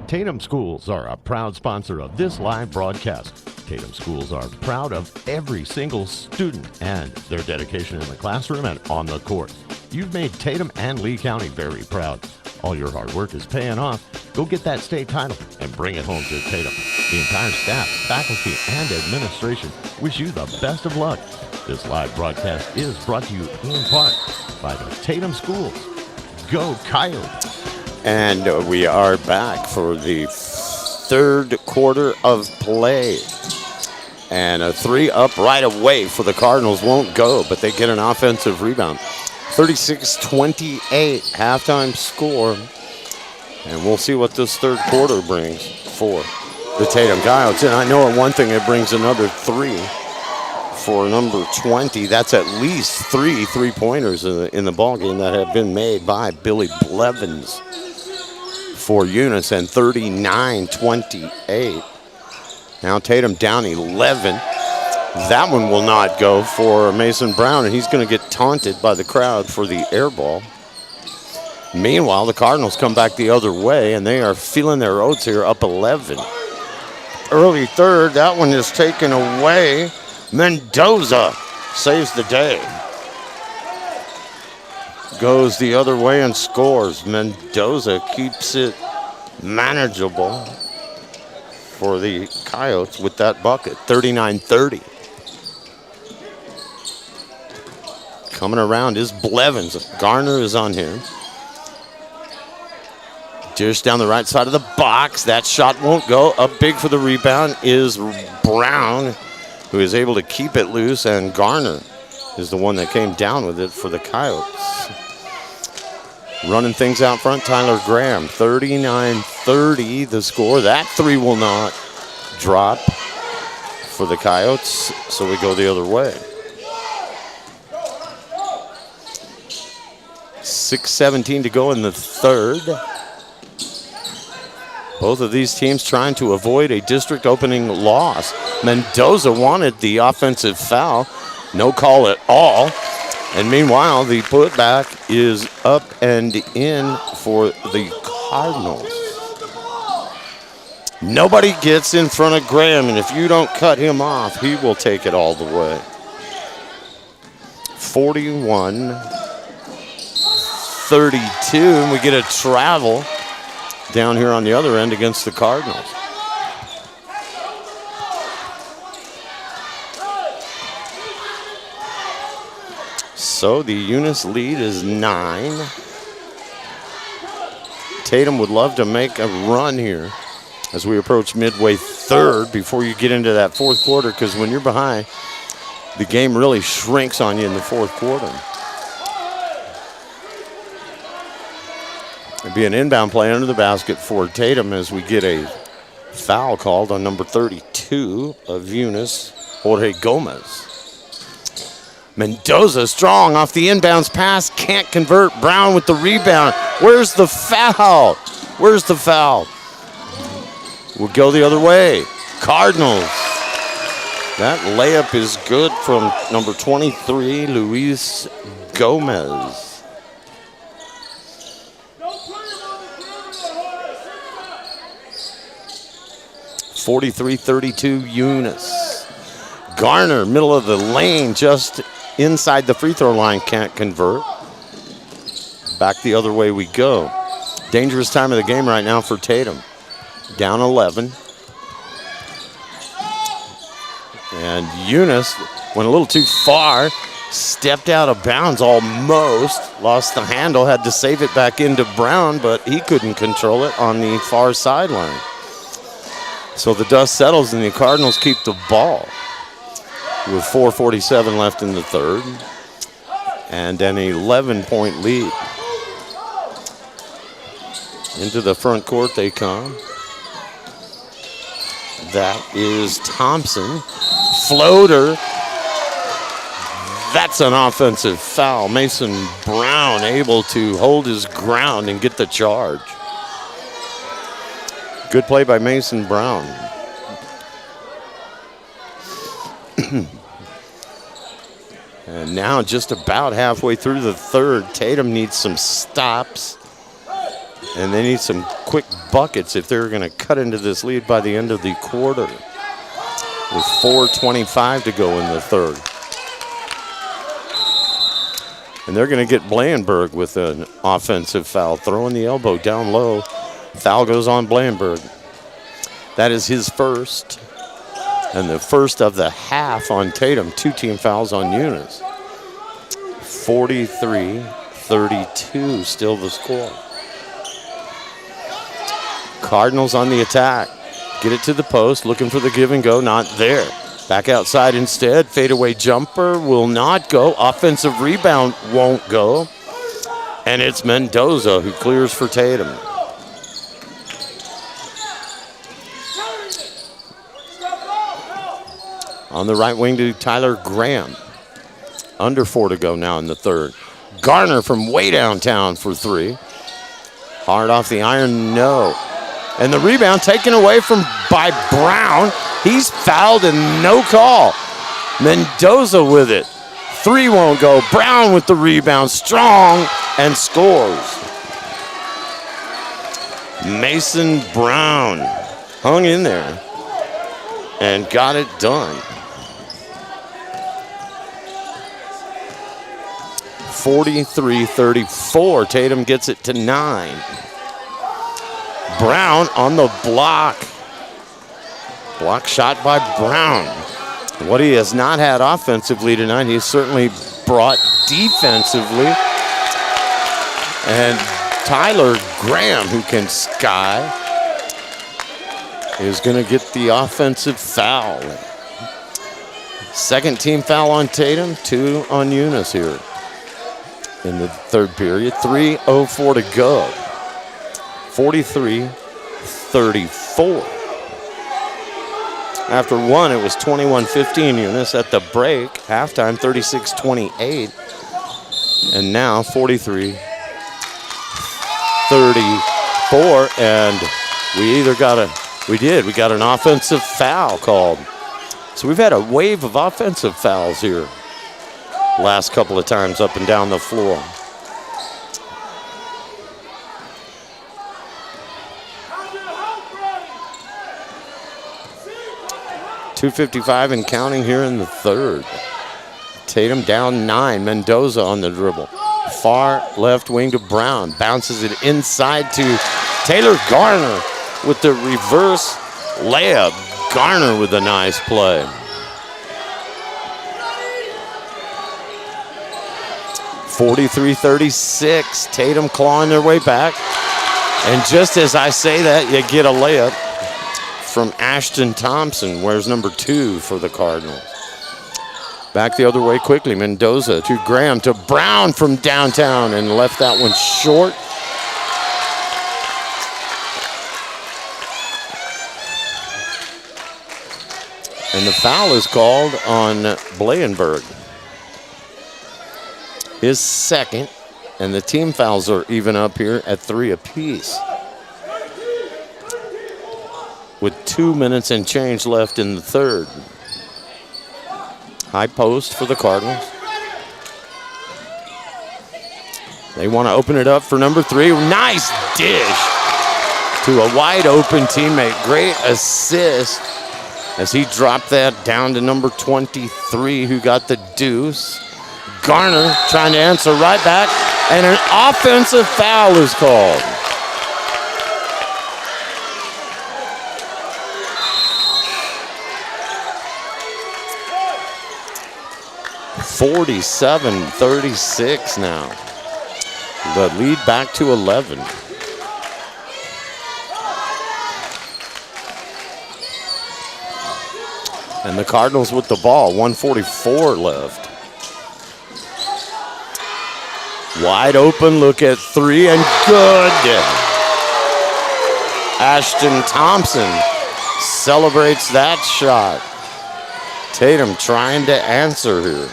Tatum Schools are a proud sponsor of this live broadcast. Tatum Schools are proud of every single student and their dedication in the classroom and on the court. You've made Tatum and Lee County very proud. All your hard work is paying off. Go get that state title and bring it home to Tatum. The entire staff, faculty, and administration wish you the best of luck. This live broadcast is brought to you in part by the Tatum Schools. Go Coyotes! And we are back for the third quarter of play. And a 3 up right away for the Cardinals won't go, but they get an offensive rebound. 36-28 halftime score. And we'll see what this third quarter brings for the Tatum Coyotes. And I know one thing, it brings another 3 for number 20. That's at least 3 3-pointers in the ballgame that have been made by Billy Blevins for Eunice, and 39-28. Now Tatum down 11. That one will not go for Mason Brown, and he's going to get taunted by the crowd for the air ball. Meanwhile, the Cardinals come back the other way, and they are feeling their oats here, up 11. Early third, that one is taken away. Mendoza saves the day. Goes the other way and scores. Mendoza keeps it manageable for the Coyotes with that bucket. 39-30. Coming around is Blevins. Garner is on him. Dish down the right side of the box. That shot won't go. Up big for the rebound is Brown, who is able to keep it loose, and Garner is the one that came down with it for the Coyotes. Running things out front, Tyler Graham. 39-30 the score. That 3 will not drop for the Coyotes, so we go the other way. 6:17 to go in the third. Both of these teams trying to avoid a district opening loss. Mendoza wanted the offensive foul. No call at all. And meanwhile, the putback is up and in for the Cardinals. Nobody gets in front of Graham, and if you don't cut him off, he will take it all the way. 41-32, and we get a travel down here on the other end against the Cardinals. So the Eunice lead is 9. Tatum would love to make a run here as we approach midway third before you get into that fourth quarter, because when you're behind, the game really shrinks on you in the fourth quarter. It'd be an inbound play under the basket for Tatum as we get a foul called on number 32 of Eunice, Jorge Gomez. Mendoza strong off the inbounds pass, can't convert. Brown with the rebound. Where's the foul? Where's the foul? We'll go the other way. Cardinals. That layup is good from number 23, Luis Gomez. 43-32 Eunice. Garner, middle of the lane, just inside the free throw line, can't convert. Back the other way we go. Dangerous time of the game right now for Tatum. Down 11. And Eunice went a little too far, stepped out of bounds almost, lost the handle, had to save it back into Brown, but he couldn't control it on the far sideline. So the dust settles and the Cardinals keep the ball with 4:47 left in the third and an 11-point lead. Into the front court they come. That is Thompson. Floater. That's an offensive foul. Mason Brown able to hold his ground and get the charge. Good play by Mason Brown. And now just about halfway through the third, Tatum needs some stops. And they need some quick buckets if they're going to cut into this lead by the end of the quarter. With 4:25 to go in the third. And they're going to get Blandenberg with an offensive foul. Throwing the elbow down low. Foul goes on Blandenberg. That is his first. And the first of the half on Tatum. 2 team fouls on Eunice. 43-32 still the score. Cardinals on the attack. Get it to the post, looking for the give and go, not there. Back outside instead, fadeaway jumper will not go. Offensive rebound won't go. And it's Mendoza who clears for Tatum. On the right wing to Tyler Graham. Under 4 to go now in the third. Garner from way downtown for 3. Hard off the iron, no. And the rebound taken away by Brown. He's fouled and no call. Mendoza with it. 3 won't go. Brown with the rebound, strong, and scores. Mason Brown hung in there and got it done. 43-34. Tatum gets it to 9. Brown on the block. Block shot by Brown. What he has not had offensively tonight, he's certainly brought defensively. And Tyler Graham, who can sky, is going to get the offensive foul. Second team foul on Tatum, 2 on Eunice here in the third period. 3:04 to go. 43-34. After 1, it was 21-15 Eunice. At the break, halftime 36-28. And now 43-34. And we got an offensive foul called. So we've had a wave of offensive fouls here last couple of times up and down the floor. .255 and counting here in the third. Tatum down 9. Mendoza on the dribble. Far left wing to Brown. Bounces it inside to Taylor Garner with the reverse layup. Garner with a nice play. 43-36. Tatum clawing their way back. And just as I say that, you get a layup from Ashton Thompson, wears number 2 for the Cardinals. Back the other way quickly. Mendoza to Graham to Brown from downtown and left that one short. And the foul is called on Blandenberg. His second, and the team fouls are even up here at 3 apiece. With 2 minutes and change left in the third. High post for the Cardinals. They want to open it up for number 3. Nice dish to a wide open teammate. Great assist as he dropped that down to number 23, who got the deuce. Garner trying to answer right back, and an offensive foul is called. .47-36 now. The lead back to 11. And the Cardinals with the ball, 1:44 left. Wide open, look at 3 and good. Ashton Thompson celebrates that shot. Tatum trying to answer here.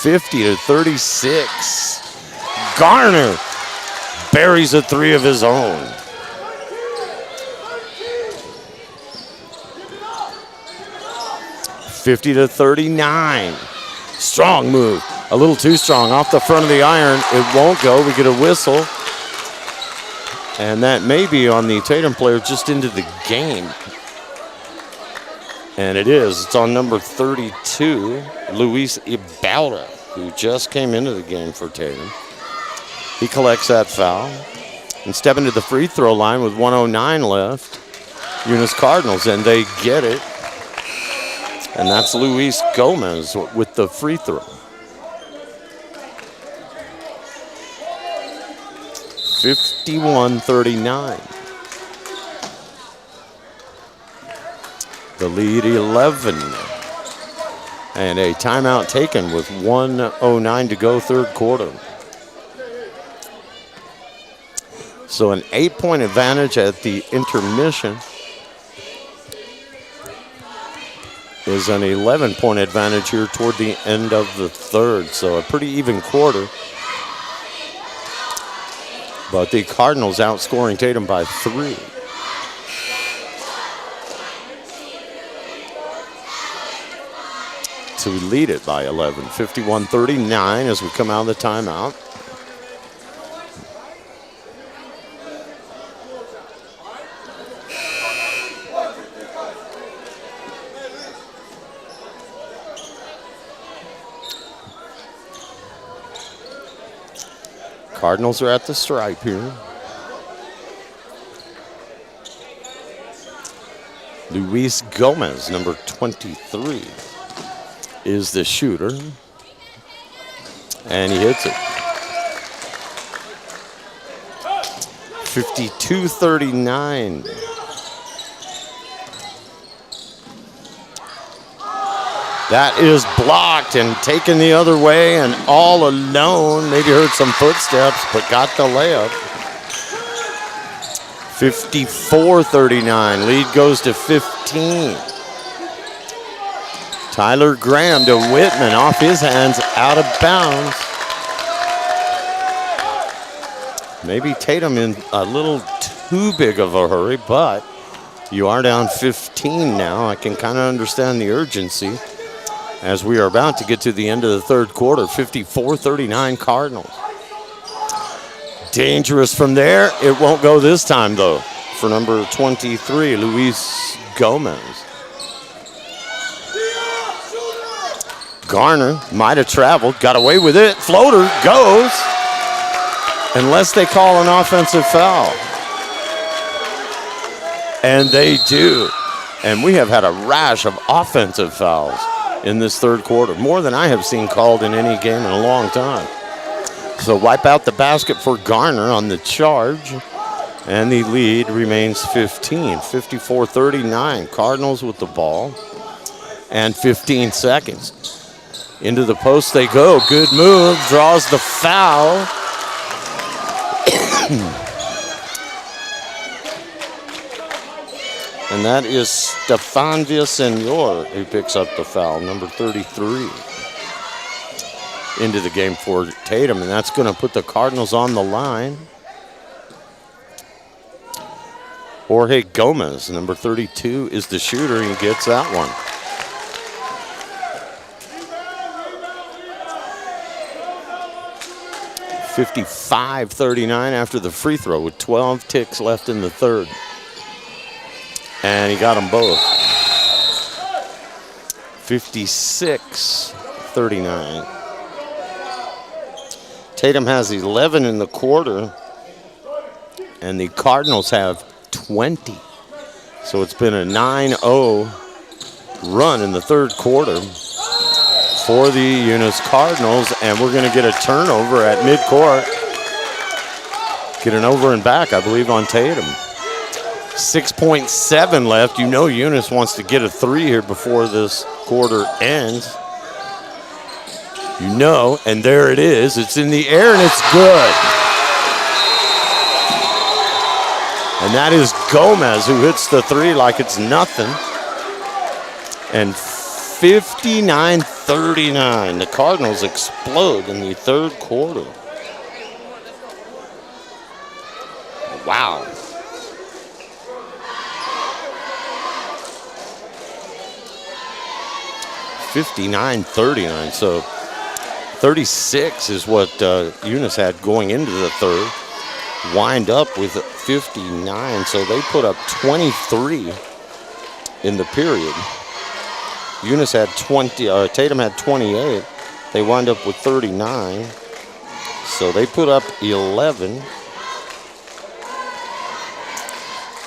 50-36. Garner buries a three of his own. $50-39. Strong move. A little too strong. Off the front of the iron. It won't go. We get a whistle. And that may be on the Tatum player just into the game. And it is. It's on number 32, Luis Ibarra, who just came into the game for Tatum. He collects that foul. And stepping to the free throw line with 1:09 left, Eunice Cardinals, and they get it. And that's Luis Gomez with the free throw. 51-39. The lead 11. And a timeout taken with 1:09 to go, third quarter. So an 8-point advantage at the intermission is an 11-point advantage here toward the end of the third. So a pretty even quarter. But the Cardinals outscoring Tatum by 3. To lead it by 11, 51-39 as we come out of the timeout. Cardinals are at the stripe here. Luis Gomez, number 23, is the shooter. And he hits it. 52-39. That is blocked and taken the other way and all alone. Maybe heard some footsteps, but got the layup. 54-39. Lead goes to 15. Tyler Graham to Whitman, off his hands, out of bounds. Maybe Tatum in a little too big of a hurry, but you are down 15 now. I can kind of understand the urgency as we are about to get to the end of the third quarter. 54-39 Cardinals. Dangerous from there. It won't go this time, though, for number 23, Luis Gomez. Garner might have traveled, got away with it. Floater goes, unless they call an offensive foul. And they do. And we have had a rash of offensive fouls in this third quarter, more than I have seen called in any game in a long time. So wipe out the basket for Garner on the charge, and the lead remains 15, 54-39. Cardinals with the ball, and 15 seconds. Into the post they go. Good move, draws the foul. And that is Stefan Villasenor who picks up the foul, number 33. Into the game for Tatum, and that's going to put the Cardinals on the line. Jorge Gomez, number 32, is the shooter, and he gets that one. $55-39 after the free throw with 12 ticks left in the third. And he got them both. 56-39. Tatum has 11 in the quarter, and the Cardinals have 20. So it's been a 9-0 run in the third quarter for the Eunice Cardinals, and we're going to get a turnover at midcourt. Get an over and back, I believe, on Tatum. 6.7 left. You know Eunice wants to get a three here before this quarter ends. You know, and there it is. It's in the air, and it's good. And that is Gomez who hits the three like it's nothing. And 59-30 58-39. The Cardinals explode in the third quarter. Wow. $59-39. So 36 is what Eunice had going into the third. Wind up with 59. So they put up 23 in the period. Eunice had 20, Tatum had 28. They wind up with 39. So they put up 11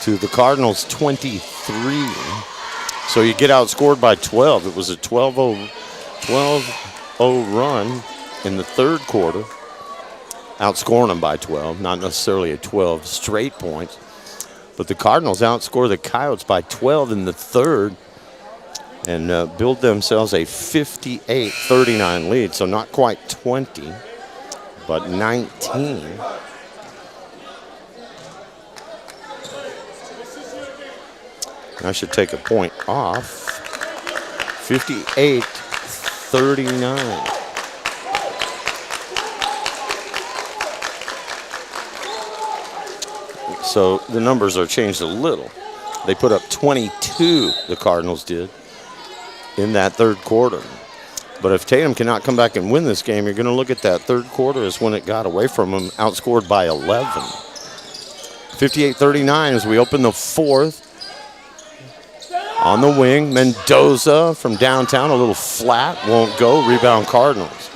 to the Cardinals 23. So you get outscored by 12. It was a 12-0 run in the third quarter. Outscoring them by 12, not necessarily a 12 straight points. But the Cardinals outscore the Coyotes by 12 in the third and build themselves a 58-39 lead. So not quite 20, but 19. I should take a point off. 58-39. So the numbers are changed a little. They put up 22, the Cardinals did, in that third quarter. But if Tatum cannot come back and win this game, you're going to look at that third quarter as when it got away from them, outscored by 11. 58-39 as we open the fourth. On the wing, Mendoza from downtown, a little flat, won't go. Rebound Cardinals.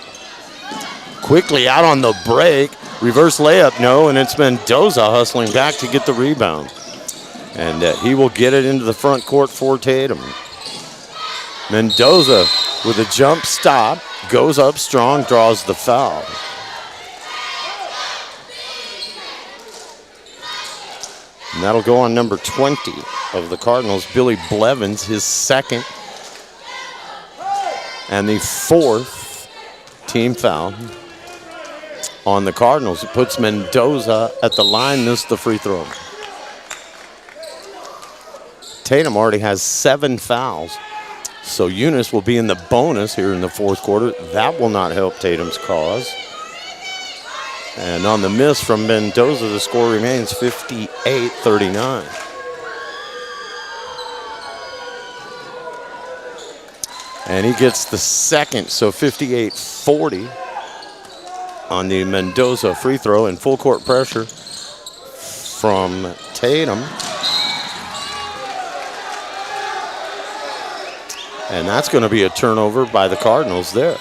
Quickly out on the break. Reverse layup, no, and it's Mendoza hustling back to get the rebound. And he will get it into the front court for Tatum. Mendoza with a jump stop, goes up strong, draws the foul. And that'll go on number 20 of the Cardinals, Billy Blevins, his second and the fourth team foul on the Cardinals. It puts Mendoza at the line, missed the free throw. Tatum already has 7 fouls, so Eunice will be in the bonus here in the fourth quarter. That will not help Tatum's cause. And on the miss from Mendoza, the score remains 58-39. And he gets the second, so 58-40 on the Mendoza free throw, and full court pressure from Tatum. And that's going to be a turnover by the Cardinals there.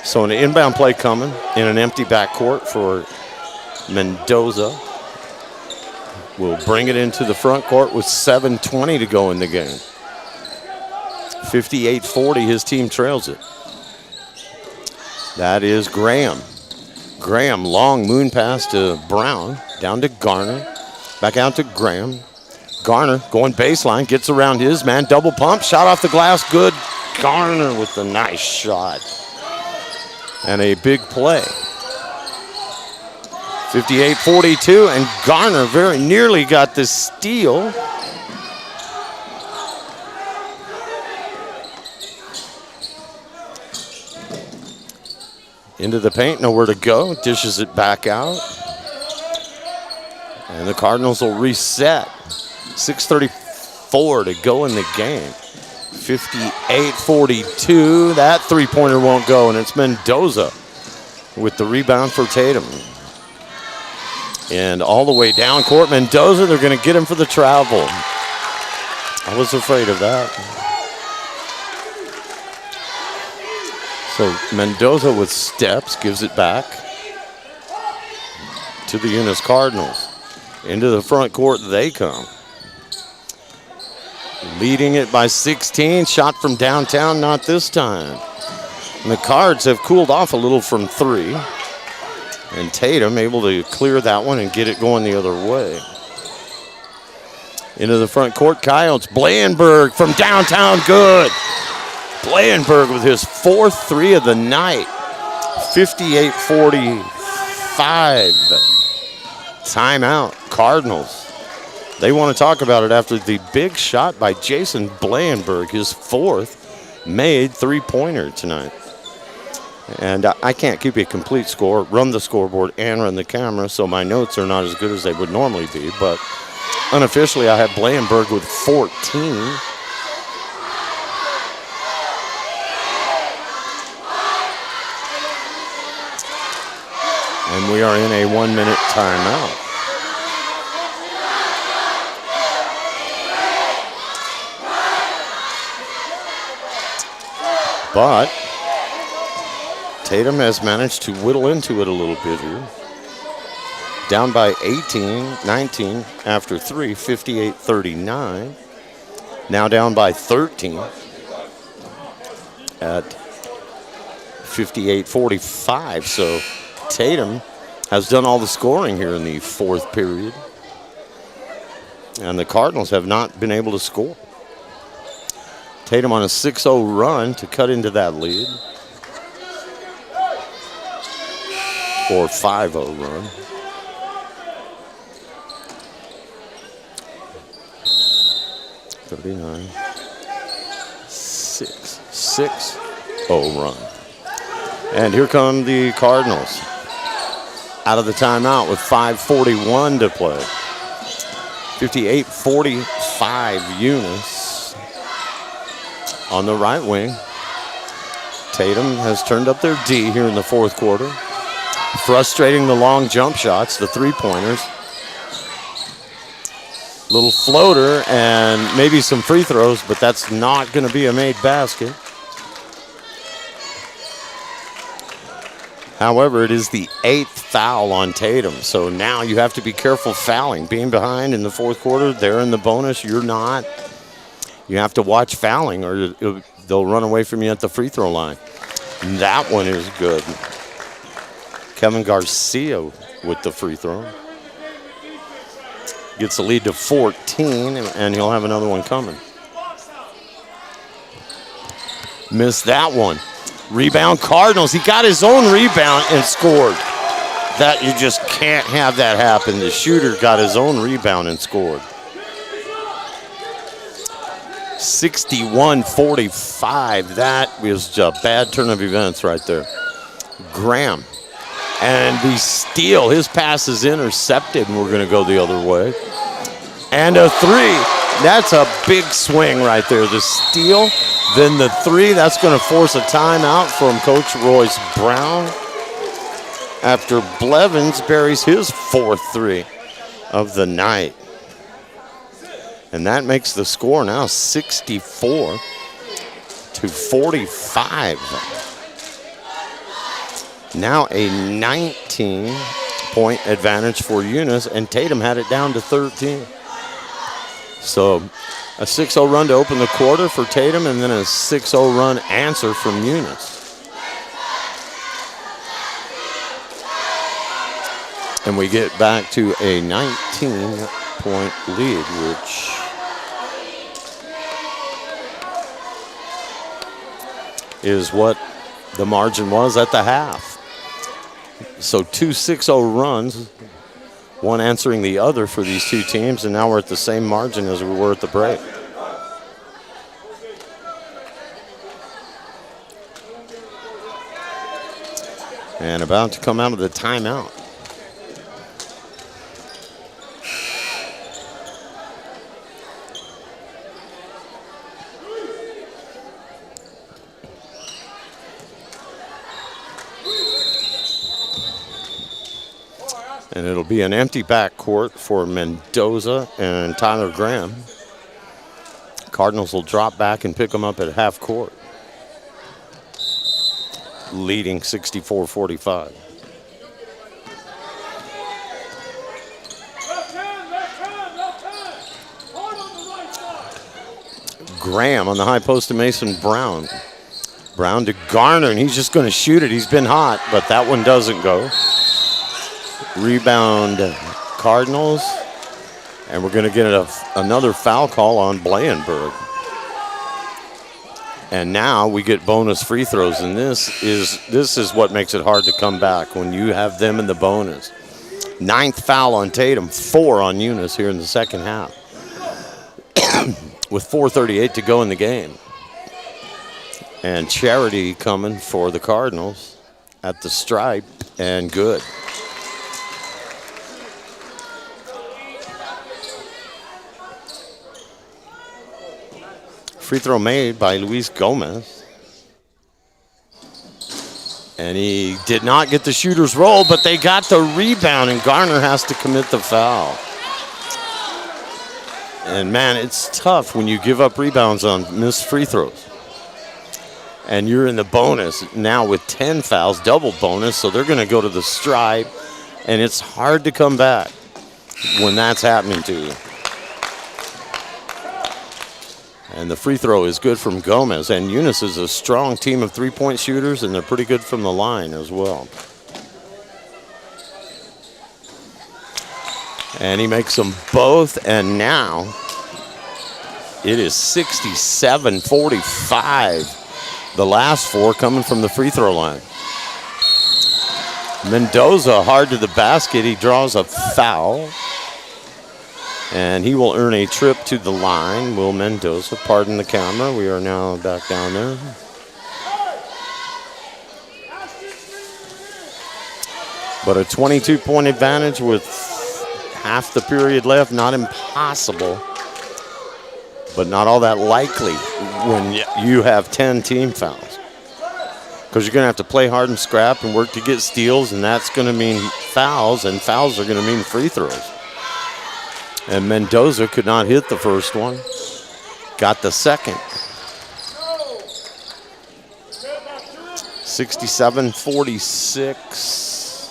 So an inbound play coming in an empty backcourt for Mendoza. Will bring it into the front court with 7:20 to go in the game. 58-40, his team trails it. That is Graham. Graham, long moon pass to Brown, down to Garner, back out to Graham. Garner going baseline, gets around his man, double pump, shot off the glass, good. Garner with a nice shot. And a big play. 58-42, and Garner very nearly got the steal. Into the paint, nowhere to go, dishes it back out. And the Cardinals will reset. 6:34 to go in the game. 58-42, that three-pointer won't go, and it's Mendoza with the rebound for Tatum. And all the way down court, Mendoza, they're going to get him for the travel. I was afraid of that. So Mendoza with steps, gives it back to the Eunice Cardinals. Into the front court they come. Leading it by 16, shot from downtown, not this time. And the Cards have cooled off a little from 3. And Tatum able to clear that one and get it going the other way. Into the front court, Coyotes. Blandenberg from downtown, good. Blandenberg with his 4th 3 of the night. 58-45. Timeout, Cardinals. They want to talk about it after the big shot by Jason Blandenberg, his 4th. made three-pointer tonight. And I can't keep a complete score, run the scoreboard, and run the camera, so my notes are not as good as they would normally be. But unofficially, I have Blankenberg with 14. And we are in a 1-minute timeout. But Tatum has managed to whittle into it a little bit here. Down by 19 after 3, 58-39. Now down by 13 at 58-45. So Tatum has done all the scoring here in the fourth period. And the Cardinals have not been able to score. Tatum on a 6-0 run to cut into that lead. Or 5-0 run. $39. 6-0 run. And here come the Cardinals. Out of the timeout with 5:41 to play. 58-45 Eunice on the right wing. Tatum has turned up their D here in the fourth quarter. Frustrating the long jump shots, the three-pointers. Little floater and maybe some free throws, but that's not going to be a made basket. However, it is the 8th foul on Tatum, so now you have to be careful fouling. Being behind in the fourth quarter, they're in the bonus, you're not. You have to watch fouling or they'll run away from you at the free throw line. And that one is good. Kevin Garcia with the free throw. Gets the lead to 14, and he'll have another one coming. Missed that one. Rebound Cardinals. He got his own rebound and scored. That you just can't have that happen. The shooter got his own rebound and scored. 61-45. That was a bad turn of events right there. Graham. And the steal. His pass is intercepted, and we're going to go the other way. And a three. That's a big swing right there. The steal, then the three. That's going to force a timeout from Coach Royce Brown after Blevins buries his fourth three of the night. And that makes the score now 64-45. Now a 19-point advantage for Eunice, and Tatum had it down to 13. So a 6-0 run to open the quarter for Tatum, and then a 6-0 run answer from Eunice. And we get back to a 19-point lead, which is what the margin was at the half. So two 6-0 runs, one answering the other for these two teams, and now we're at the same margin as we were at the break. And about to come out of the timeout. And it'll be an empty backcourt for Mendoza and Tyler Graham. Cardinals will drop back and pick them up at half court, leading 64-45. Graham on the high post to Mason Brown. Brown to Garner, and he's just going to shoot it. He's been hot, but that one doesn't go. Rebound Cardinals, and we're going to get another foul call on Blankenberg. And now we get bonus free throws, and this is what makes it hard to come back when you have them in the bonus. 9th foul on Tatum, 4 on Eunice here in the second half. With 4:38 to go in the game. And Charity coming for the Cardinals at the stripe, and good. Free throw made by Luis Gomez. And he did not get the shooter's roll, but they got the rebound, and Garner has to commit the foul. And man, it's tough when you give up rebounds on missed free throws. And you're in the bonus now with 10 fouls, double bonus, so they're going to go to the stripe, and it's hard to come back when that's happening to you. And the free throw is good from Gomez. And Eunice is a strong team of three-point shooters, and they're pretty good from the line as well. And he makes them both, and now it is 67-45. The last four coming from the free throw line. Mendoza hard to the basket. He draws a foul. And he will earn a trip to the line. Will Mendoza, pardon the camera. We are now back down there. But a 22-point advantage with half the period left. Not impossible, but not all that likely when you have 10 team fouls. Because you're going to have to play hard and scrap and work to get steals, and that's going to mean fouls, and fouls are going to mean free throws. And Mendoza could not hit the first one. Got the second. 67-46.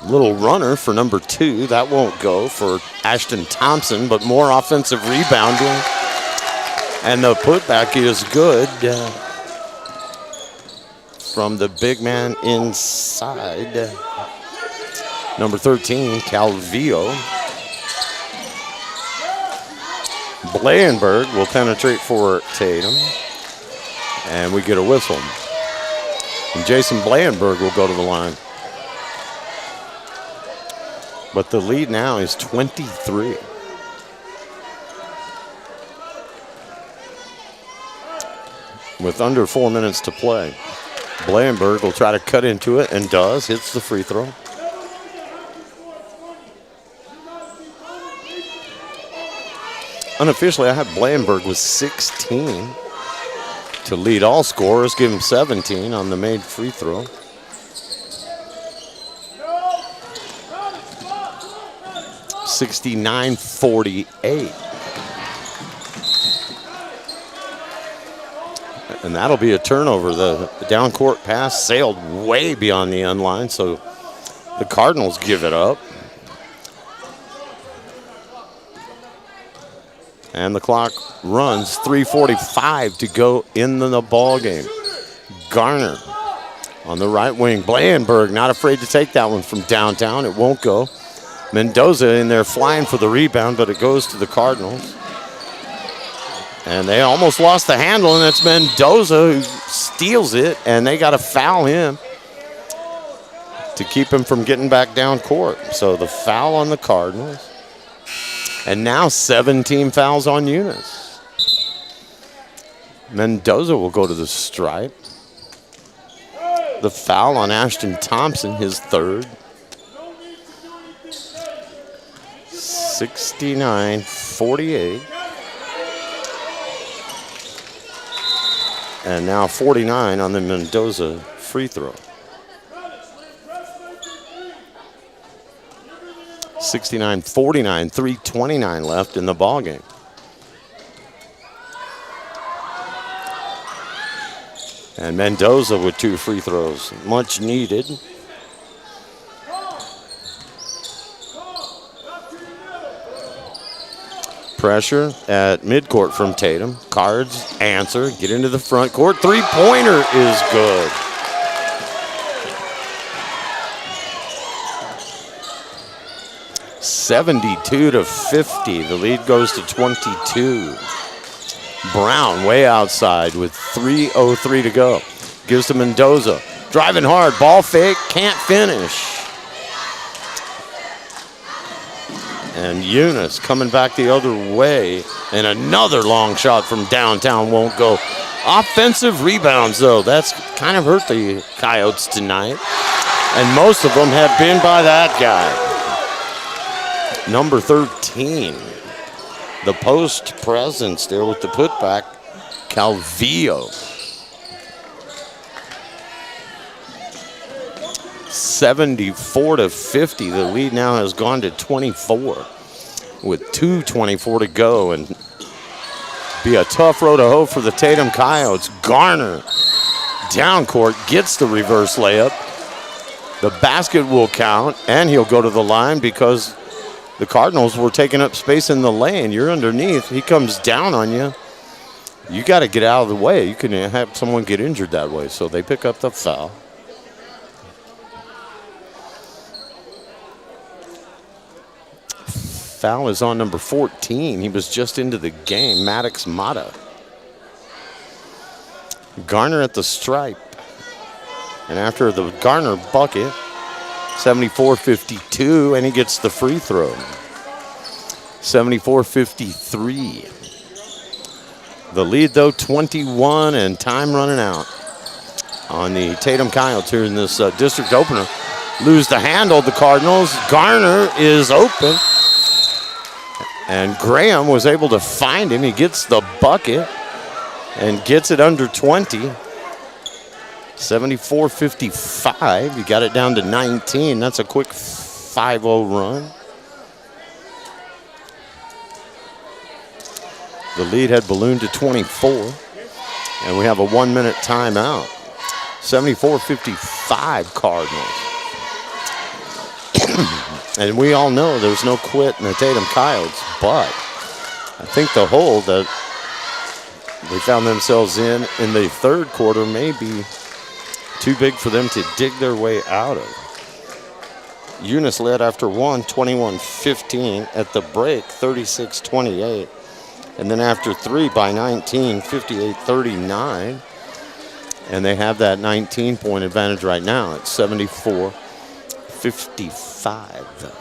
Little runner for number 2. That won't go for Ashton Thompson, but more offensive rebounding. And the putback is good. From the big man inside. Number 13, Calvillo. Blandenberg will penetrate for Tatum. And we get a whistle. And Jason Blandenberg will go to the line. But the lead now is 23. With under 4 minutes to play. Blandenberg will try to cut into it and does. Hits the free throw. Unofficially, I have Blandenberg with 16 to lead all scorers. Give him 17 on the made free throw. $69-48. And that'll be a turnover. The down court pass sailed way beyond the end line, so the Cardinals give it up. And the clock runs. 3:45 to go in the ball game. Garner on the right wing. Blandenberg not afraid to take that one from downtown. It won't go. Mendoza in there flying for the rebound, but it goes to the Cardinals. And they almost lost the handle, and it's Mendoza who steals it, and they got to foul him to keep him from getting back down court. So the foul on the Cardinals. And now 17 fouls on Eunice. Mendoza will go to the stripe. The foul on Ashton Thompson, his third. 69-48. And now 49 on the Mendoza free throw. 69-49, 3:29 left in the ball game. And Mendoza with 2 free throws, much needed. Pressure at midcourt from Tatum. Cards answer, get into the front court. Three-pointer is good. $72-50. The lead goes to 22. Brown way outside with 3:03 to go. Gives to Mendoza. Driving hard, ball fake, can't finish. And Eunice coming back the other way. And another long shot from downtown won't go. Offensive rebounds, though. That's kind of hurt the Coyotes tonight. And most of them have been by that guy. Number 13. The post presence there with the putback, Calvillo. 74-50. The lead now has gone to 24 with 2:24 to go, and be a tough road to hoe for the Tatum Coyotes. Garner down court gets the reverse layup. The basket will count, and he'll go to the line because the Cardinals were taking up space in the lane. You're underneath. He comes down on you. You got to get out of the way. You can have someone get injured that way. So they pick up the foul. Foul is on number 14. He was just into the game, Maddox Mata. Garner at the stripe. And after the Garner bucket, 74-52, and he gets the free throw. 74-53. The lead, though, 21, and time running out on the Tatum Coyotes here in this district opener. Lose the handle, the Cardinals. Garner is open. And Graham was able to find him. He gets the bucket and gets it under 20. 74-55. He got it down to 19. That's a quick 5-0 run. The lead had ballooned to 24. And we have a 1-minute timeout. 74-55 Cardinals. And we all know there's no quit in the Tatum Coyotes, but I think the hole that they found themselves in the third quarter may be too big for them to dig their way out of. Eunice led after one, 21-15. At the break, 36-28. And then after three by 19, 58-39. And they have that 19-point advantage right now at 74-55.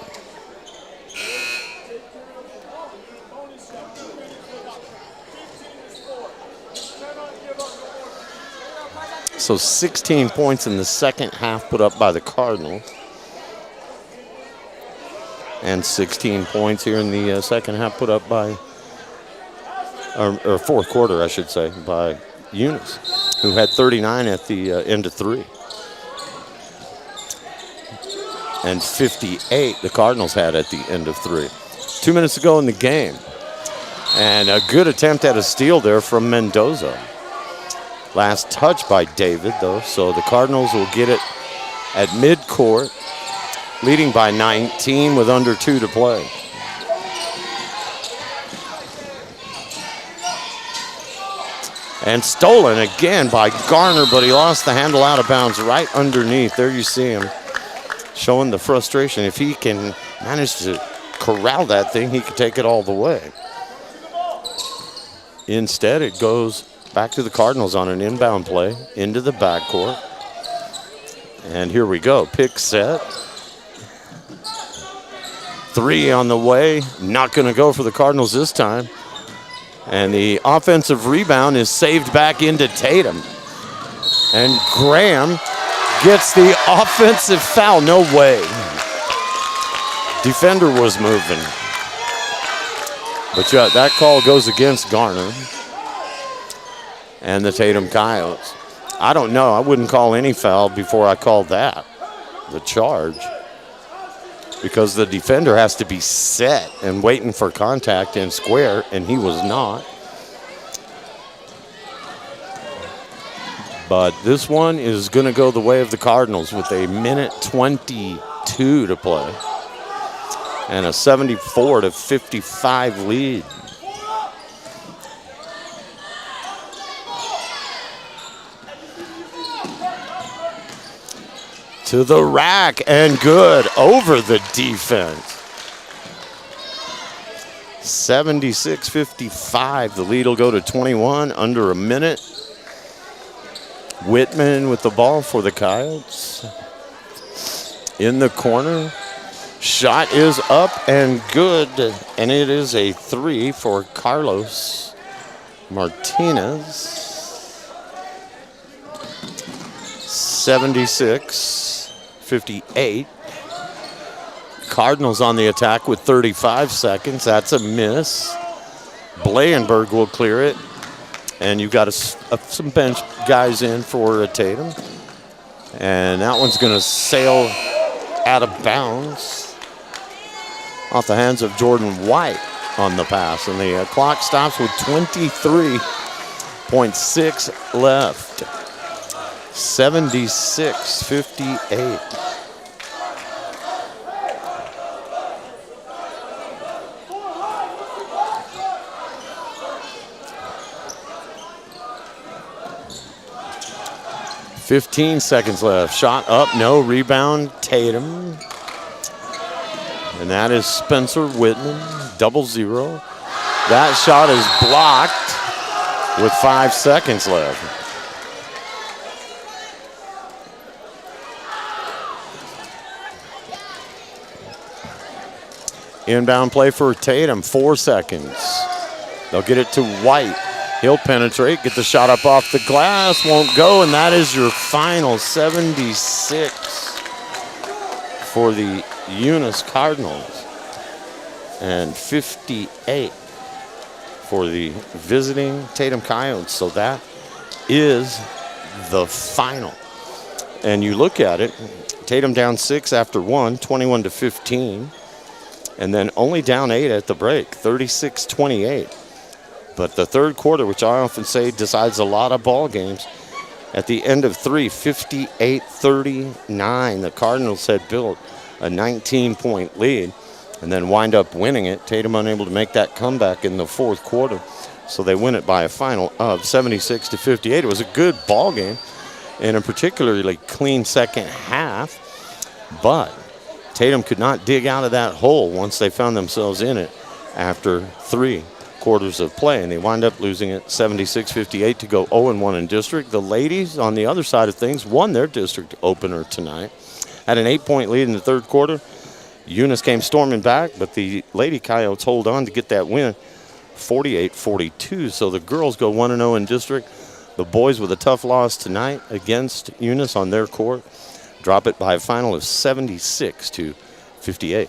So 16 points in the second half put up by the Cardinals. And 16 points here in the second half put up by, or fourth quarter, I should say, by Eunice, who had 39 at the end of three. And 58 the Cardinals had at the end of three. 2 minutes to go in the game. And a good attempt at a steal there from Mendoza. Last touch by David, though, so the Cardinals will get it at midcourt, leading by 19 with under 2 to play. And stolen again by Garner, but he lost the handle out of bounds right underneath. There you see him showing the frustration. If he can manage to corral that thing, he could take it all the way. Instead, it goes back to the Cardinals on an inbound play into the backcourt. And here we go, pick set. Three on the way, not gonna go for the Cardinals this time. And the offensive rebound is saved back into Tatum. And Graham gets the offensive foul. No way. Defender was moving. But yeah, that call goes against Garner and the Tatum Coyotes. I don't know. I wouldn't call any foul before I called that, the charge, because the defender has to be set and waiting for contact and square, and he was not. But this one is going to go the way of the Cardinals with a minute 22 to play and a 74-55 lead. To the rack and good over the defense. 76-55. The lead will go to 21 under a minute. Whitman with the ball for the Coyotes. In the corner. Shot is up and good, and it is a 3 for Carlos Martinez. 76-58. Cardinals on the attack with 35 seconds. That's a miss. Blayenberg will clear it. And you've got some bench guys in for Tatum. And that one's going to sail out of bounds off the hands of Jordan White on the pass. And the clock stops with 23.6 left. 76-58. .15 seconds left. Shot up, no. Rebound, Tatum. And that is Spencer Whitman, 0-0. That shot is blocked with 5 seconds left. Inbound play for Tatum, 4 seconds. They'll get it to White. He'll penetrate, get the shot up off the glass, won't go, and that is your final 76 for the Eunice Cardinals and 58 for the visiting Tatum Coyotes. So that is the final. And you look at it, Tatum down 6 after 1, 21-15. And then only down 8 at the break, 36-28. But the third quarter, which I often say decides a lot of ball games, at the end of 3, 58-39. The Cardinals had built a 19-point lead and then wind up winning it. Tatum unable to make that comeback in the fourth quarter. So they win it by a final of 76-58. It was a good ball game and a particularly clean second half. But Tatum could not dig out of that hole once they found themselves in it after 3 quarters of play, and they wind up losing it 76-58 to go 0-1 in district. The ladies, on the other side of things, won their district opener tonight. Had an 8-point lead in the third quarter. Eunice came storming back, but the Lady Coyotes hold on to get that win, 48-42. So the girls go 1-0 in district. The boys with a tough loss tonight against Eunice on their court drop it by a final of 76-58.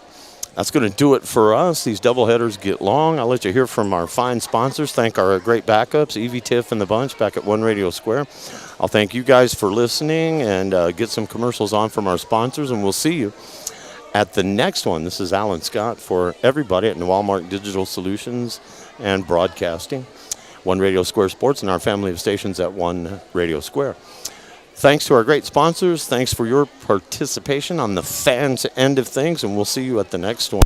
That's going to do it for us. These doubleheaders get long. I'll let you hear from our fine sponsors. Thank our great backups, Evie, Tiff, and the bunch back at One Radio Square. I'll thank you guys for listening and get some commercials on from our sponsors, and we'll see you at the next one. This is Alan Scott for everybody at Walmart Digital Solutions and Broadcasting, One Radio Square Sports, and our family of stations at One Radio Square. Thanks to our great sponsors. Thanks for your participation on the fans' end of things, and we'll see you at the next one.